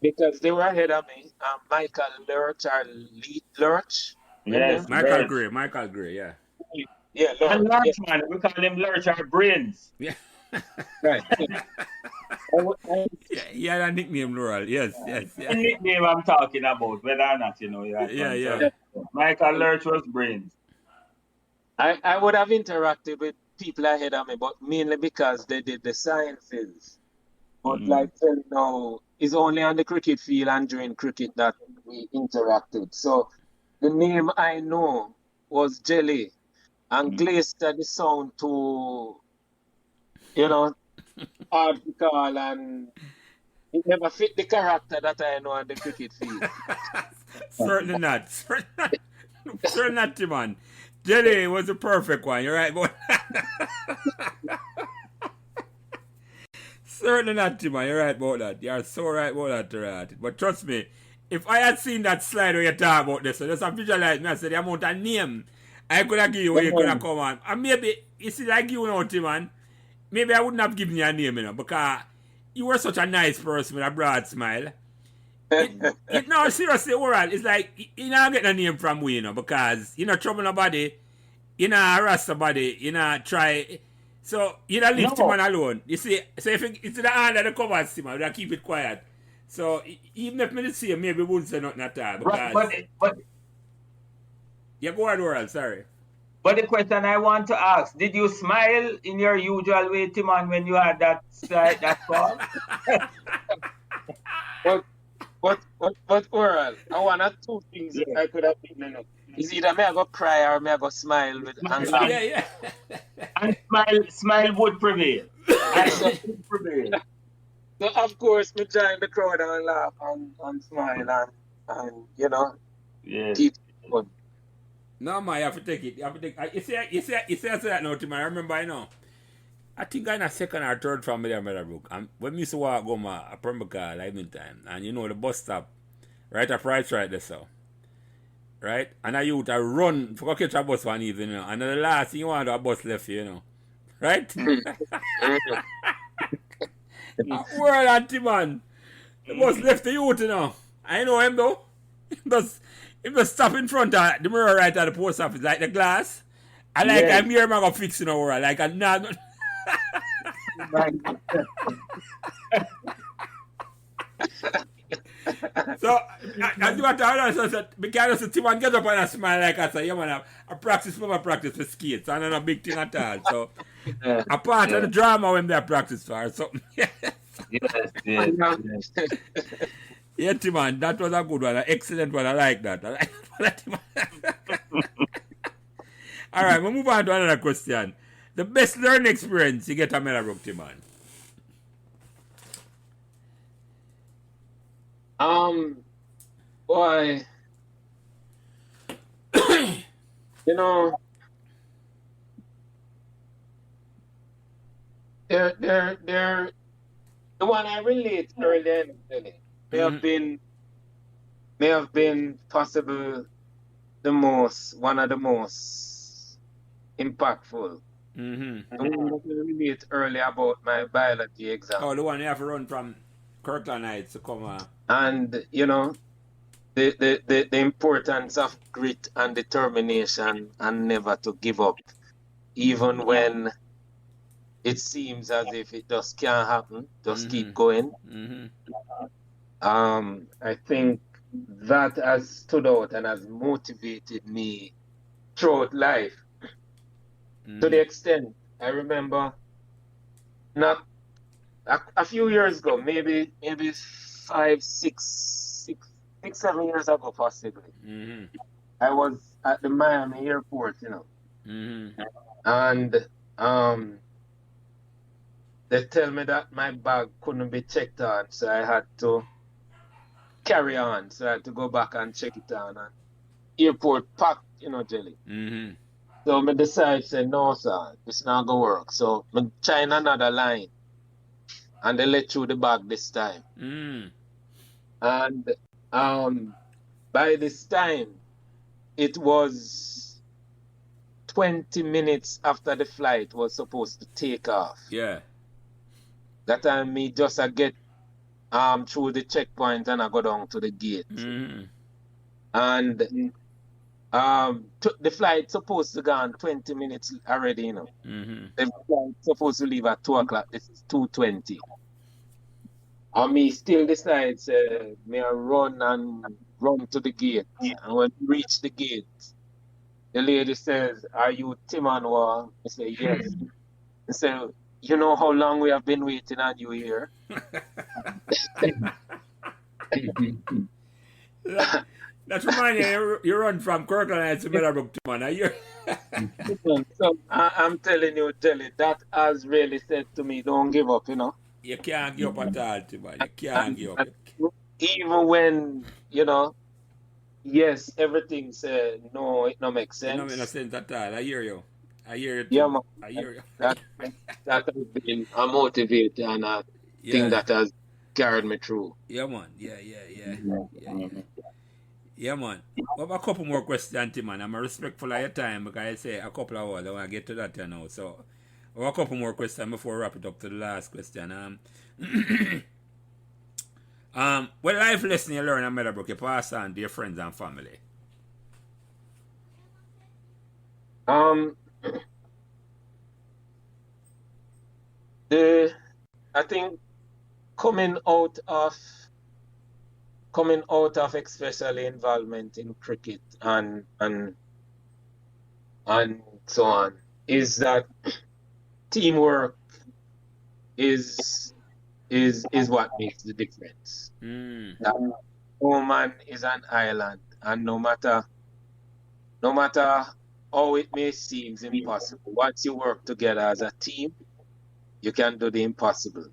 Because they were ahead of me. Michael Lurch or Lee Lurch. Yes. Michael Gray, yeah. Yeah, Lurch. And Lurch, man. We call him Lurch or Brains. Yeah. Right. Yeah, that nickname, Laurel. Yes. The nickname I'm talking about, whether or not Yeah. Michael Lurch was Brains. I would have interacted with people ahead of me, but mainly because they did the sciences. But like now, it's only on the cricket field and during cricket that we interacted. So the name I know was Jelly, and Glaister the sound to, hard to call, and It never fit the character that I know on the cricket field. Certainly not. Certainly not, Timon. Jelly was the perfect one. You're right, boy. Certainly not, Timon. You're right about that. You're so right about that, right? But trust me, if I had seen that slide where you talk about this, so just a visualize me, I said the amount of name I could have given you when you could have come on. And maybe, you see, like you know, Timon, maybe I wouldn't have given you a name, you know, because you were such a nice person with a broad smile. No, seriously, overall, it's like, you know, get a name from we, you know, because, you know, trouble nobody, you know, harass somebody, you know, try. So, you know, leave Timon alone. You see, so if it's the hand that the covers Timon, we'll keep it quiet. So, even if me see him, maybe we wouldn't say nothing at all. Because, but yeah, go on, world, sorry. But the question I want to ask, did you smile in your usual way, Timon, when you had that slide, that call? But Oral, I want two things I could have been, you know. Is either me I go cry or me I go smile with and laugh. Yeah. And smile would prevail. Would prevail. So of course me join the crowd and laugh and smile and you know keep it fun. No, man, you have to take it. You say that now, Timon. I remember, you know. I think I'm in a second or third family in Meadowbrook. And when we used to walk home at Pembrokeshire, evening time, and you know the bus stop, right up right there, so. Right? And I used to run for catch a bus one evening, you know. And then the last thing you want a bus left you, you know. Right? Word on Timon. The bus left the youth, you know. I know him though. He just stop in front of the mirror right at the post office, like the glass. And like I'm here, I'm going to fix it over. Like I'm not. So, as you want to understand, so because Timon get up and I smile like I say, yeah man, I practice for skates, and not a big thing at all. So, a part of the drama when they practice for or something. Yes. Yeah, Timon, that was a good one, an excellent one. I like that. All right, we'll move on to another question. The best learning experience you get at Meadowbrook, Timon? Boy, you know, they're the one I relate earlier in really may have been possible one of the most impactful. The one that I relate earlier about my biology exam. Oh, the one you have to run from Kirkland Heights to come. And you know, the importance of grit and determination and never to give up, even when it seems as if it just can't happen. Just keep going. I think that has stood out and has motivated me throughout life. To the extent I remember, not a few years ago, maybe 5, 6, 7 years ago, possibly. I was at the Miami airport, you know, and they tell me that my bag couldn't be checked on, so I had to carry on. So I had to go back and check it on. And airport packed, you know, Jelly. So I decided, say, no, sir, this not gonna work. So I try another line, and they let through the bag this time. And by this time, it was 20 minutes after the flight was supposed to take off. Yeah. That time me just get through the checkpoint and I go down to the gate. And the flight supposed to go on 20 minutes already, you know. The flight supposed to leave at 2 o'clock. This is 2:20. And me still decides me I run to the gate. And when we reach the gate, the lady says, "Are you Timon Waugh?" I say, "Yes." I say, "You know how long we have been waiting on you here?" That's remind you run from Kirkland Heights to Meadowbrook, Timon. So I'm telling you, Jelly, that has really said to me, don't give up, you know. You can't give up at all, Timon. You can't give up. And even when, yes, everything said no, it no make It don't make no sense. sense at all. I hear you. I hear you Yeah, too. man. I hear you. That that has been a motivator and a thing Yeah. that has carried me through. Yeah, man. Yeah, yeah, yeah. Yeah, yeah. Yeah, man. We have a couple more questions, Tim, man. I'm respectful of your time because I say a couple of hours. I want to get to that now. So, we have a couple more questions before we wrap it up to the last question. What life lesson you learn at Meadowbrook you pass on to your friends and family? Um, the I think coming out of especially involvement in cricket and so on is that teamwork is what makes the difference. Mm. That no man is an island, and no matter how it may seem impossible, once you work together as a team, you can do the impossible.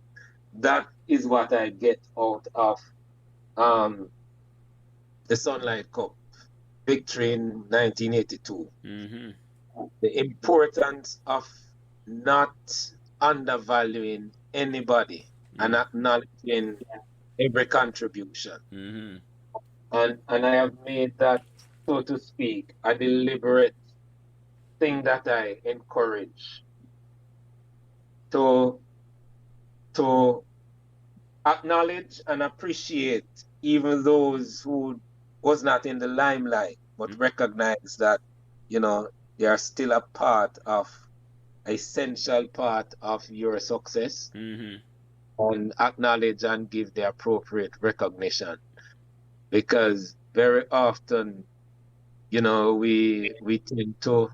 That is what I get out of um, the Sunlight Cup victory in 1982. Mm-hmm. The importance of not undervaluing anybody and acknowledging every contribution. Mm-hmm. And I have made that, so to speak, a deliberate thing that I encourage to acknowledge and appreciate even those who was not in the limelight, but recognize that, they are still a part of, essential part of your success, Mm-hmm. and acknowledge and give the appropriate recognition. Because very often, we tend to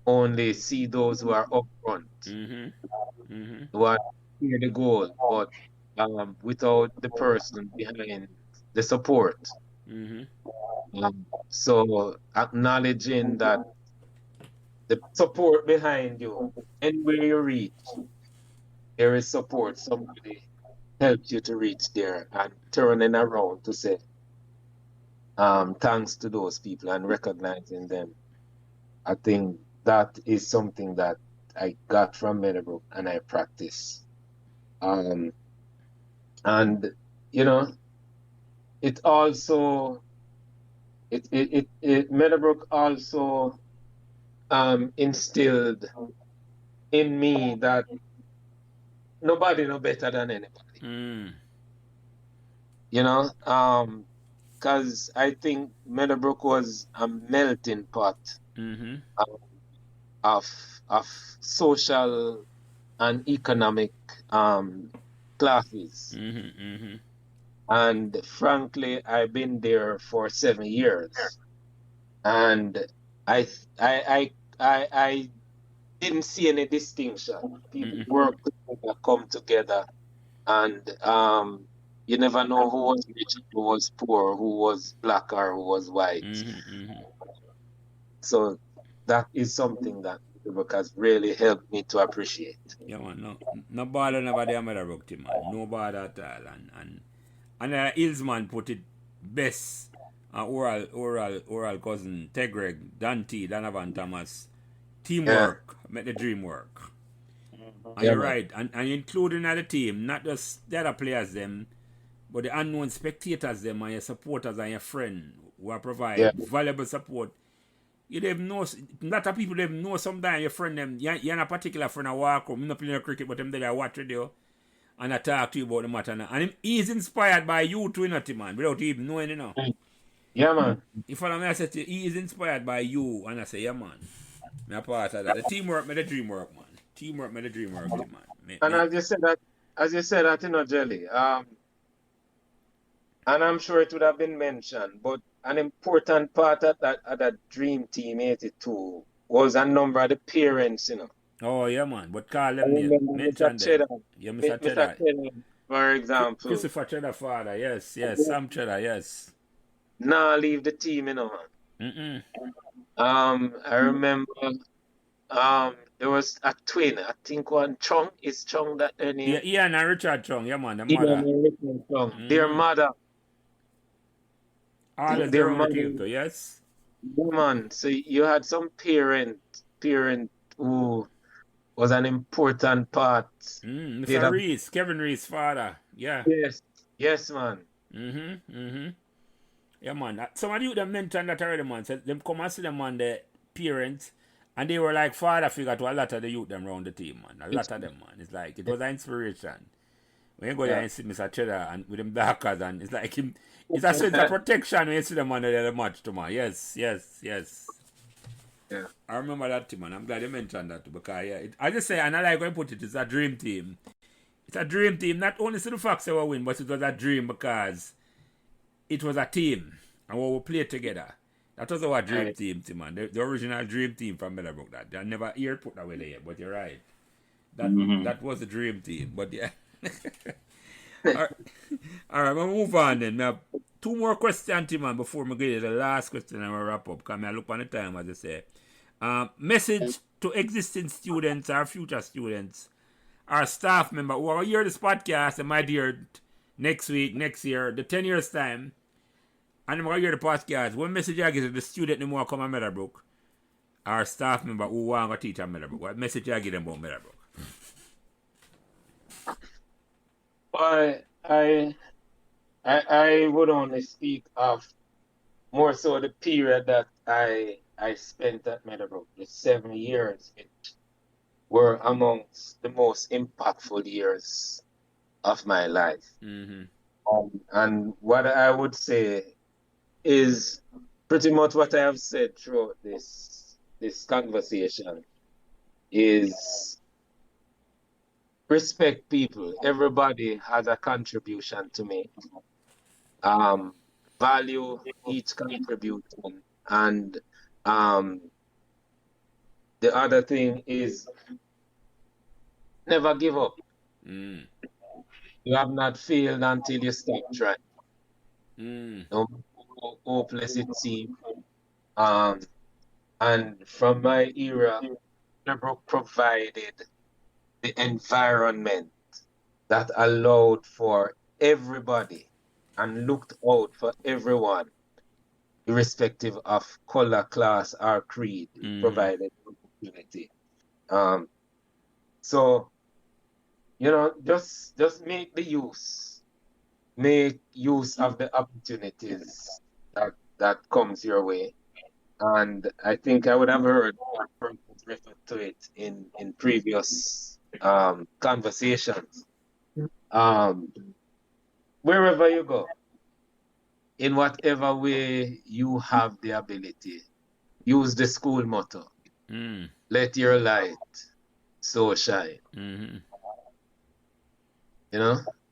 only see those who are up front, Mm-hmm. Mm-hmm. who are near the goal, but without the person behind the support. Mm-hmm. So acknowledging that the support behind you, anywhere you reach, there is support. Somebody helped you to reach there, and turning around to say thanks to those people and recognizing them. I think that is something that I got from Meadowbrook and I practice. Um, and it also Meadowbrook also instilled in me that nobody know better than anybody. Mm. Because I think Meadowbrook was a melting pot Mm-hmm. of social and economic classes. Mm-hmm. Mm-hmm. And frankly, I've been there for 7 years, and I didn't see any distinction. People work together, come together, and you never know who was rich, who was poor, who was black or who was white. Mm-hmm. Mm-hmm. So that is something that Meadowbrook has really helped me to appreciate. Yeah, man. No bother never there Meadowbrook, Tim, man. No bother at all. And Hillsman put it best. Oral cousin Tegreg, Dante, Donovan Thomas. Teamwork make the dream work. And Yeah, you're man. right. And including at the team, not just the other players them, but the unknown spectators them and your supporters and your friend who are provide valuable support. You don't even know, a lot of people don't even know sometimes your friend them, you're a particular friend I walk home, not playing cricket, but them there watch radio and I talk to you about the matter now. And he's inspired by you too, man, without you even knowing, Yeah, man. If I say to you, he is inspired by you, and I say, yeah, man. I'm a part of that. The teamwork made the dream work, man. Teamwork made the dream work, man. And as you said that, Jelly, and I'm sure it would have been mentioned, but an important part of that Dream Team 82 was a number of the parents, Oh, yeah, man. But call I them name. remember Mention Mr. them. Cheddar, Yeah, Mr. Mr. Cheddar. Cheddar, for example, Christopher Cheddar father, yes. Sam Cheddar, yes. now leave the team, Mm-mm. I remember the there was a twin. I think one Chung. Is Chung that their name? Yeah, Ian and Richard Chung, yeah man, the Ian mother. and Richard Chung. Their mother. All Their around the mother. team too, yes? Yeah, man. So you had some parent who was an important part. Mr. Reese, Kevin Reese's father. Yeah. Yes, man. Yeah, man. Some of you them mentioned that already, man. So them come and see them on the parents, and they were like father figure to a lot of the youth them around the team, man. A lot of them, man. It's like it was an inspiration. When you go there and see Mr. Cheddar and with them darkers, and it's like him, it's a sense of protection when you see them on the match, too, man. Yes. Yeah. I remember that team, man. I'm glad you mentioned that too, because I just say, and I like when you put it, it's a dream team. It's a dream team, not only to the Fox ever win, but it was a dream because it was a team and we played together. That was our dream team, man. The original dream team from Meadowbrook. That I never hear put that way there, but you're right. That was the dream team, but yeah. All right, we'll move on then. I have two more questions, man, before we get to the last question and we'll wrap up. Because I look on the time, as I say. Message to existing students or future students, our staff member who are hear this podcast and might hear next week, next year, the 10 years time, and I'm going to hear the podcast. What message I give to the student who want to come to Meadowbrook, our staff member who want to teach at Meadowbrook? What message I give them about Meadowbrook? I would only speak of more so the period that I spent at Meadowbrook. The 7 years were amongst the most impactful years of my life. And what I would say is pretty much what I have said throughout this conversation is respect people. Everybody has a contribution to make. Value each contribution. And the other thing is never give up. You have not failed until you stop trying. No matter how hopeless it seems. And from my era, Meadowbrook provided the environment that allowed for everybody and looked out for everyone, irrespective of color, class, or creed, provided opportunity. So, just make use of the opportunities that comes your way. And I think I would have heard refer to it in previous conversations. Wherever you go, in whatever way you have the ability, use the school motto. Let your light so shine.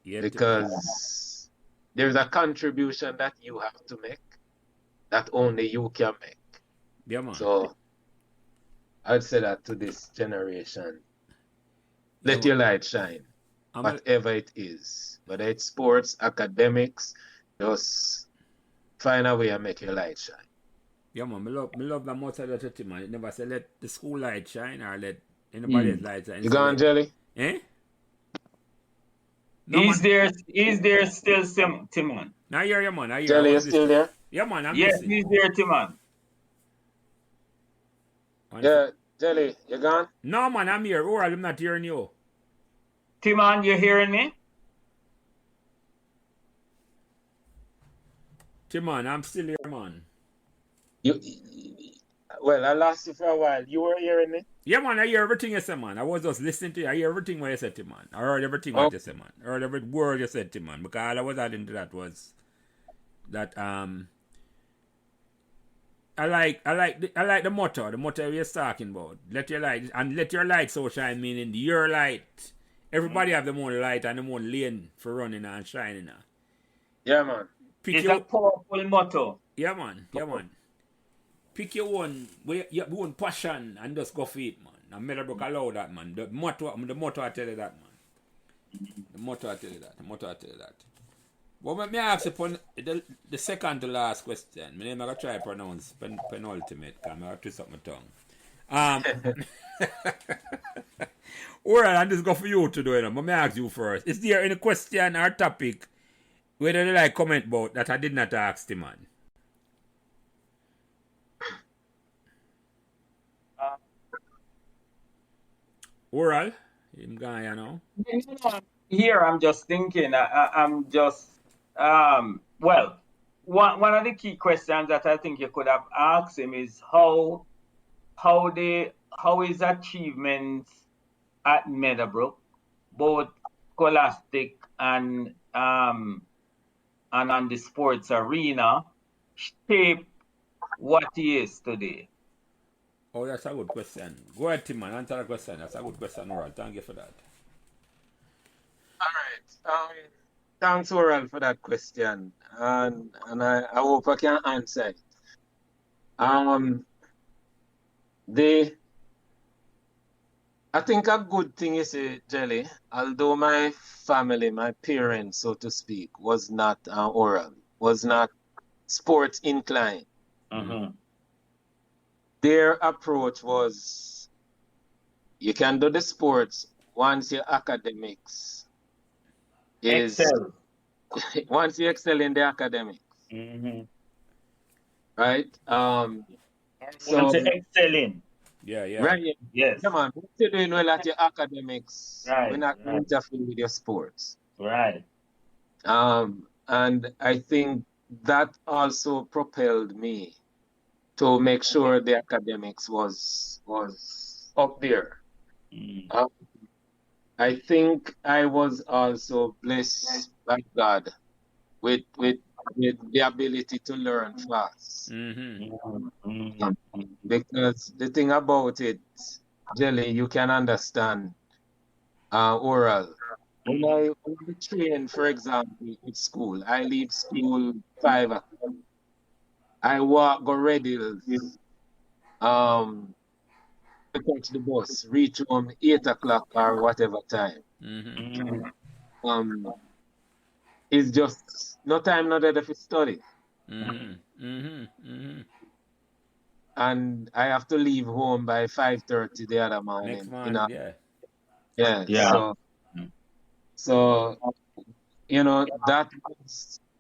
Because there's a contribution that you have to make that only you can make. Yeah, man. So I'd say that to this generation. Let your light shine. Whatever it is. Whether it's sports, academics, just find a way and make your light shine. Yeah, man. Me love that most of that, man. It never say let the school light shine or let anybody's light shine. You gone, Jelly? Eh? No, is there still Timon? Now I hear you, man. I hear Jelly, you still there? Yeah, man. I'm yes, listening. he's there, Timon. Yeah, Jelly, you gone? No, man, I'm here. Or I'm not hearing you. Timon, you hearing me? Timon, I'm still here, man. Well, I lost you for a while. You were hearing me? Yeah, man, I hear everything you said, man. I was just listening to you. I hear everything what you said, Timon. I heard everything what you said, man. I heard every word you said, Timon. Because all I was adding to that was that I like the motto we're talking about. Let your light so shine, meaning your light. Everybody have their own light and their own lane for running and shining. Yeah, man. It's a powerful motto. Yeah, man. Pick your own passion and just go for it, man. And Meadowbrook allow that, man. The motto I tell you that, man. The motto I tell you that. Well, let me ask you the second to last question. My name I'm going to try to pronounce penultimate because I'm going to twist up my Um, Alright, and this go for you to do it. But me ask you first. Is there any question or topic whether they like comment about that I did not ask the man? Oral? Him guy, you know. Here, I'm just thinking. I'm just well. One of the key questions that I think you could have asked him is how his achievements at Meadowbrook, both scholastic and on the sports arena, shape what he is today. Oh, that's a good question. Go ahead, Tim, man. Answer the question. That's a good question, Oral. Thank you for that. All right. Thanks, Oral, for that question, and I hope I can answer it. The I think a good thing is, Jelly, although my family, my parents, so to speak, was not oral, was not sports inclined. Their approach was you can do the sports once your academics is Excel. once you excel in the academics, right? So Once you excel in. Yeah, yeah. right, Yes. come on, once you're doing well at your academics, we're Right. not going to interfere with your sports. Right. And I think that also propelled me to make sure the academics was up there. Um, I think I was also blessed by God with the ability to learn fast. Because the thing about it, Jelly, you can understand oral. When I train, for example, at school, I leave school 5 o'clock. I walk, go ready, to catch the bus, reach home 8 o'clock or whatever time. It's just no time, no day for study. And I have to leave home by 5:30 the other morning. Next morning, yeah. Yeah. Yeah. So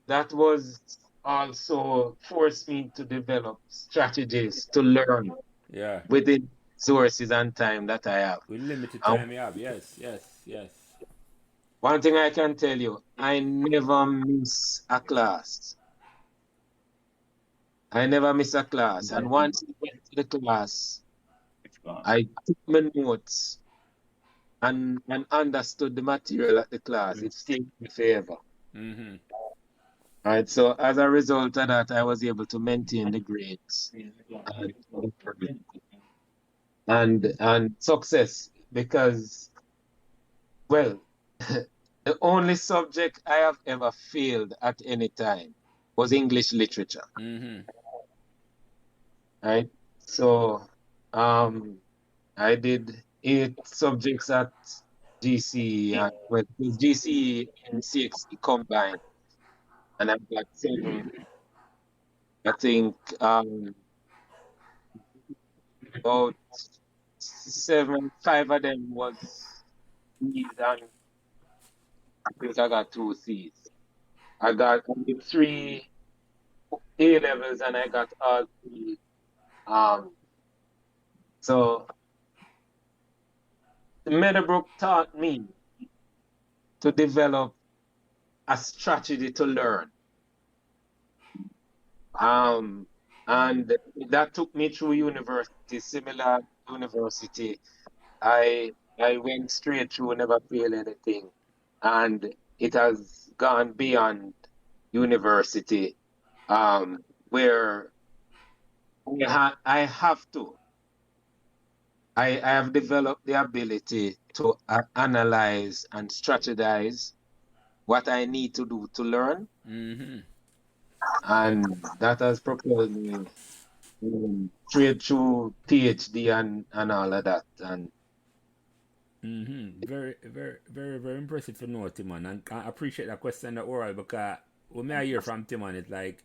that was also forced me to develop strategies to learn Yeah. within resources and time that I have. With limited time you have. Yes, yes, yes. One thing I can tell you, I never miss a class. I never miss a class. And once I went to the class, I took my notes and understood the material at the class. It stayed with me forever. Right. So as a result of that, I was able to maintain the grades and success because, well, the only subject I have ever failed at any time was English literature. Right. So I did 8 subjects at GCE, well, it was GCE and CXE combined, and I got 7. I think about 7, 5 of them was C's, and I think I got 2 C's. I did 3 A levels, and I got all 3. So Meadowbrook taught me to develop a strategy to learn. And that took me through university, similar university. I went straight through, never failed anything. And it has gone beyond university, where I have developed the ability to analyze and strategize what I need to do to learn. And that has propelled me straight through PhD and all of that. And Very, very, very, very impressive to know, Timon. And I appreciate that question, that oral, because when I hear from Timon, it's like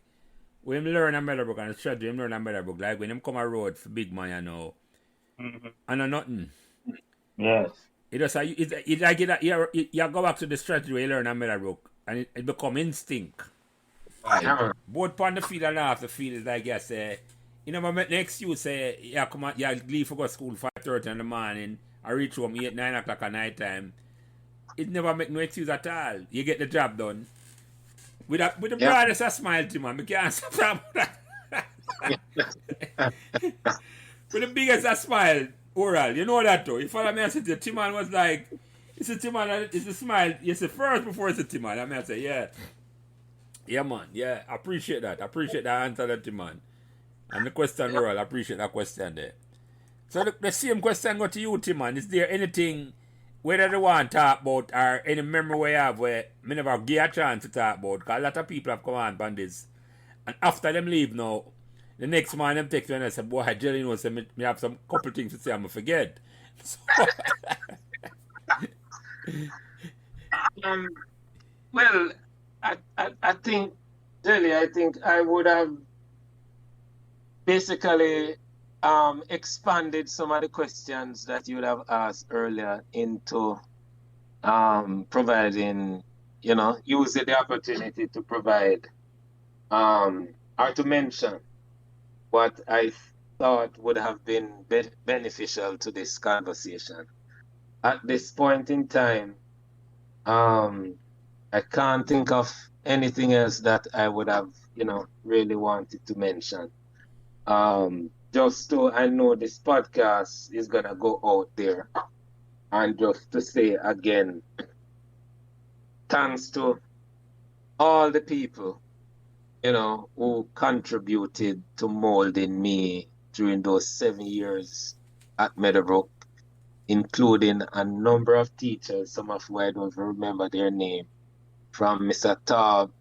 when him learn a Meadowbrook and strategy, him learn a Meadowbrook, like when him come a road for big man, you know, and a nothing. Yes. It just it like you go back to the strategy where you learn a Meadowbrook, and it become instinct. Yeah. Both on the field and off the field is like you say. You know, my next you say, yeah, come on, yeah, leave for go to school 5:30 in the morning. I reach home 9 o'clock at night time. It never make no excuse at all. You get the job done. With the broadest of smile, Timon. I can't stop that. With the biggest of smile, oral. You know that though. You follow me and say, Timon was like, it's a Timon, it's a smile. It's the first before it's a Timon. I mean, I say, yeah. Yeah, man. Yeah, I appreciate that. I appreciate that answer, that Timon. And the question, oral, I appreciate that question there. So the same question go to you, Timon. Is there anything whether they want to talk about or any memory we have where me never get a chance to talk about? Because a lot of people have come on this. And after them leave now, the next man them text me and I say, boy, Jelly knows me have some couple things to say I'm going to forget. So well, I think, Jelly, I think I would have basically expanded some of the questions that you would have asked earlier into providing, using the opportunity to provide or to mention what I thought would have been beneficial to this conversation. At this point in time, I can't think of anything else that I would have, really wanted to mention. Just so I know this podcast is gonna go out there, and just to say again, thanks to all the people, who contributed to molding me during those 7 years at Meadowbrook, including a number of teachers, some of whom I don't remember their name, from Mr. Taub,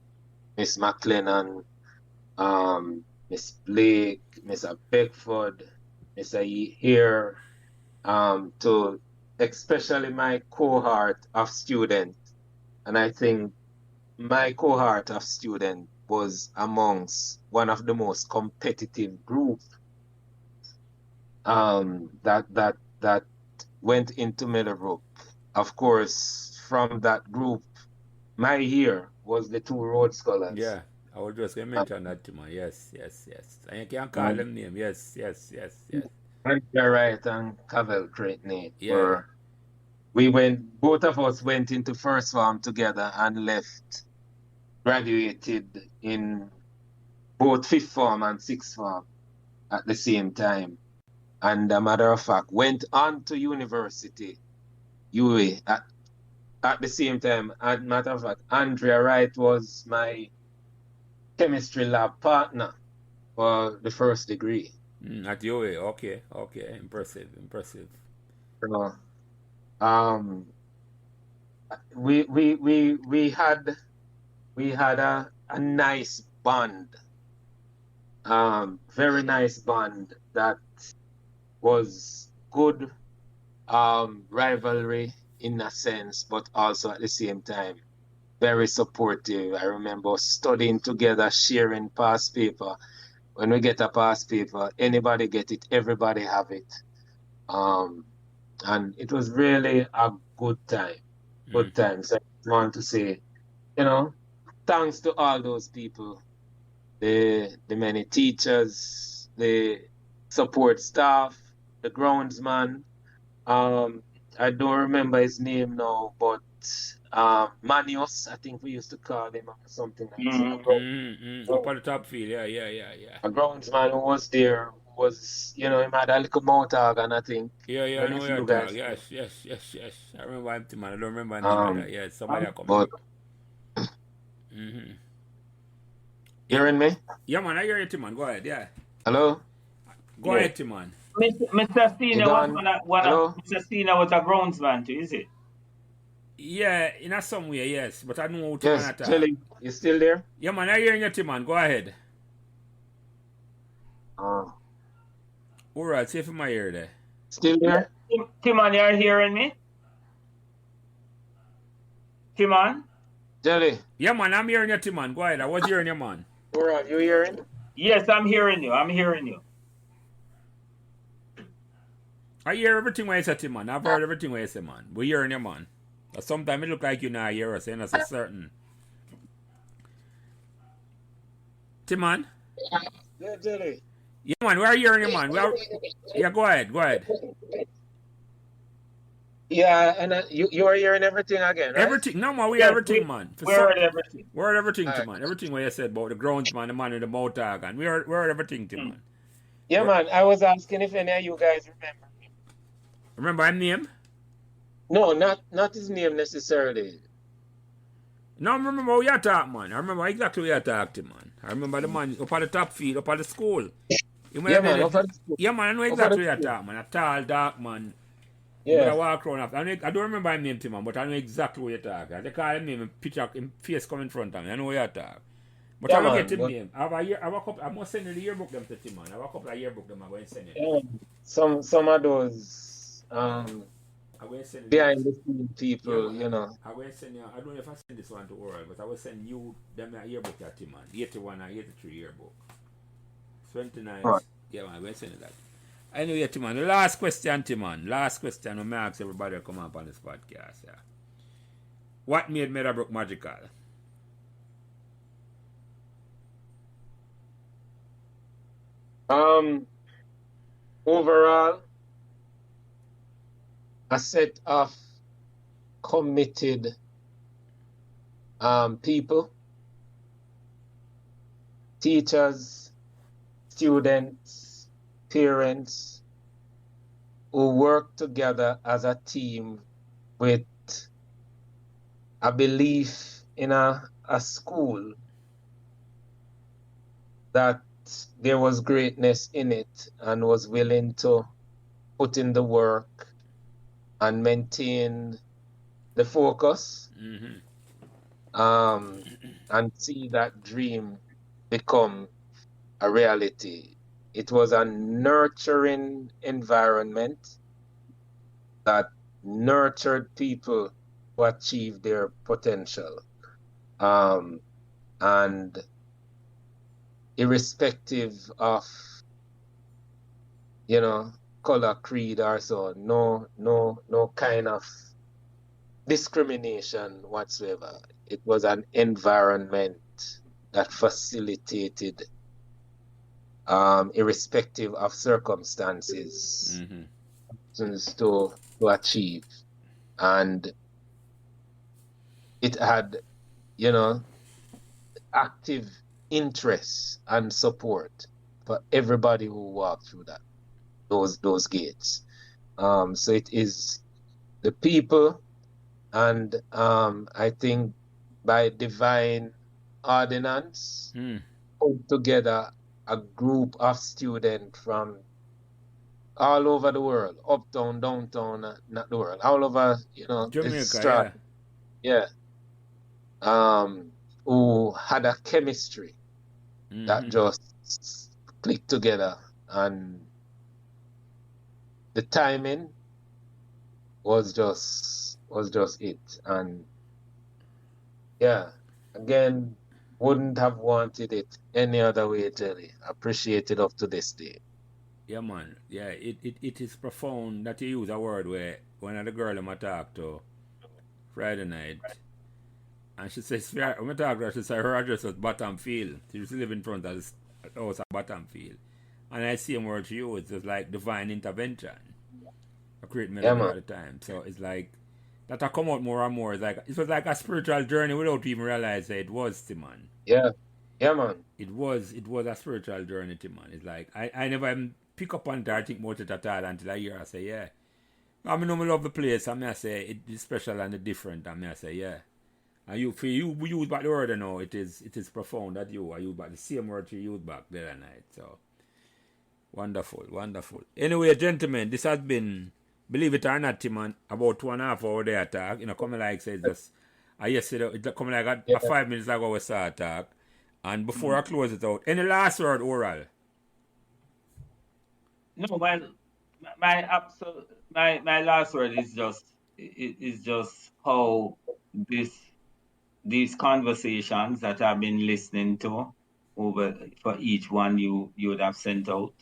Miss McLennan, Miss Blake, Mr. Beckford, Mr. Here, to especially my cohort of students. And I think my cohort of students was amongst one of the most competitive groups that went into Meadowbrook. Of course, from that group, my year was the 2 Rhodes Scholars. Yeah, I was just going to mention that to me. Yes. And you can call them name. Yes. And you're right, and Cavell Cretney. Yeah. Both of us went into first form together and graduated in both fifth form and sixth form at the same time. And a matter of fact, went on to university, UA, at the same time. As a matter of fact, Andrea Wright was my chemistry lab partner for the first degree. At UA, okay. Impressive. So, we had a nice bond, very nice bond that was good rivalry in a sense, but also at the same time very supportive. I remember studying together, sharing past paper. When we get a past paper, anybody get it, everybody have it. And it was really a good time. Good time. So I want to say, thanks to all those people, the many teachers, the support staff, the groundsman. I don't remember his name now, but Manios, I think we used to call him or something like that. Up on the top field, yeah. A groundsman who was there was, he had a little mouth organ, I think. Yeah, I know your dog. Yes. I remember him, man. I don't remember him. Yes, somebody come. Hearing me? Yeah, man, I hear you, man. Go ahead, yeah. Hello? Go ahead, man. Mr. Stina Mr. Stina was a groundsman too, is it? Yeah, in a some way, yes. But I know how to Yes, Jelly, you still there? Yeah, man, I hear you, man. Go ahead. Alright, see if my ear there. Still there? Timon, you're hearing me? Timon? Jelly? Yeah, man, I'm hearing you, Timon. Go ahead. I was hearing you, man. Alright, you hearing? Yes, I'm hearing you. I hear everything what you say, Tim, man. I've heard everything what you say, man. We hearing you, man. But sometimes it look like you not hear us, saying that's a certain. Tim, man. Yeah, Jelly. Yeah, man. We're hearing you, man. Yeah, go ahead. Go ahead. Yeah, and you are hearing everything again, right? Everything. No, man. We Yes, everything, man. we heard everything. We heard everything, All Tim, right. man. Everything what you said about the grounds, man, the man with the mouth tag, and we heard everything, Tim, man. Yeah, man. I was asking if any of you guys remember him. Remember his name? No, not his name necessarily. No, I remember what you talk, man. I remember exactly what you talked to, man. I remember the man up at the top field, up at the school. Yeah, man. Yeah, man, I know exactly what you talk, man. A tall, dark man. Yeah. I walk around after. I don't remember his name, Tim, man, but I know exactly what you talk. They call him name and picture him face come in front of me. I know what you talk. But Yeah, I don't man, get him name. I must send you the yearbook them to Tim, man. I have a couple of yearbook them I'm going to send you. Yeah, some of those I'm going to send you behind the scene people, Yeah, you know. I'm going to send you. I don't know if I send this one to Oral, but I will send you them a yearbook that Tim, man. 81 and 83 yearbook. 29. Right. Yeah, man, I'm going to send you that. Anyway, Tim, man, the last question, Tim, man. Last question, I'm ask everybody to come up on this podcast. Yeah. What made Meadowbrook magical? Overall, a set of committed people, teachers, students, parents, who work together as a team with a belief in a school that there was greatness in it and was willing to put in the work and maintain the focus, and see that dream become a reality. It was a nurturing environment that nurtured people to achieve their potential. And irrespective of, color, creed, or so, no kind of discrimination whatsoever. It was an environment that facilitated, irrespective of circumstances, to achieve. And it had, active interest and support for everybody who walked through those gates. So it is the people, and I think by divine ordinance, put together a group of students from all over the world, uptown, downtown, not the world, all over, Jamaica, yeah. Who had a chemistry that just clicked together, and the timing was just it. And yeah, again, wouldn't have wanted it any other way, Jelly. Appreciate it up to this day. Yeah, man. Yeah, it is profound that you use a word where one of the girl I talked to Friday night, and she says, when I talk to her, she said her address was Bottom Field. She used to live in front of the house at Bottom Field. And I see a word she used, it's like divine intervention. A great melody at the time. So it's like, that I come out more and more. It was like a spiritual journey without even realizing it was, Timon. Yeah. Yeah, man. It was a spiritual journey, Timon. It's like, I never even pick up on it or think about it at all until I hear her say, yeah. I know I love the place, and I say it's special and different, and I say, yeah. And you use back the word, it is profound that you use back the same word you used back the other night. So wonderful. Anyway, gentlemen, this has been, believe it or not, Timon, about 2.5 hours there talk. Coming like say just yesterday, it coming like a 5 minutes ago we start talk. And before I close it out, any last word, Oral? No, my last word is just how these conversations that I've been listening to over for each one you would have sent out,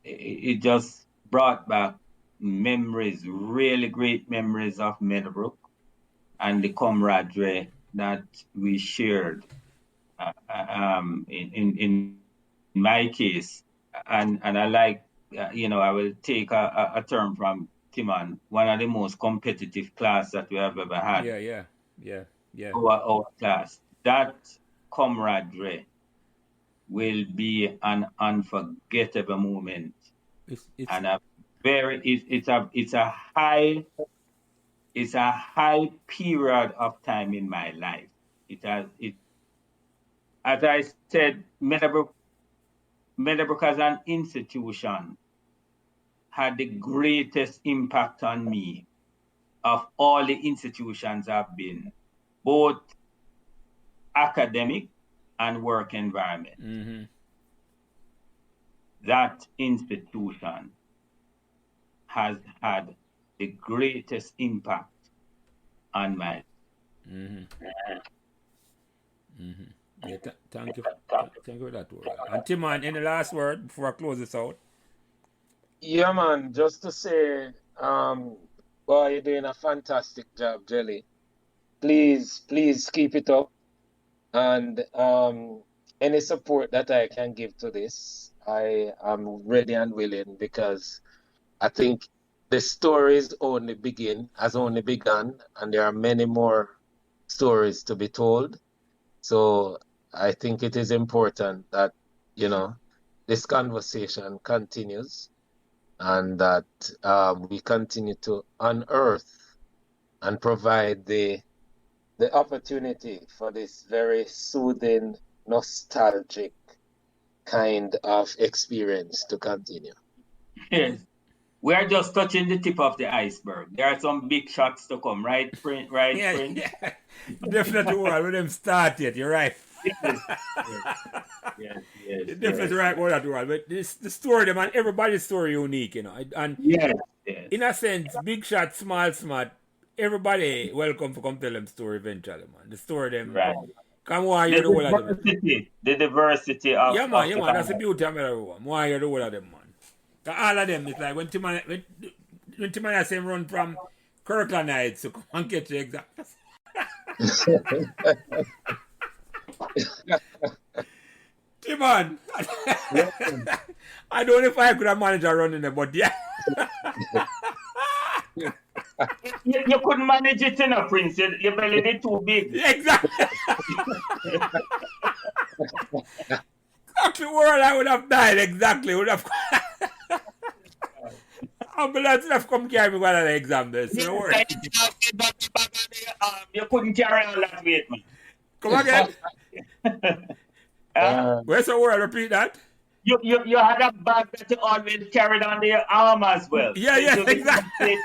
it just brought back memories, really great memories of Meadowbrook and the camaraderie that we shared. In my case, and I like, I will take a term from Timon, one of the most competitive class that we have ever had. Yeah. Our class. That camaraderie will be an unforgettable moment. And it's a high period of time in my life. As I said, Meadowbrook as an institution had the greatest impact on me of all the institutions I've been, both academic and work environment. Mm-hmm. That institution has had the greatest impact on my life. Mm-hmm. Mm-hmm. Yeah, thank you. Thank you for that word. And Timon, any last word before I close this out? Yeah, man, just to say, boy, you're doing a fantastic job, Jelly. Please keep it up. And any support that I can give to this, I am ready and willing, because I think the stories has only begun, and there are many more stories to be told. So I think it is important that, this conversation continues, and that we continue to unearth and provide the opportunity for this very soothing, nostalgic kind of experience to continue. Yes. We are just touching the tip of the iceberg. There are some big shots to come, right, Prince? Prince? Yeah. Definitely world with them start yet, you're right. Yes. Definitely right about that world. But the story, them, and everybody's story unique, And yes. In a sense, big shot, smart, everybody welcome to come tell them story eventually, man. The story them. Right. Come on, hear the whole of them. The diversity of. Yeah, man. That's the beauty of everyone. Why hear the whole of them, man. All of them, it's like when Timon has him run from Kirkland Heights to come and get the exam. Timon, I don't know if I could have managed a run in there, but yeah. You couldn't manage it enough, Prince. Your belly is too big. Exactly. Exactly where I would have died, exactly. Would have. Ambulance would have come carry me while I exam this. So don't worry. You couldn't carry all that weight, man. Come again. Where's the word? Repeat that. You had a bag that you always carried on your arm as well. Yeah, exactly.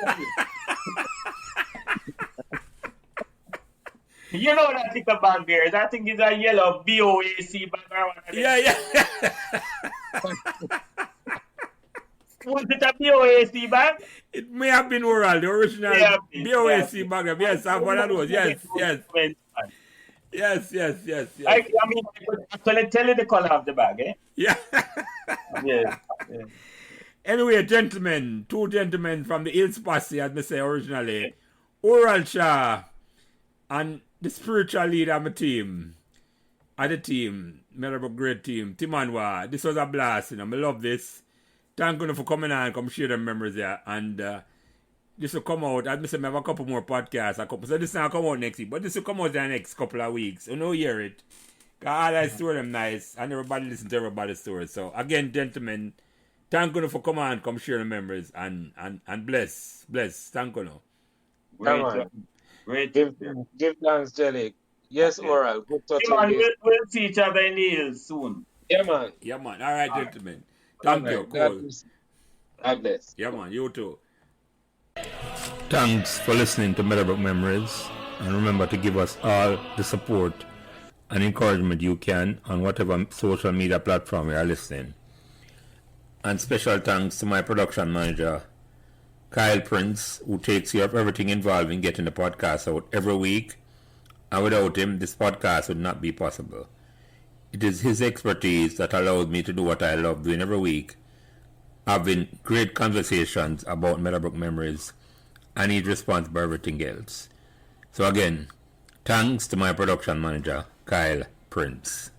You know that little bag there. That thing is a yellow BOAC bag. Yeah. Was it a BOAC bag? It may have been oral, the original BOAC bag. Yes, I have one of those. Yes. Yes. I mean, I could actually tell you the color of the bag, eh? Yeah. Yes. Anyway, gentlemen, two gentlemen from the Hills Posse, as I say originally, Oral Shah and the spiritual leader of my team, Meadowbrook great team, Timon Waugh. This was a blast, I love this. Thank you for coming on, come share them memories there. And this will come out, as I said, I have a couple more podcasts, so this will come out next week, but this will come out in the next couple of weeks. You know, hear it. All I story them nice, and everybody listen to everybody's story. So again, gentlemen, thank you for coming on, come share the memories, and bless. Thank you. Great. Give thanks, Jelly. Yes, okay. Oral. Good touching. We'll see each other in the hills soon. Yeah, man. All right, gentlemen. Thank you. Cool. God bless. Yeah, man. You too. Thanks for listening to Meadowbrook Memories. And remember to give us all the support and encouragement you can on whatever social media platform you are listening. And special thanks to my production manager, Kyle Prince, who takes care of everything involved in getting the podcast out every week. And without him, this podcast would not be possible. It is his expertise that allows me to do what I love doing every week, having great conversations about Meadowbrook memories, and he's responsible for everything else. So again, thanks to my production manager, Kyle Prince.